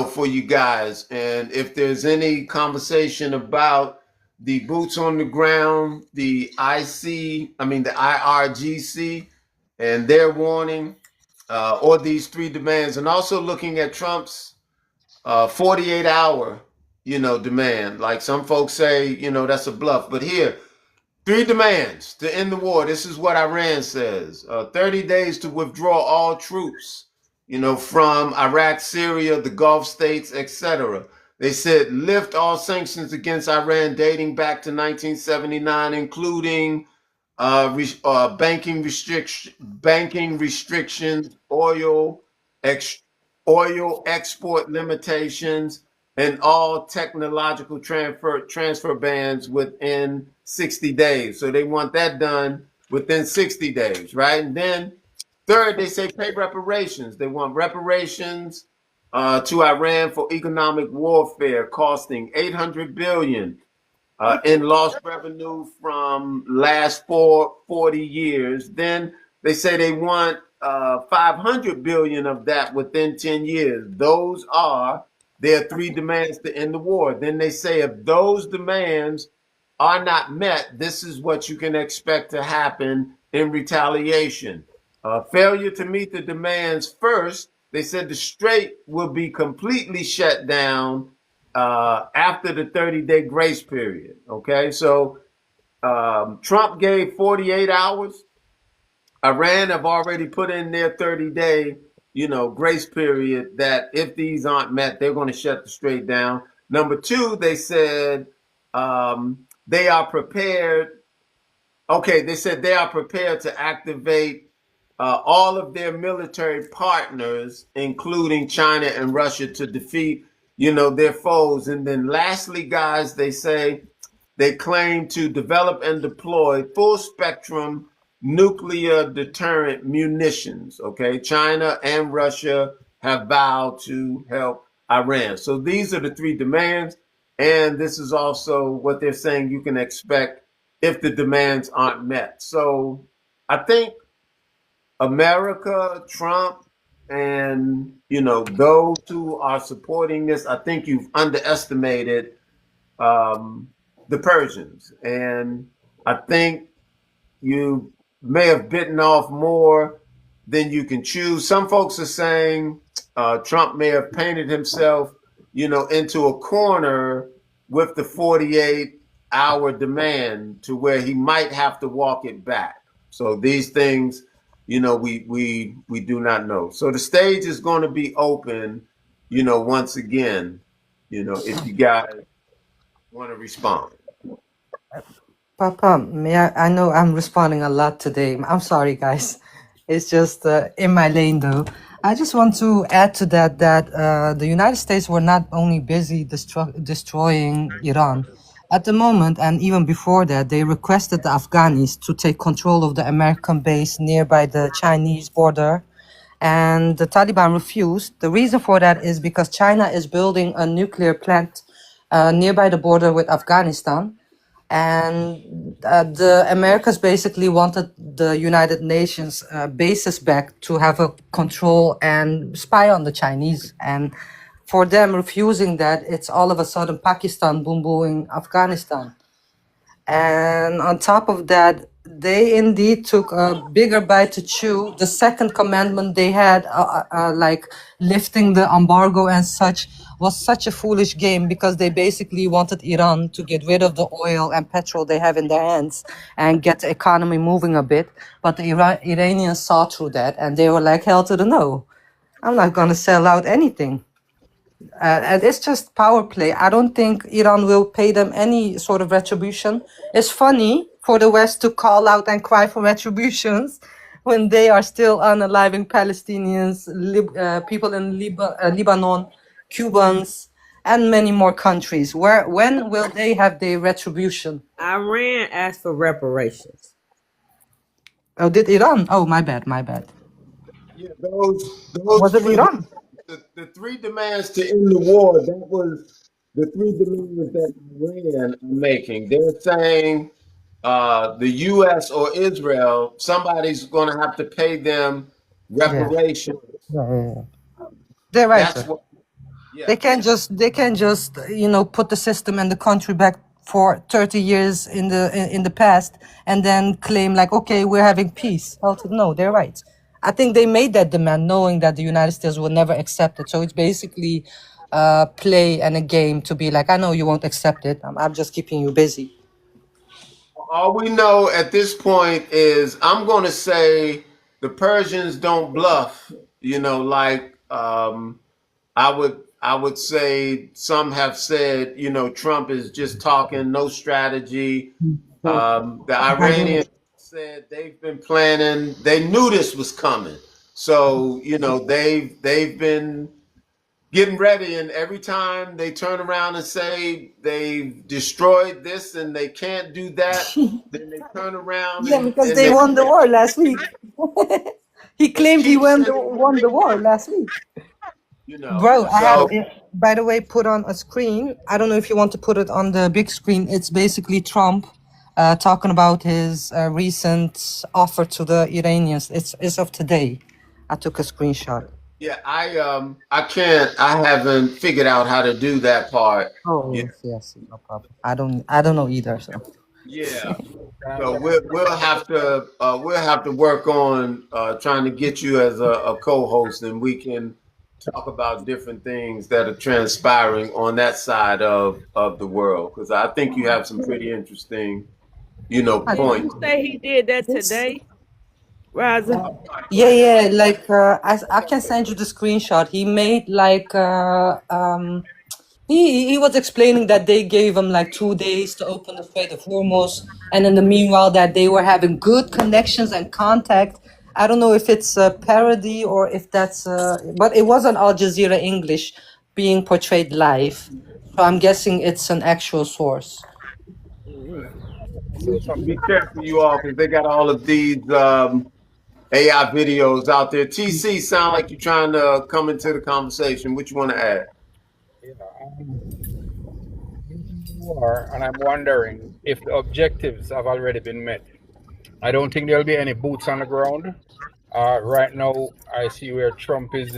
for you guys. And if there's any conversation about the boots on the ground, the IRGC, and their warning, or these three demands, and also looking at Trump's 48-hour, demand. Like some folks say, that's a bluff. But here, three demands to end the war. This is what Iran says: 30 days to withdraw all troops, from Iraq, Syria, the Gulf states, etc. They said lift all sanctions against Iran dating back to 1979, including banking restrictions, ex, oil export limitations, and all technological transfer bans within 60 days. So they want that done within 60 days, right? And then third, they say pay reparations. They want reparations to Iran for economic warfare costing 800 billion in lost revenue from last 40 years. Then they say they want 500 billion of that within 10 years. Those are their three demands to end the war. Then they say if those demands are not met, this is what you can expect to happen in retaliation. Failure to meet the demands first, they said the strait will be completely shut down after the 30-day grace period. Okay, so Trump gave 48 hours. Iran have already put in their 30-day, grace period that if these aren't met, they're going to shut the strait down. Number two, they said they are prepared. Okay, they said they are prepared to activate all of their military partners, including China and Russia, to defeat, their foes. And then lastly, guys, they say they claim to develop and deploy full spectrum nuclear deterrent munitions. Okay, China and Russia have vowed to help Iran. So these are the three demands. And this is also what they're saying you can expect if the demands aren't met. So I think America, Trump, and those who are supporting this, I think you've underestimated the Persians, and I think you may have bitten off more than you can chew. Some folks are saying Trump may have painted himself, into a corner with the 48-hour demand to where he might have to walk it back. So these things, we do not know. So the stage is going to be open, once again, if you guys want to respond. Papa, I know I'm responding a lot today. I'm sorry, guys. It's just in my lane, though. I just want to add to that the United States were not only busy destroying Iran. At the moment, and even before that, they requested the Afghanis to take control of the American base nearby the Chinese border, and the Taliban refused. The reason for that is because China is building a nuclear plant nearby the border with Afghanistan, and the Americas basically wanted the United Nations bases back to have a control and spy on the Chinese. And for them refusing that, it's all of a sudden Pakistan boom booing Afghanistan. And on top of that, they indeed took a bigger bite to chew. The second commandment they had, like lifting the embargo and such, was such a foolish game because they basically wanted Iran to get rid of the oil and petrol they have in their hands and get the economy moving a bit. But the Iranians saw through that and they were like, hell to the no. I'm not going to sell out anything. And it's just power play. I don't think Iran will pay them any sort of retribution. It's funny for the West to call out and cry for retributions when they are still unaliving Palestinians, people in Lebanon, Cubans, and many more countries? When will they have their retribution? Iran asked for reparations. Oh, did Iran? Oh, my bad, my bad. Yeah, those Was it three, Iran? the three demands to end the war. That was the three demands that Iran are making. They're saying the U.S. or Israel, somebody's going to have to pay them Yeah. reparations. Yeah. They're right, That's sir. what. Yeah. They can just put the system and the country back for 30 years in the past and then claim like, okay, we're having peace. No, they're right. I think they made that demand knowing that the United States will never accept it. So it's basically play and a game to be like, I know you won't accept it. I'm just keeping you busy. All we know at this point is I'm going to say the Persians don't bluff. Like I would say some have said, Trump is just talking, no strategy. The Iranians said they've been planning. They knew this was coming, so they've been getting ready. And every time they turn around and say they've destroyed this and they can't do that, then they turn around Yeah, and because and they they won the war last week. He they claimed he keep sending won the more war troops. last week. Bro, I have, So by the way, put on a screen. I don't know if you want to put it on the big screen. It's basically Trump talking about his recent offer to the Iranians. It's of today. I took a screenshot. yeah, I haven't figured out how to do that part. Oh, Yeah, yes, no problem. I don't know either, so. yeah. So we'll have to work on trying to get you as a co-host, and we can talk about different things that are transpiring on that side of the world, because I think you have some pretty interesting, Did you points. say he did that This today, Raza? Yeah, like I can send you the screenshot. He made like he was explaining that they gave him like 2 days to open the Strait of Hormuz, and in the meanwhile that they were having good connections and contact. I don't know if it's a parody or if that's but it was on Al Jazeera English being portrayed live. So I'm guessing it's an actual source. Mm-hmm. Be careful, you all, because they got all of these AI videos out there. TC, sound like you're trying to come into the conversation. What you want to add? Yeah, war, and I'm wondering if the objectives have already been met. I don't think there'll be any boots on the ground. Right now, I see where Trump is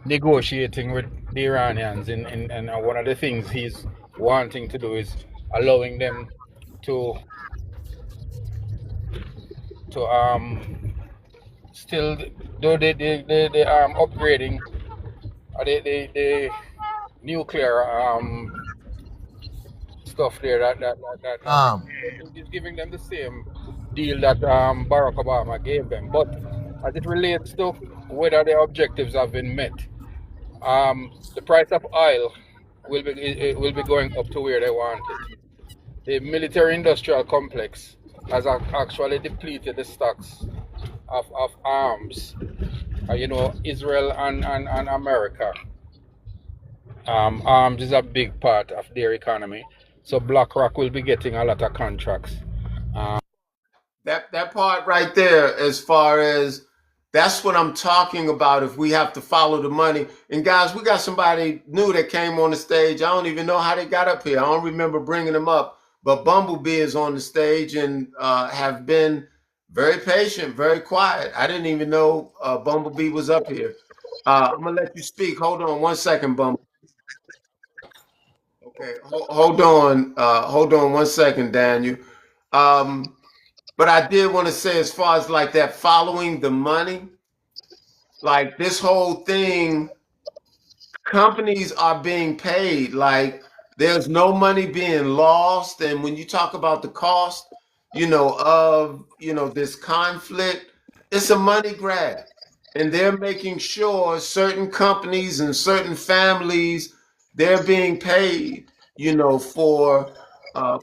negotiating with the Iranians, and one of the things he's wanting to do is allowing them to still do the upgrading the nuclear stuff there that is giving them the same deal that Barack Obama gave them. But as it relates to whether the objectives have been met, the price of oil will be going up to where they want it. The military-industrial complex has actually depleted the stocks of arms. Israel and America. Arms is a big part of their economy. So BlackRock will be getting a lot of contracts. That part right there, as far as that's what I'm talking about. If we have to follow the money, and guys, we got somebody new that came on the stage. I don't even know how they got up here. I don't remember bringing them up, but Bumblebee is on the stage and have been very patient, very quiet. I didn't even know Bumblebee was up here. I'm gonna let you speak. Hold on one second, Bumblebee. Okay, hold on one second, Daniel. Um, but I did want to say, as far as like that following the money, like this whole thing, companies are being paid. Like there's no money being lost. And when you talk about the cost, of this conflict, it's a money grab. And they're making sure certain companies and certain families, they're being paid, for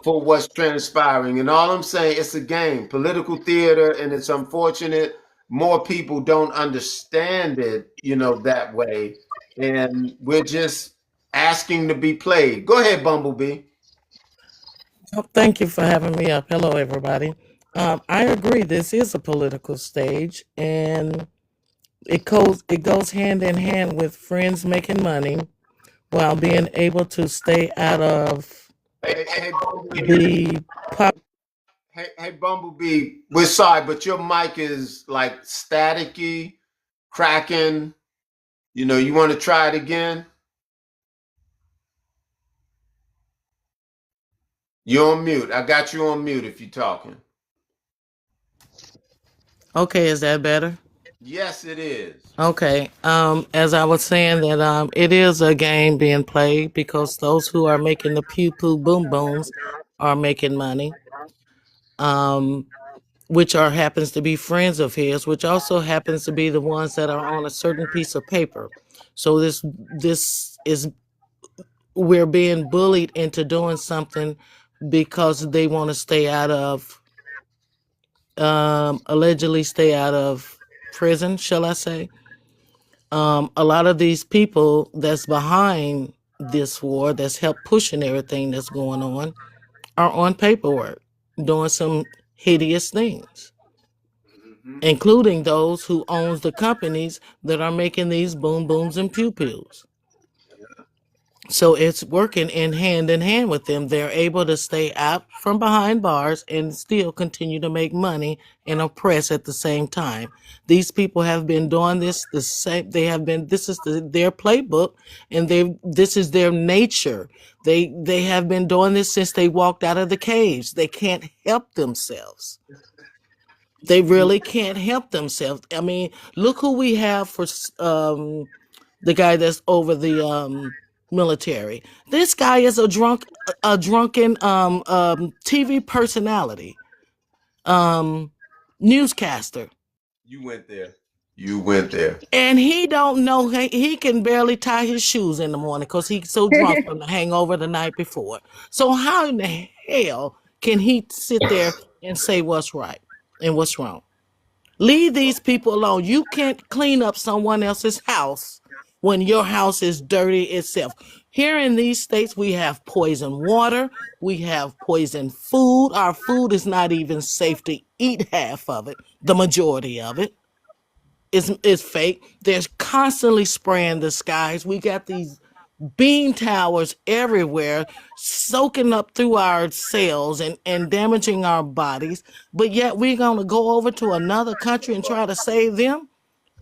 for what's transpiring. And all I'm saying, it's a game, political theater, and it's unfortunate more people don't understand it, that way. And we're just asking to be played. Go ahead, Bumblebee. Oh, thank you for having me up. Hello, everybody. I agree. This is a political stage, and it goes hand in hand with friends making money while being able to stay out of Hey, Bumblebee. the pop. Hey, Bumblebee. We're sorry, but your mic is like staticky, cracking. You want to try it again? You're on mute. I got you on mute if you're talking. Okay, is that better? Yes, it is. Okay. As I was saying that it is a game being played because those who are making the pew poo boom booms are making money. Um, which are happens to be friends of his, which also happens to be the ones that are on a certain piece of paper. So this is we're being bullied into doing something because they want to stay out of allegedly stay out of prison, shall I say. A lot of these people that's behind this war, that's helped pushing everything that's going on, are on paperwork doing some hideous things, Hmm. including those who owns the companies that are making these boom booms and pew pews. So it's working in hand with them. They're able to stay out from behind bars and still continue to make money and oppress at the same time. These people have been doing this the same. They have been. This is their playbook, and this is their nature. They have been doing this since they walked out of the caves. They can't help themselves. They really can't help themselves. I mean, look who we have for the guy that's over the military. This guy is a drunken TV personality, um, newscaster, You went there. You went there. and he don't know he can barely tie his shoes in the morning because he's so drunk from the hangover the night before. So how in the hell can he sit there and say what's right and what's wrong? Leave these people alone. You can't clean up someone else's house when your house is dirty itself. Here in these states, we have poison water, we have poison food. Our food is not even safe to eat half of it. The majority of it is fake. There's constantly spraying the skies. We got these beam towers everywhere, soaking up through our cells and damaging our bodies. But yet we're going to go over to another country and try to save them?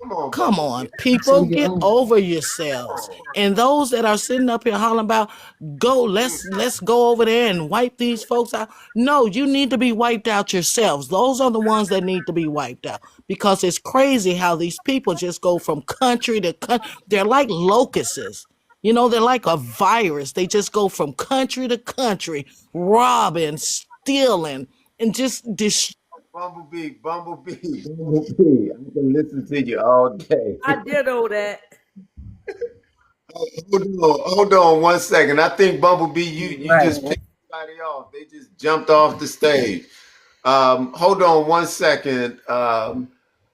Come on, Come Bumblebee. on, people, get over yourselves. And those that are sitting up here hollering about let's go over there and wipe these folks out. No, you need to be wiped out yourselves. Those are the ones that need to be wiped out because it's crazy how these people just go from country to country. They're like locusts. They're like a virus. They just go from country to country, robbing, stealing, and just Bumblebee. I can listen to you all day. I did all that. Hold on 1 second. I think Bumblebee, you Right. just picked somebody off. They just jumped off the stage. Hold on 1 second.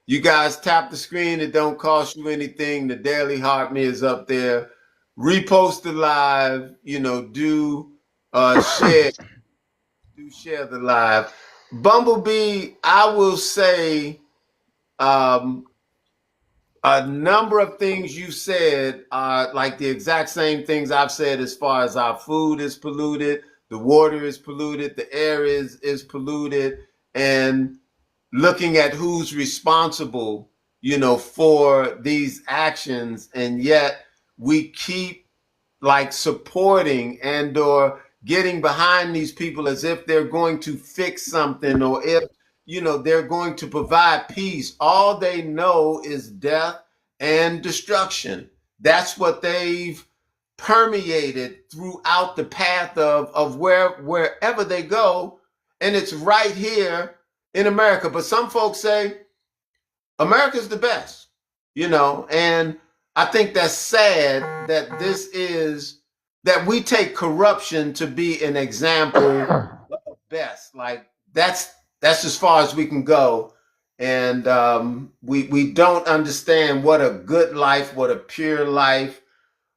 You guys tap the screen. It don't cost you anything. The Daily Heart Me is up there. Repost the live. Do share. Do share the live. Bumblebee, I will say, um, a number of things you said are like the exact same things I've said as far as our food is polluted, the water is polluted, the air is polluted, and looking at who's responsible, for these actions, and yet we keep like supporting and or getting behind these people as if they're going to fix something or if they're going to provide peace. All they know is death and destruction. That's what they've permeated throughout the path of wherever they go, and it's right here in America. But some folks say America's the best, and I think that's sad that this is that we take corruption to be an example of best. Like that's as far as we can go. And we don't understand what a good life, what a pure life,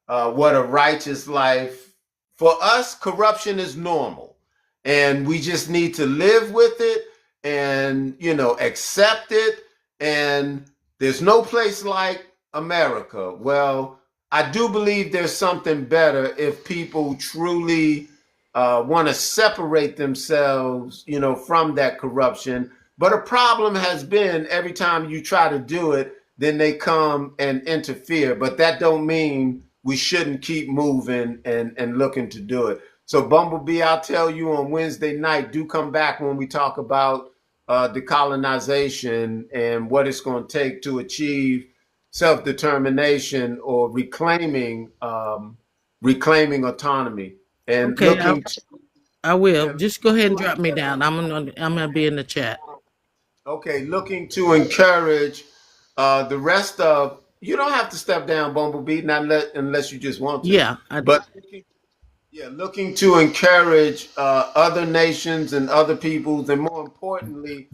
what a righteous life. For us, corruption is normal, and we just need to live with it and accept it. And there's no place like America. Well, I do believe there's something better if people truly want to separate themselves, from that corruption. But a problem has been every time you try to do it, then they come and interfere. But that don't mean we shouldn't keep moving and looking to do it. So Bumblebee, I'll tell you on Wednesday night, do come back when we talk about decolonization and what it's going to take to achieve self-determination or reclaiming autonomy and Okay, looking I will. yeah, Just go ahead and drop me down. I'm gonna be in the chat. looking to encourage the rest of you don't have to step down, Bumblebee, unless you just want to. Yeah, I do. But looking to encourage other nations and other peoples, and more importantly,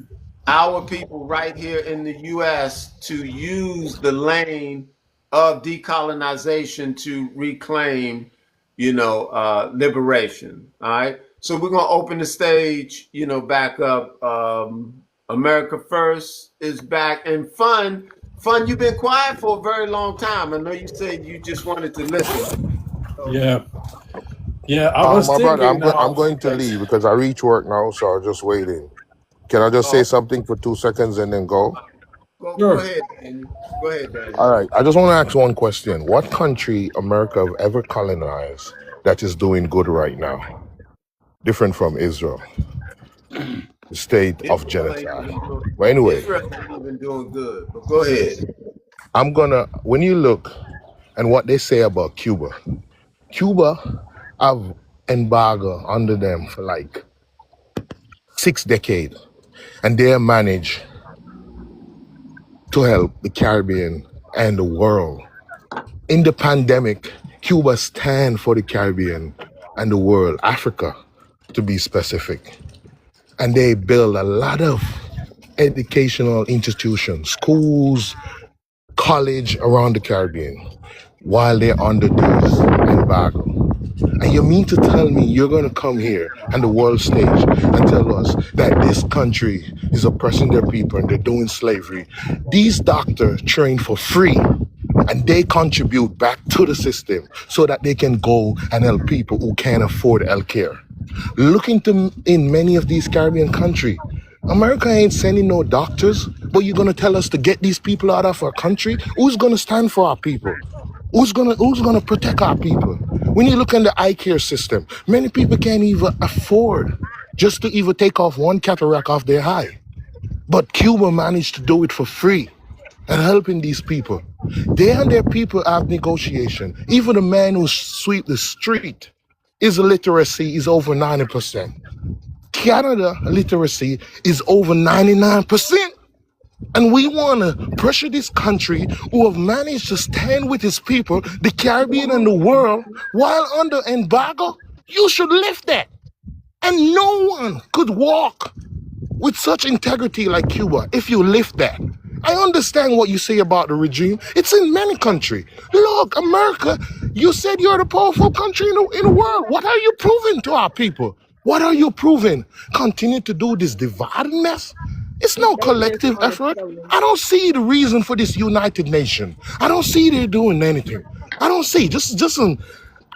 our people right here in the U.S. to use the lane of decolonization to reclaim, liberation. All right. So we're gonna open the stage, back up. America First is back, and fun. You've been quiet for a very long time. I know you said you just wanted to listen. So, Yeah, yeah. I was My brother, thinking I'm now going to that leave because I reach work now, so I'm just waiting. Can I just say oh, something for 2 seconds and then go? go sure. ahead, Daniel. Go ahead, Daniel. All right. I just want to ask one question. What country America have ever colonized that is doing good right now? Different from Israel, the state of Israel ain't genocide. even doing, But anyway, Israel ain't even doing good. But go ahead. when you look and what they say about Cuba, Cuba have embargo under them for like 6 decades, and they manage to help the Caribbean and the world. In the pandemic, Cuba stand for the Caribbean and the world, Africa to be specific. And they build a lot of educational institutions, schools, college around the Caribbean while they're under this embargo. And you mean to tell me you're going to come here on the world stage and tell us that this country is oppressing their people and they're doing slavery? These doctors train for free and they contribute back to the system so that they can go and help people who can't afford health care. Looking to in many of these Caribbean countries, America ain't sending no doctors, but you're gonna tell us to get these people out of our country? Who's gonna stand for our people? Who's gonna protect our people? When you look in the eye care system, many people can't even afford just to even take off one cataract off their eye. But Cuba managed to do it for free and helping these people. They and their people have negotiation. Even the man who sweep the street, his literacy is over 90%. Canada literacy is over 99%. And we want to pressure this country who have managed to stand with his people, the Caribbean and the world, while under embargo. You should lift that. And no one could walk with such integrity like Cuba if you lift that. I understand what you say about the regime. It's in many countries. Look, America, you said you're the powerful country in the world. What are you proving to our people? What are you proving? Continue to do this dividing mess? It's no They just collective want to effort. show you. I don't see the reason for this United Nation. I don't see they doing anything. I don't see.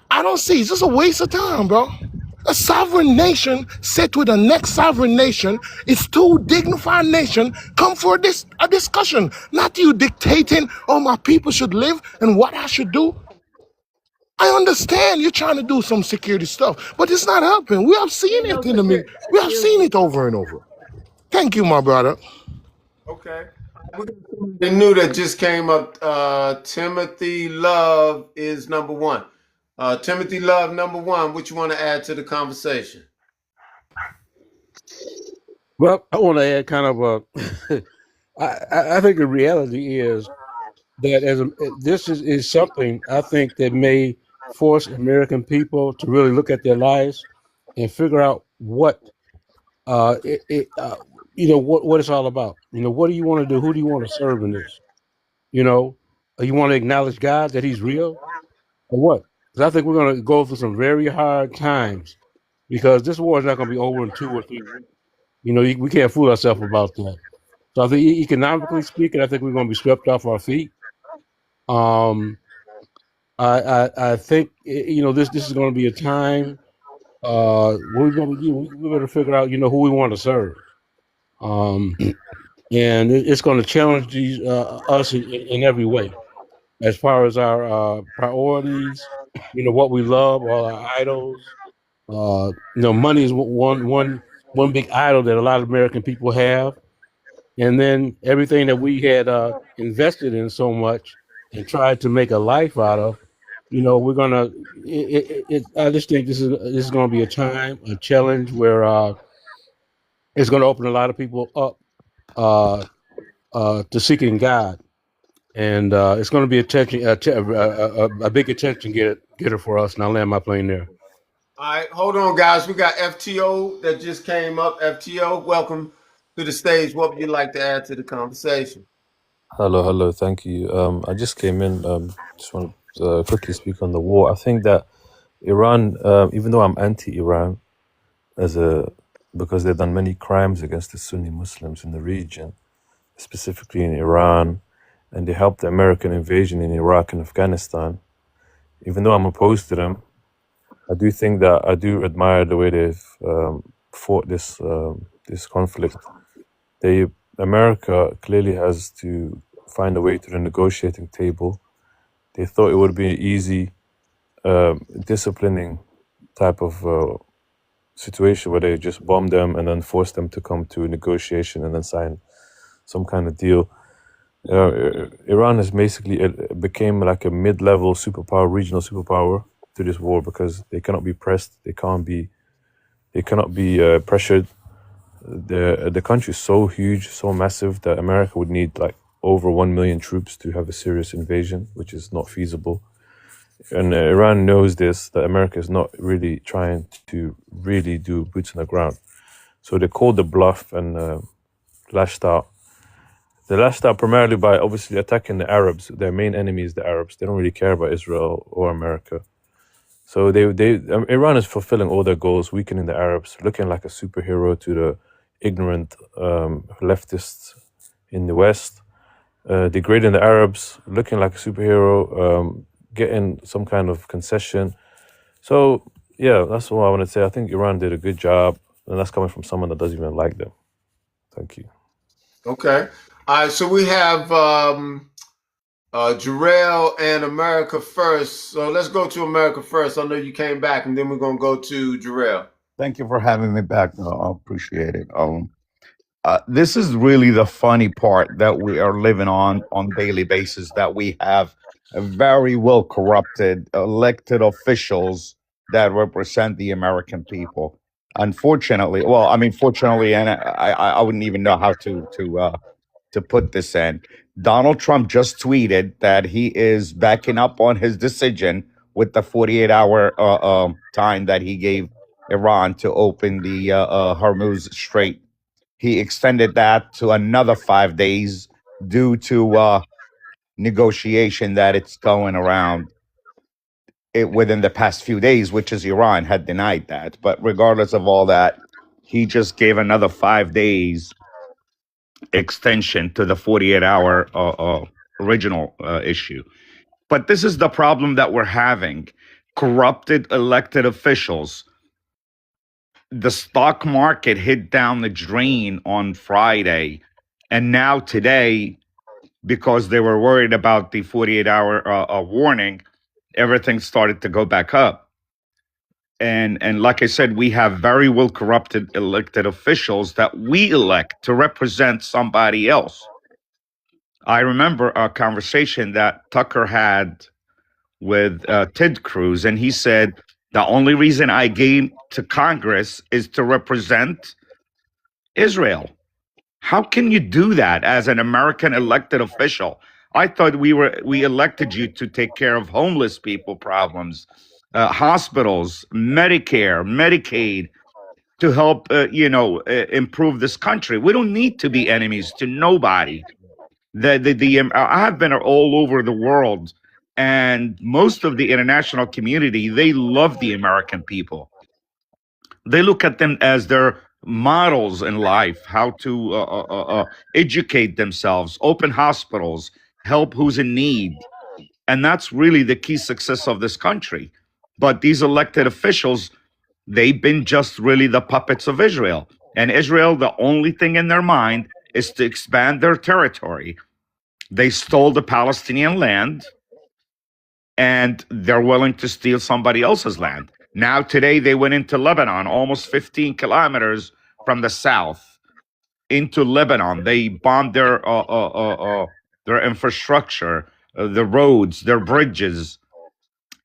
I don't see. It's just a waste of time, bro. A sovereign nation sit with the next sovereign nation. It's two dignified nation come for a discussion, not you dictating how my people should live and what I should do. I understand you're trying to do some security stuff, but it's not helping. We have seen Ain't it no in the media. We have seen security. it over and over. Thank you, my brother. Okay. The new that just came up. Timothy Love is number one. Timothy Love, number one. What you want to add to the conversation? Well, I want to add kind of a. I think the reality is that this is something I think that may force American people to really look at their lives and figure out what what it's all about. What do you want to do? Who do you want to serve in this? You know, you want to acknowledge God that He's real, or what? Because I think we're going to go through some very hard times because this war is not going to be over in 2 or 3 weeks. We can't fool ourselves about that. So I think economically speaking, I think we're going to be swept off our feet. Um, I think this is going to be a time what we're going to do. We better figure out who we want to serve. Um, and it's going to challenge us in every way, as far as our priorities. What we love, all our idols. Money is one big idol that a lot of American people have, and then everything that we had invested in so much and tried to make a life out of. We're gonna. I just think this is going to be a challenge where it's going to open a lot of people up to seeking God, and it's going to be a big attention getter for us. And I'll land my plane there. All right, hold on, guys. We got FTO that just came up. FTO, welcome to the stage. What would you like to add to the conversation? Hello, thank you. I just came in. Just want to quickly speak on the war. I think that Iran, even though I'm anti-Iran, because they've done many crimes against the Sunni Muslims in the region, specifically in Iran, and they helped the American invasion in Iraq and Afghanistan. Even though I'm opposed to them, I do admire the way they've fought this conflict. America clearly has to find a way to the negotiating table. They thought it would be an easy, disciplining type of situation where they just bomb them and then force them to come to a negotiation and then sign some kind of deal. Iran has basically became like a mid-level superpower, regional superpower to this war because they cannot be pressed, they cannot be pressured. The country is so huge, so massive that America would need like over 1 million troops to have a serious invasion, which is not feasible. And Iran knows this, that America is not really trying to really do boots on the ground. So they called the bluff and lashed out. They lashed out primarily by obviously attacking the Arabs. Their main enemy is the Arabs. They don't really care about Israel or America. So Iran is fulfilling all their goals, weakening the Arabs, looking like a superhero to the ignorant leftists in the West, degrading the Arabs, looking like a superhero, getting some kind of concession. So, yeah, that's all I want to say. I think Iran did a good job, and that's coming from someone that doesn't even like them. Thank you. Okay. All right, so we have Jarrell and America first. So let's go to America first. I know you came back, and then we're going to go to Jarrell. Thank you for having me back. I appreciate it. This is really the funny part that we are living on daily basis, that we have a very well corrupted elected officials that represent the American people. Unfortunately, well, I mean, fortunately, and I wouldn't even know how to put this in. Donald Trump just tweeted that he is backing up on his decision with the 48-hour time that he gave Iran to open the Hormuz Strait. He extended that to another 5 days due to negotiation that it's going around it within the past few days, which is Iran had denied that. But regardless of all that, he just gave another 5 days extension to the 48-hour original issue. But this is the problem that we're having. Corrupted elected officials. The stock market hit down the drain on Friday. And now today, because they were worried about the 48-hour warning, everything started to go back up. And like I said, we have very well corrupted elected officials that we elect to represent somebody else. I remember a conversation that Tucker had with Ted Cruz, and he said, the only reason I came to Congress is to represent Israel. How can you do that as an American elected official? I thought we elected you to take care of homeless people problems, hospitals, Medicare, Medicaid, to help improve this country. We don't need to be enemies to nobody. I have been all over the world, and most of the international community, they love the American people. They look at them as their models in life, how to educate themselves, open hospitals, help who's in need. And that's really the key success of this country. But these elected officials, they've been just really the puppets of Israel. And Israel, the only thing in their mind is to expand their territory. They stole the Palestinian land, and they're willing to steal somebody else's land. Now, today, they went into Lebanon, almost 15 kilometers from the south into Lebanon. They bombed their infrastructure, the roads, their bridges.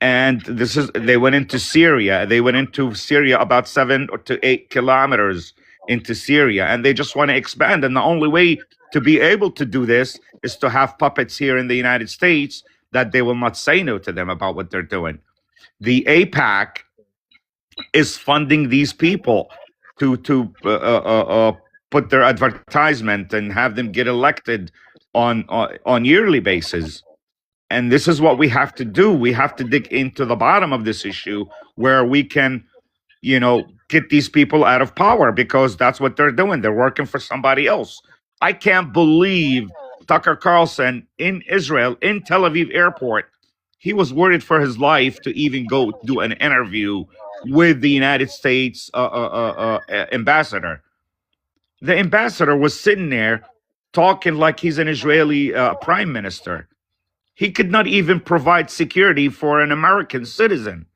And they went into Syria. They went into Syria about 7 to 8 kilometers into Syria, and they just want to expand. And the only way to be able to do this is to have puppets here in the United States that they will not say no to them about what they're doing. The APAC is funding these people to put their advertisement and have them get elected on yearly basis. And this is what we have to do. We have to dig into the bottom of this issue where we can, get these people out of power, because that's what they're doing. They're working for somebody else. I can't believe Tucker Carlson in Israel, in Tel Aviv airport, he was worried for his life to even go do an interview with the United States ambassador. The ambassador was sitting there talking like he's an Israeli prime minister. He could not even provide security for an American citizen.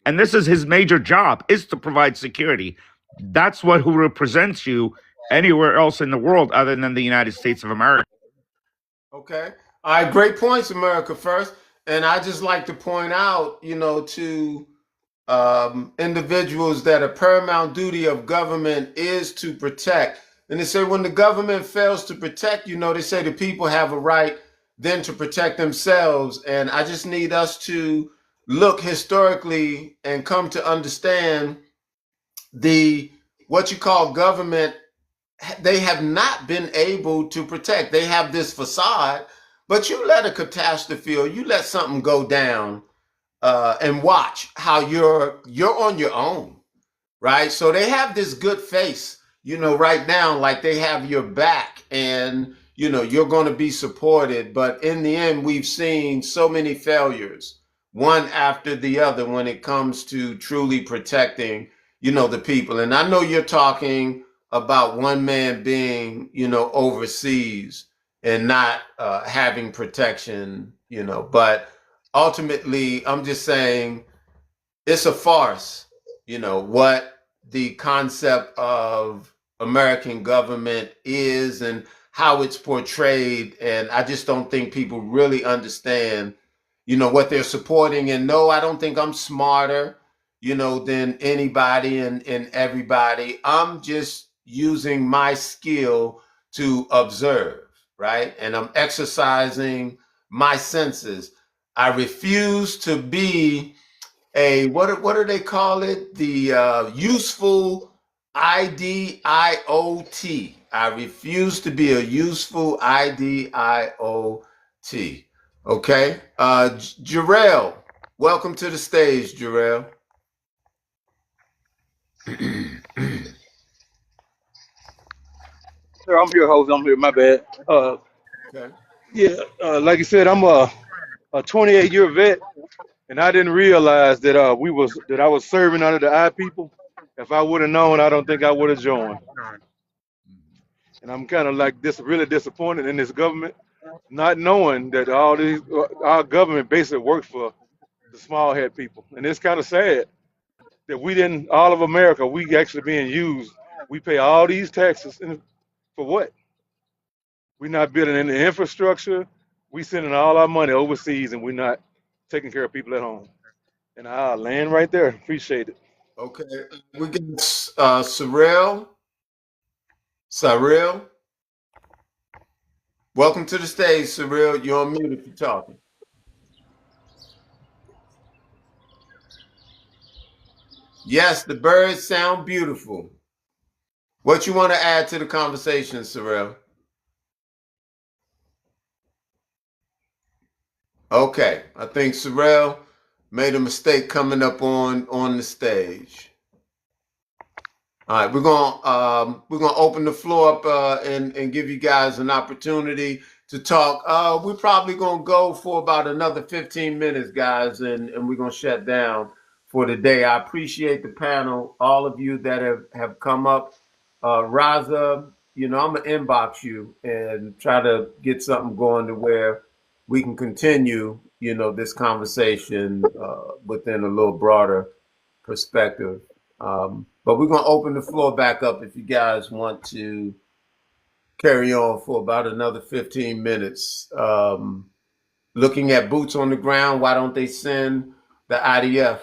And this is his major job, is to provide security. That's what who represents you anywhere else in the world other than the United States of America. Okay. All right. Great points, America First. And I just like to point out, to individuals that a paramount duty of government is to protect. And they say when the government fails to protect, they say the people have a right then to protect themselves. And I just need us to look historically and come to understand the what you call government. They have not been able to protect. They have this facade, but you let a catastrophe or you let something go down, and watch how you're on your own, right? So they have this good face, right now, like they have your back, and you're going to be supported. But in the end, we've seen so many failures, one after the other, when it comes to truly protecting, the people. And I know you're talking about one man being, overseas and not having protection, but ultimately, I'm just saying it's a farce, what the concept of American government is and how it's portrayed. And I just don't think people really understand, what they're supporting. And no, I don't think I'm smarter, than anybody and everybody. I'm just using my skill to observe, right? And I'm exercising my senses. I refuse to be a what do they call it? The useful IDIOT. I refuse to be a useful IDIOT. Okay, Jarrell, welcome to the stage, Jarrell. Sir, I'm here, host. I'm here. My bad. Okay. Yeah, like you said, I'm a 28-year vet, and I didn't realize that that I was serving under the I people. If I would have known, I don't think I would have joined. And I'm kind of like really disappointed in this government, not knowing that all these our government basically works for the small head people, and it's kind of sad that we didn't all of America we actually being used. We pay all these taxes, and for what? We're not building any infrastructure. We sending all our money overseas, and we're not taking care of people at home. And I'll land right there. Appreciate it. Okay. We got Cyril. Cyril. Welcome to the stage, Surreal. You're on mute if you're talking. Yes, the birds sound beautiful. What you want to add to the conversation, Surreal? Okay, I think Sorrell made a mistake coming up on the stage. All right, we're gonna open the floor up and give you guys an opportunity to talk. We're probably gonna go for about another 15 minutes, guys, and we're gonna shut down for the day. I appreciate the panel, all of you that have come up. Raza, I'm gonna inbox you and try to get something going to where we can continue, this conversation within a little broader perspective. But we're going to open the floor back up if you guys want to carry on for about another 15 minutes. Looking at boots on the ground, why don't they send the IDF,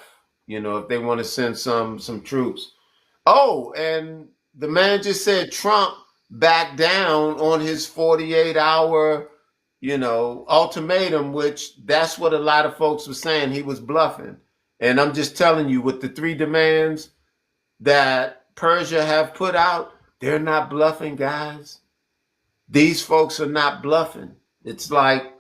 if they want to send some troops? Oh, and the man just said Trump backed down on his 48-hour, ultimatum, which that's what a lot of folks were saying. He was bluffing. And I'm just telling you, with the three demands that Persia have put out, they're not bluffing, guys. These folks are not bluffing. It's like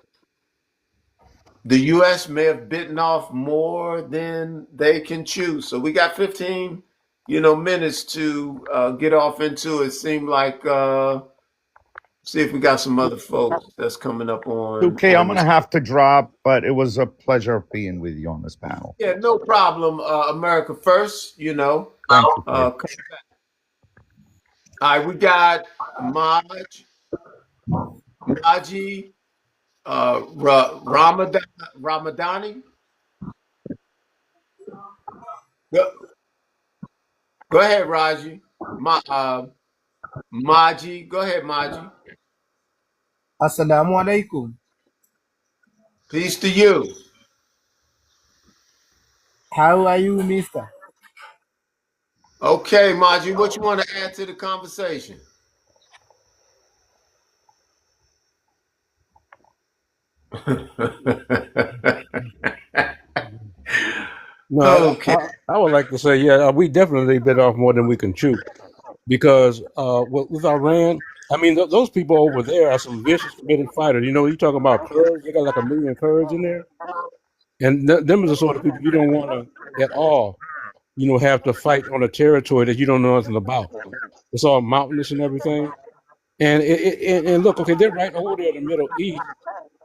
the U.S. may have bitten off more than they can chew. So we got 15, minutes to get off into it. Seemed like see if we got some other folks that's coming up on 2K, I'm on going to this. have to drop, but it was a pleasure being with you on this panel. Yeah, no problem. America first, Thank you, K. All right, we got Maji, Ramadani. Go, go ahead, Raji. Maji, go ahead, Maji. Assalamu alaikum. Peace to you. How are you, mister? Okay, Maji, what you want to add to the conversation? No, Okay. I would like to say, yeah, we definitely bit off more than we can chew because with Iran, I mean, those people over there are some vicious, committed fighters. You talking about Kurds, they got like 1 million Kurds in there. And them are the sort of people you don't want to at all, have to fight on a territory that you don't know nothing about. It's all mountainous and everything. And look, okay, they're right over there in the Middle East,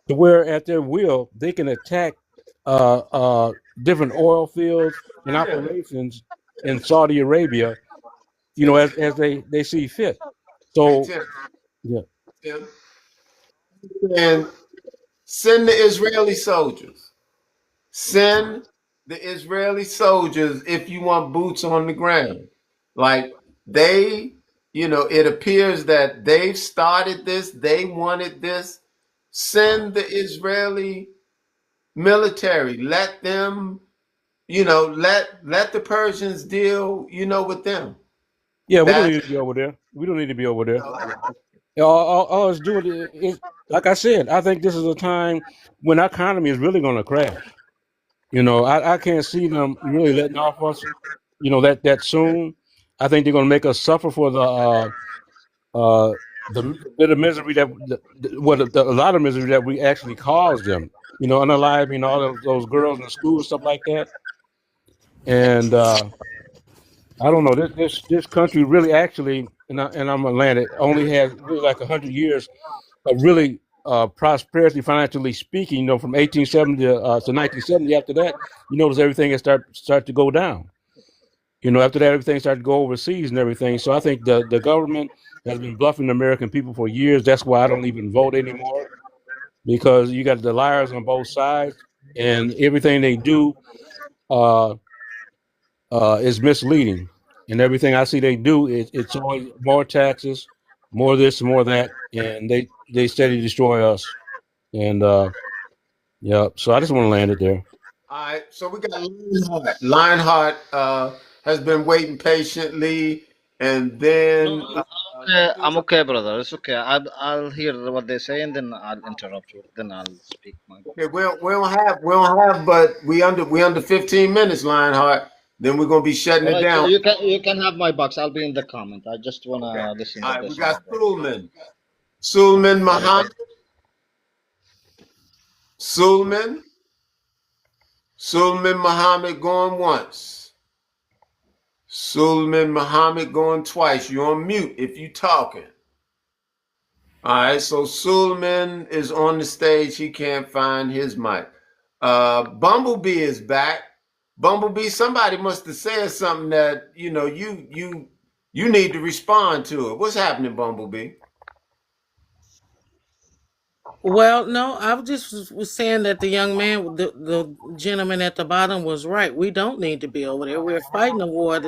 to where at their will they can attack different oil fields and operations in Saudi Arabia, as they see fit. Hey, So Tim. yeah, Tim. And send the Israeli soldiers. Send the Israeli soldiers if you want boots on the ground. Like they, it appears that they've started this, they wanted this. Send the Israeli military. Let them, let the Persians deal, with them. yeah, we don't That's need to be over there. We don't need to be over there. uh, All it's doing is, like I said, I think this is a time when our economy is really going to crash. I can't see them really letting off us, that soon. I think they're going to make us suffer for uh, the bit of misery a lot of misery that we actually caused them. Unaliving all of those girls in school and stuff like that. And I don't know. This country really actually, and I'm Atlantic, only has really like 100 years of really prosperity financially speaking. From 1870 to 1970. After that, you notice everything has start to go down. After that, everything started to go overseas and everything. So I think the government has been bluffing the American people for years. That's why I don't even vote anymore, because you got the liars on both sides, and everything they do uh, is misleading. And everything I see they do, it's always more taxes, more this, more that, and they steady destroy us. And yeah, so I just want to land it there. all right, so we got Lionheart. Lionheart has been waiting patiently, and then okay. I'm okay, brother. It's okay. I'll hear what they say and then I'll interrupt you. Then I'll speak my Okay, we don't have, but we under 15 minutes, Lionheart. Then we're gonna be shutting All it right, so down. you can have my box. I'll be in the comment. I just Okay. wanna listen All what right, they we say. got Suleiman. Suleiman All right, Muhammad. Suleiman. Suleiman Muhammad going once. Suleiman Muhammad going twice. You're on mute if you talking. All right, so Suleiman is on the stage. He can't find his mic. Bumblebee is back. Bumblebee, somebody must have said something that you need to respond to it. What's happening, Bumblebee? Well, no, I just was saying that the young man, the gentleman at the bottom, was right. We don't need to be over there. We're fighting a war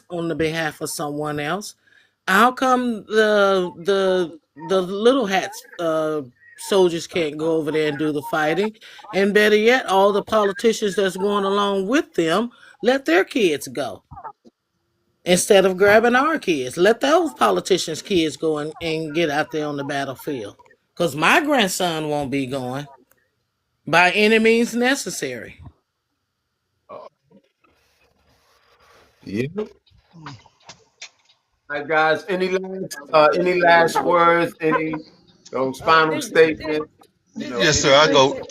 on the behalf of someone else. How come the little hats soldiers can't go over there and do the fighting? And better yet, all the politicians that's going along with them let their kids go instead of grabbing our kids. Let those politicians' kids go and get out there on the battlefield. Because my grandson won't be going by any means necessary. Yeah. All right, guys. Any last words? Any final Did, statement? did that Yes, sir. I gentleman Anything? go. say?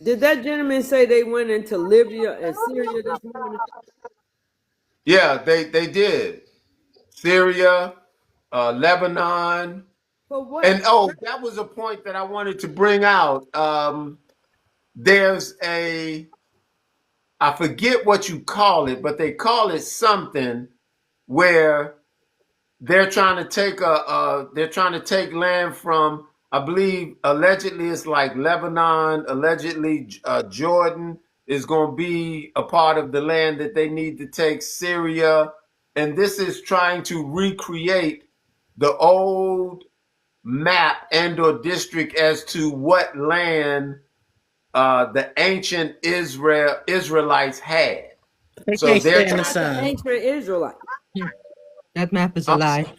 Did that gentleman say they went into Libya and Syria this morning? Yeah, they did. Syria, Lebanon, For and what? that was a point that I wanted to bring out. There's I forget what you call it, but they call it something where they're trying to take land from, I believe allegedly it's like Lebanon, allegedly Jordan is going to be a part of the land that they need to take, Syria, and this is trying to recreate the old map and or district as to what land the ancient Israelites had. They So can't they're stand They're the trying. not the sun. ancient Israelites. That map is a I'm, lie.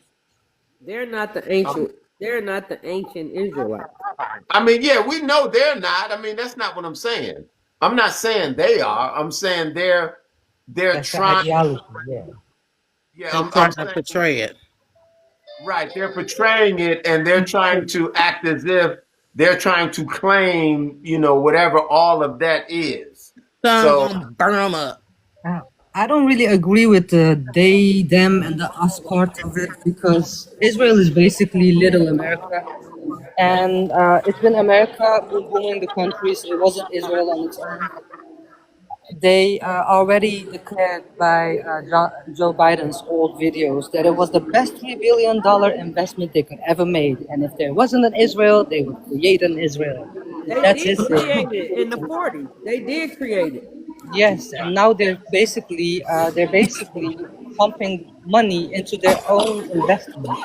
They're not the I'm ancient. They're not the ancient Israelites. I mean, yeah, we know they're not. I mean, that's not what I'm saying. I'm not saying they are. I'm saying they're That's the trying. ideology. Yeah. Yeah, They I'm trying to saying portray it. right. They're portraying it, and they're trying to act as if they're trying to claim, whatever all of that is. Sun So, gonna burn them up. Uh, I don't really agree with the they, them, and the us part of it because Israel is basically little America. And it's been America booming the countries. It wasn't Israel on its own. They already declared by Joe Biden's old videos that it was the best $3 billion investment they could ever made. And if there wasn't an Israel, they would create an Israel. They That's did his thing. create it in the 40s. They did create it. Yes, and now they're basically pumping money into their own investment,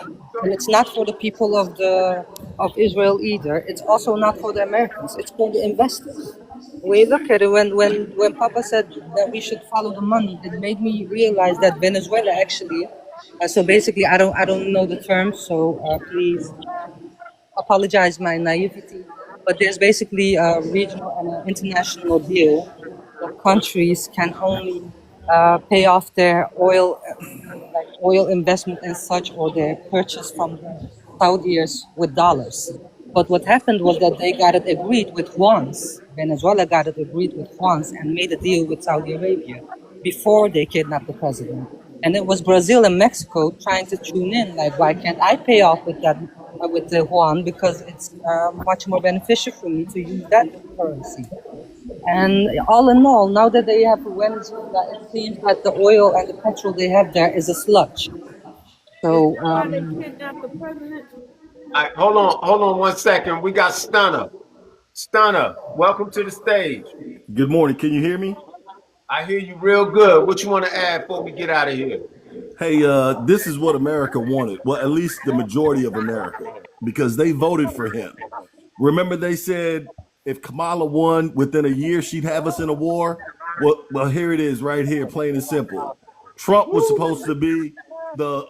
and it's not for the people of Israel either. It's also not for the Americans. It's for the investors. We look at it when Papa said that we should follow the money. It made me realize that Venezuela actually. So basically, I don't know the terms. So please apologize my naivety, but there's basically a regional and an international deal that countries can only pay off their oil, like oil investment and such, or their purchase from the Saudis with dollars. But what happened was that they got it agreed with once. Venezuela got it agreed with once and made a deal with Saudi Arabia before they kidnapped the president. And it was Brazil and Mexico trying to tune in, like, why can't I pay off with that with the yuan because it's much more beneficial for me to use that currency. And all in all, now that they have Venezuela, it seems that the oil and the petrol they have there is a sludge. Is So that why they kidnapped the president? all right, hold on 1 second. We got Stunner. Stunner, welcome to the stage. Good morning. Can you hear me? I hear you real good. What you want to add before we get out of here? Hey, this is what America wanted. Well, at least the majority of America, because they voted for him. Remember, they said if Kamala won within a year, she'd have us in a war. Well, here it is, right here, plain and simple. Trump was supposed to be the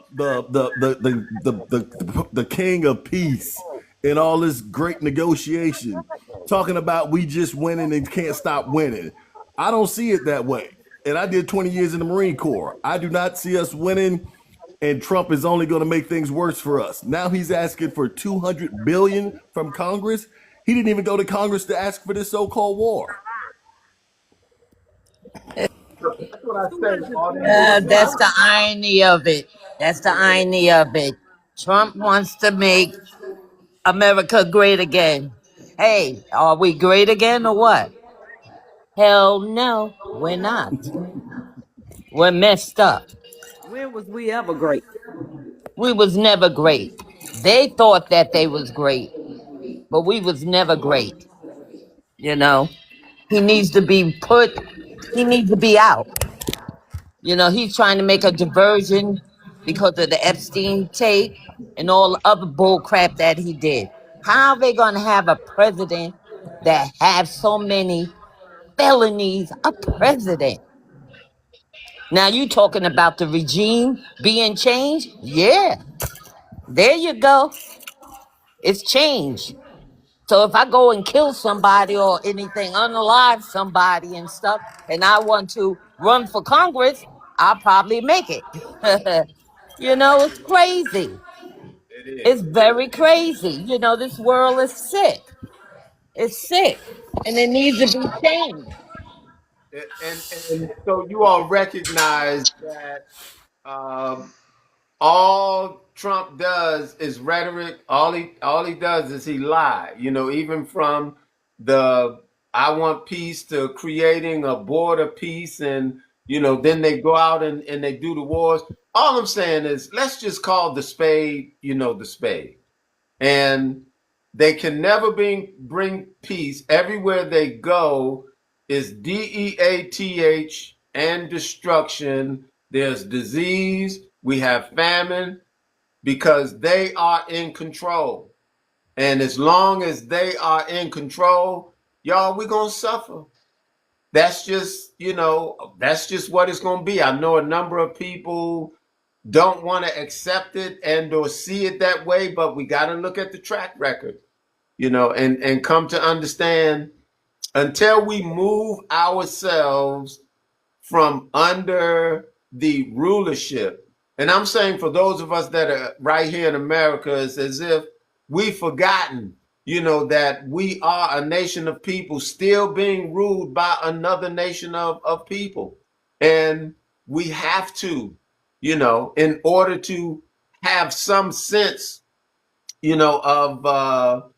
king of peace and all this great negotiation, talking about we just winning and can't stop winning. I don't see it that way. And I did 20 years in the Marine Corps. I do not see us winning, and Trump is only going to make things worse for us. Now he's asking for 200 billion from Congress. He didn't even go to Congress to ask for this so-called war. That's what I say. All these That's the negotiations. irony of it. That's the irony of it. Trump wants to make America great again. Hey, are we great again or what? Hell no, we're not. We're messed up. When was we ever great? We was never great. They thought that they was great, but we was never great. You know, he needs to be put. He needs to be out. You know, he's trying to make a diversion because of the Epstein tape and all the other bull crap that he did. How are they gonna have a president that have so many felonies? A president. Now you talking about the regime being changed? Yeah, there you go. It's changed. So if I go and kill somebody or anything, unalive somebody and stuff, and I want to run for Congress, I'll probably make it. You know, it's crazy. It is. It's very crazy. You know, this world is sick. It's sick. And it needs to be changed. And so you all recognize that all Trump does is rhetoric. All he does is he lie. You know, even from the "I want peace" to creating a border peace, and then they go out and they do the wars. All I'm saying is, let's just call the spade, the spade. And they can never bring peace. Everywhere they go is death and destruction. There's disease. We have famine because they are in control. And as long as they are in control, y'all, we're going to suffer. That's just what it's going to be. I know a number of people don't want to accept it and or see it that way, but we got to look at the track record, and come to understand, until we move ourselves from under the rulership. And I'm saying, for those of us that are right here in America, it's as if we've forgotten, that we are a nation of people still being ruled by another nation of people. And we have to, in order to have some sense, of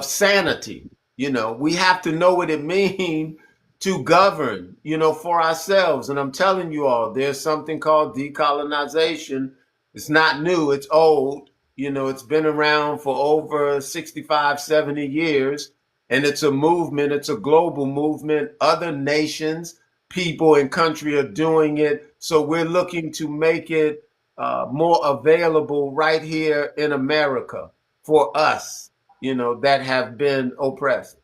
sanity. We have to know what it means to govern, for ourselves. And I'm telling you all, there's something called decolonization. It's not new, it's old. It's been around for over 65, 70 years. And it's a movement, it's a global movement. Other nations, people, and country are doing it. So we're looking to make it more available right here in America for us, that have been oppressed.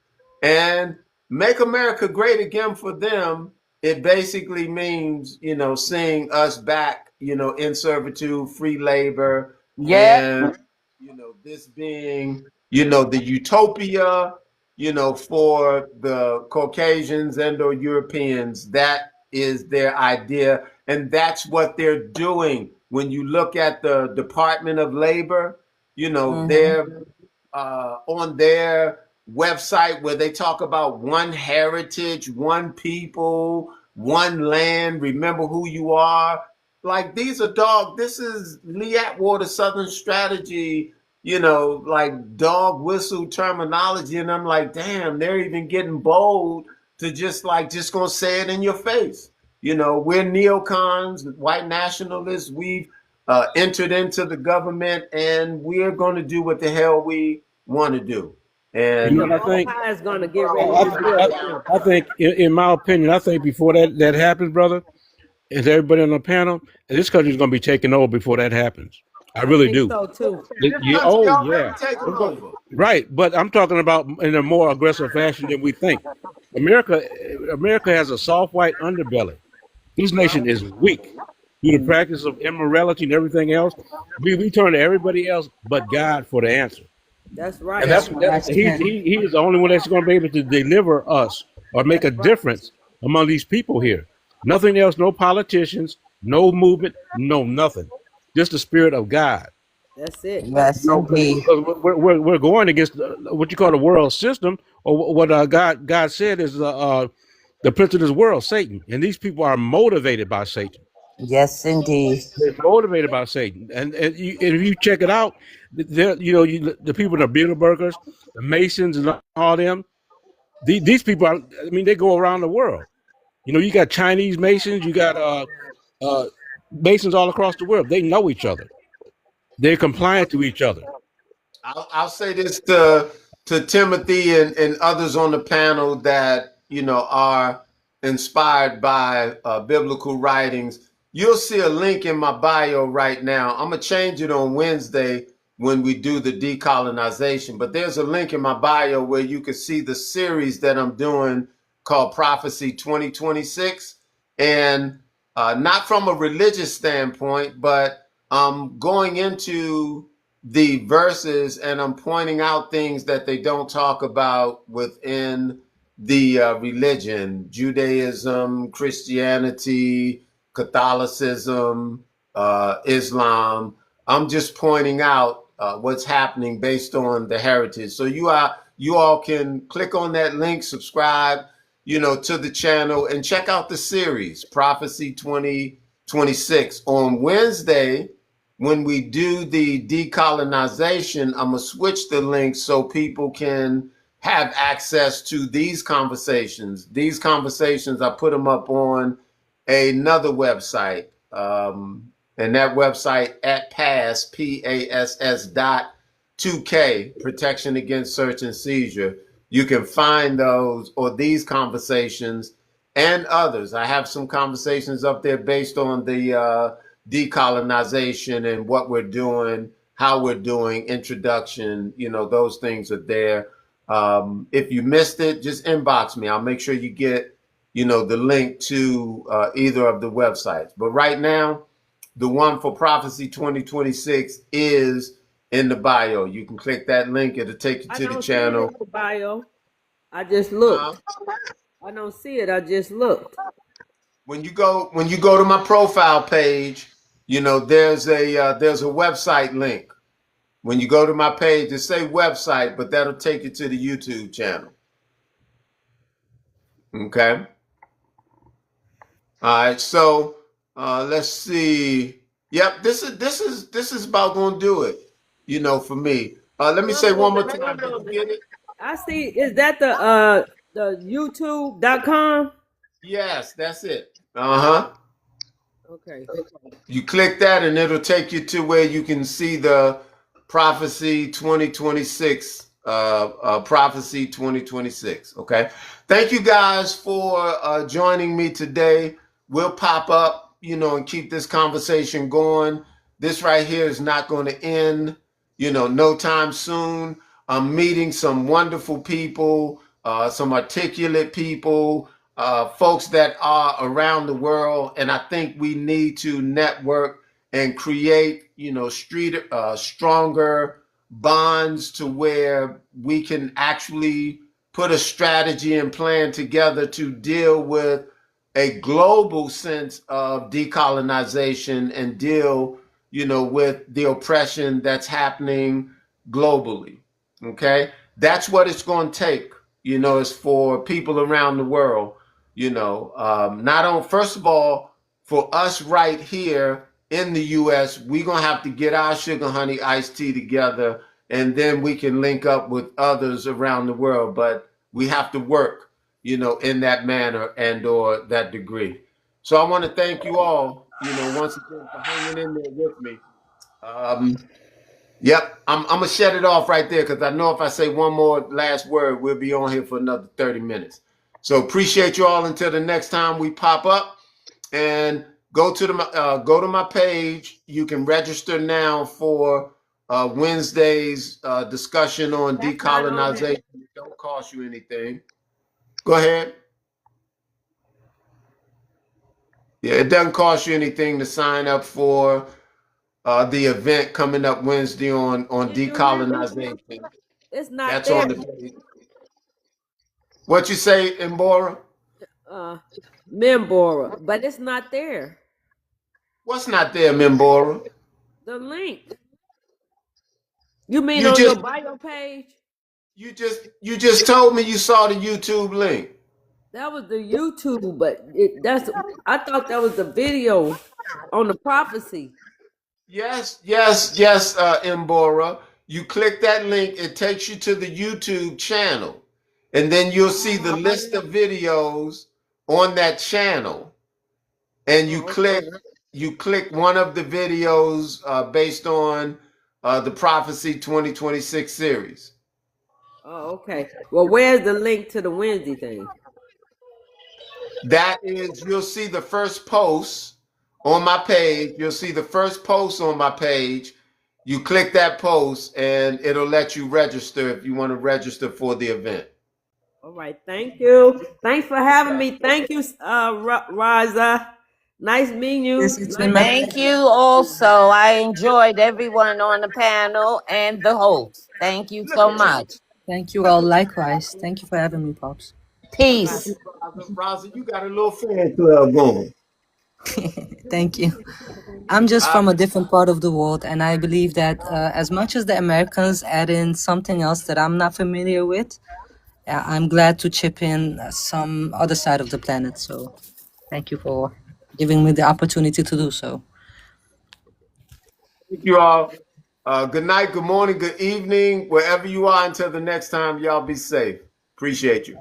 And make America great again for them. It basically means, seeing us back, in servitude, free labor, Yep. and, this being, the utopia, for the Caucasians and or Europeans. That is their idea. And that's what they're doing. When you look at the Department of Labor, Hmm. they're on their website where they talk about one heritage, one people, one land, remember who you are. Like, these are this is Lee Atwater Southern Strategy, like dog whistle terminology. And I'm like, damn, they're even getting bold to just gonna say it in your face. We're neocons, white nationalists. We've entered into the government, and we're going to do what the hell we want to do. You know And what I The Most think? High is gonna get ready I, to deal I, with them. I think, in my opinion, I think before that happens, brother, is everybody on the panel, this country is going to be taken over before that happens. I I really think do. so too. this Yeah, country oh already yeah. taken over. Right, but I'm talking about in a more aggressive fashion than we think. America, America has a soft white underbelly. This nation is weak. through the practice of immorality and everything else. We turn to everybody else but God for the answer. That's And right. that's Yes, that, Acts he, 10. he he is the only one that's going to be able to deliver us or make a That's right. difference among these people here. Nothing else, no politicians, no movement, no nothing. Just the spirit of God. That's it. You Yes, know, indeed. because we're going against what you call the world system, or what God said is the prince of this world, Satan, and these people are motivated by Satan. Yes, indeed. They're motivated by Satan, and if you check it out, the people that are Bilderbergers, the Masons, and all them, these people are. I mean, they go around the world. You got Chinese Masons, you got uh, Masons all across the world. They know each other. They're compliant to each other. I'll say this to Timothy and others on the panel that are inspired by biblical writings. You'll see a link in my bio right now. I'm gonna change it on Wednesday when we do the decolonization. But there's a link in my bio where you can see the series that I'm doing called Prophecy 2026, and not from a religious standpoint, but going into the verses and I'm pointing out things that they don't talk about within the religion, Judaism, Christianity, Catholicism, Islam. I'm just pointing out what's happening based on the heritage. So you all can click on that link, subscribe, to the channel and check out the series Prophecy 2026 on Wednesday. When we do the decolonization, I'm gonna switch the link so people can have access to these conversations. These conversations, I put them up on another website, and that website at PASS dot 2K, Protection Against Search and Seizure. You can find those or these conversations and others. I have some conversations up there based on the decolonization and what we're doing, how we're doing, introduction, those things are there. If you missed it, just inbox me. I'll make sure you get, the link to either of the websites. But right now, the one for Prophecy 2026 is in the bio. You can click that link. It'll take you I to the don't see it in channel. the bio. I just Uh, looked. I don't see it. I just looked. when you go to my profile page, there's a website link. When you go to my page, it say website, but that'll take you to the YouTube channel. Okay. All right. So let's see. Yep. This is about gonna do it. For me. Let me say one more time. Did you get it? I see. Is that the YouTube.com? Yes, that's it. Uh-huh. Okay. You click that and it'll take you to where you can see the Prophecy 2026. Prophecy 2026. Okay. Thank you guys for joining me today. We'll pop up, and keep this conversation going. This right here is not going to end, no time soon. I'm meeting some wonderful people, some articulate people, folks that are around the world, and I think we need to network and create, stronger bonds to where we can actually put a strategy and plan together to deal with a global sense of decolonization and deal, with the oppression that's happening globally. Okay, that's what it's going to take. Is for people around the world, not on first of all, for us right here in the US, we're gonna have to get our sugar honey iced tea together, and then we can link up with others around the world. But we have to work, in that manner and or that degree. So I want to thank you all, once again for hanging in there with me. Um, Yep, I'm gonna shut it off right there because I know if I say one more last word, we'll be on here for another 30 minutes. So appreciate you all until the next time we pop up, and go to my page. You can register now for Wednesday's discussion on That's not on there. decolonization. It don't cost you anything. Go ahead. Yeah, it doesn't cost you anything to sign up for the event coming up Wednesday on Did you hear me? decolonization. It's not That's there. on the page. What you say, Embora? Uh, Membora, but it's not there. What's not there, Membora? The link. You mean You on your just bio page? you just told me you saw the YouTube link. That was the YouTube, but that's I thought that was the video on the prophecy. Yes, Embora. You click that link, it takes you to the YouTube channel. And then you'll see the Oh, list of videos on that channel. And you oh, click one of the videos based on the Prophecy 2026 series. oh, okay. Well, where's the link to the Wednesday thing? That is, you'll see the first post on my page. You'll see the first post on my page. You click that post and it'll let you register if you want to register for the event. All right, thank you. Thanks for having me. Thank you, Raza. Nice meeting Yes, you. it's been Nice my meeting Thank you also. I enjoyed everyone on the panel and the host. Thank you Look so at you. much. Thank you Look all. at you. Likewise. Thank you for having me, Pops. Look at Peace. you, Raza. Raza, you got a little fan club going. Thank you. I'm just I, from a different part of the world, and I believe that as much as the Americans add in something else that I'm not familiar with, I'm glad to chip in some other side of the planet. So thank you for giving me the opportunity to do so. thank you all. Good night, good morning, good evening, wherever you are. Until the next time, y'all be safe. Appreciate you.